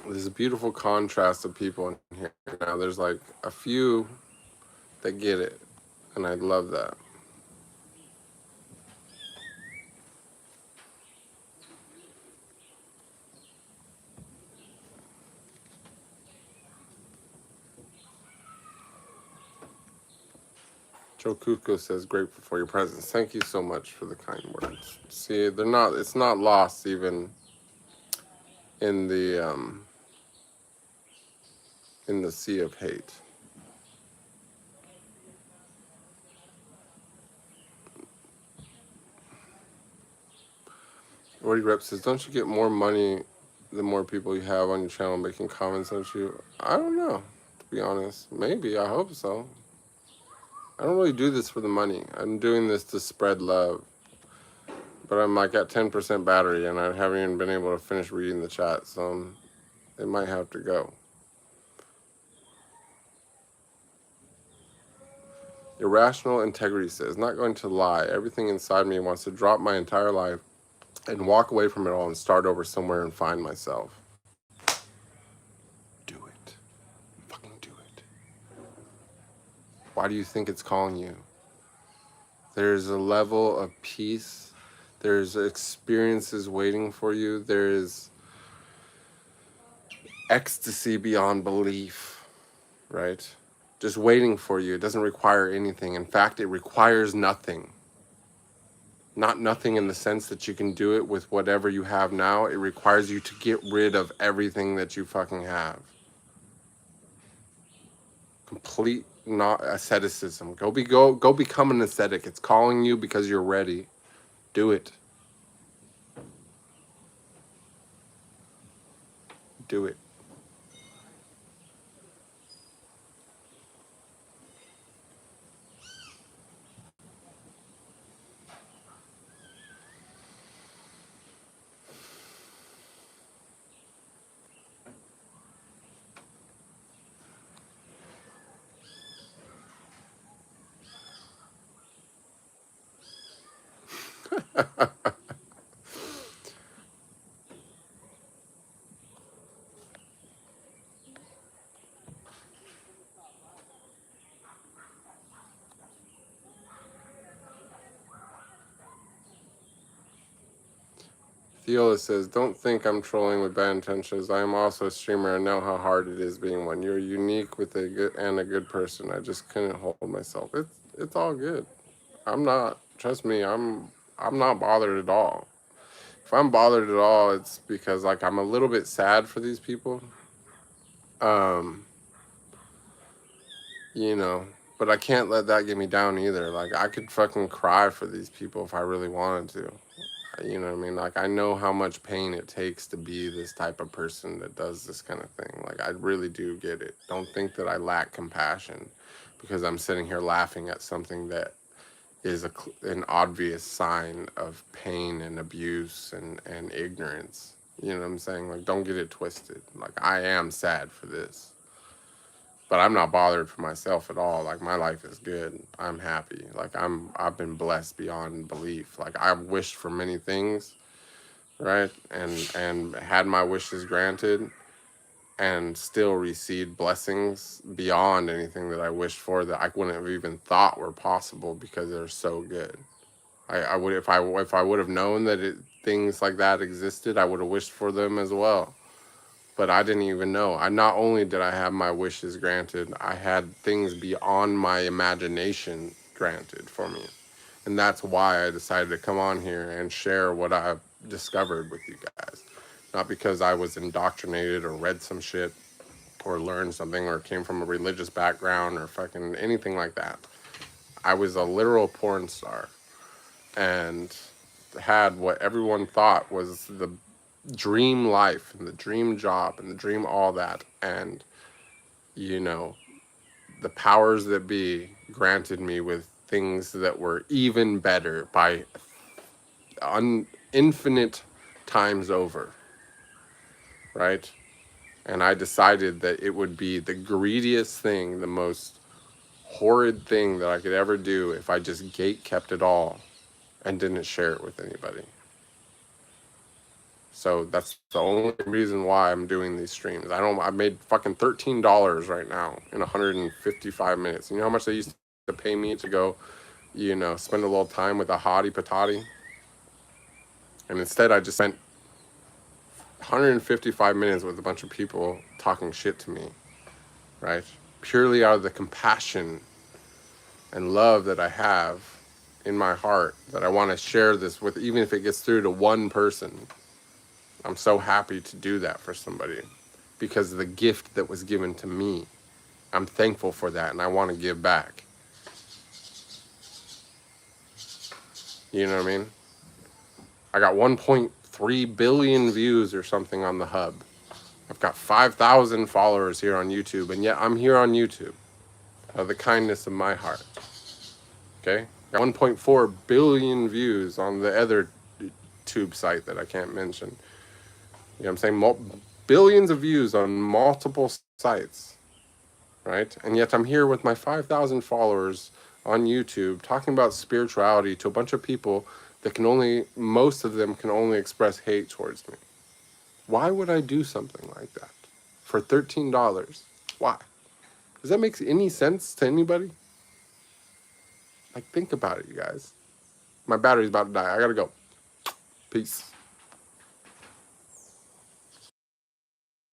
a beautiful contrast of people in here now. There's like a few that get it, and I love that. Joe Cusco says, grateful for your presence. Thank you so much for the kind words. See, it's not lost even in the sea of hate. Roddy Rep says, don't you get more money the more people you have on your channel making comments, don't you? I don't know, to be honest. Maybe, I hope so. I don't really do this for the money. I'm doing this to spread love. But I'm like at 10% battery and I haven't even been able to finish reading the chat, so it might have to go. Irrational Integrity says, not going to lie. Everything inside me wants to drop my entire life and walk away from it all and start over somewhere and find myself. Do it. Fucking do it. Why do you think it's calling you? There's a level of peace. There's experiences waiting for you. There's ecstasy beyond belief, right? Just waiting for you. It doesn't require anything. In fact, it requires nothing. Not nothing in the sense that you can do it with whatever you have now. It requires you to get rid of everything that you fucking have. Complete not asceticism. Go become an ascetic. It's calling you because you're ready. Do it. Do it. Theola says, don't think I'm trolling with bad intentions. I am also a streamer and know how hard it is being one. You're unique with a good person. I just couldn't hold myself. It's all good. I'm not. Trust me, I'm not bothered at all. If I'm bothered at all, it's because like I'm a little bit sad for these people. You know, but I can't let that get me down either. Like I could fucking cry for these people if I really wanted to. You know what I mean? Like, I know how much pain it takes to be this type of person that does this kind of thing. Like, I really do get it. Don't think that I lack compassion because I'm sitting here laughing at something that is an obvious sign of pain and abuse and ignorance. You know what I'm saying? Like, don't get it twisted. Like, I am sad for this. But I'm not bothered for myself at all. Like, my life is good. I'm happy. Like, I've been blessed beyond belief. Like, I've wished for many things, right? And had my wishes granted and still received blessings beyond anything that I wished for that I wouldn't have even thought were possible because they're so good. I would if I would have known that things like that existed, I would have wished for them as well. But I didn't even know. Not only did I have my wishes granted, I had things beyond my imagination granted for me. And that's why I decided to come on here and share what I've discovered with you guys. Not because I was indoctrinated or read some shit or learned something or came from a religious background or fucking anything like that. I was a literal porn star and had what everyone thought was the dream life and the dream job and the dream all that, and you know, the powers that be granted me with things that were even better by infinite times over, right? And I decided that it would be the greediest thing, the most horrid thing that I could ever do if I just gate kept it all and didn't share it with anybody. So that's the only reason why I'm doing these streams. I made fucking $13 right now in 155 minutes. You know how much they used to pay me to go, you know, spend a little time with a hottie patati? And instead I just spent 155 minutes with a bunch of people talking shit to me, right? Purely out of the compassion and love that I have in my heart, that I want to share this with, even if it gets through to one person. I'm so happy to do that for somebody because of the gift that was given to me. I'm thankful for that and I want to give back. You know what I mean? I got 1.3 billion views or something on the hub. I've got 5,000 followers here on YouTube, and yet I'm here on YouTube out of the kindness of my heart. Okay? Got 1.4 billion views on the other tube site that I can't mention. You know what I'm saying? Billions of views on multiple sites, right? And yet I'm here with my 5,000 followers on YouTube talking about spirituality to a bunch of people that most of them can only express hate towards me. Why would I do something like that for $13? Why? Does that make any sense to anybody? Like, think about it, you guys. My battery's about to die. I gotta go. Peace.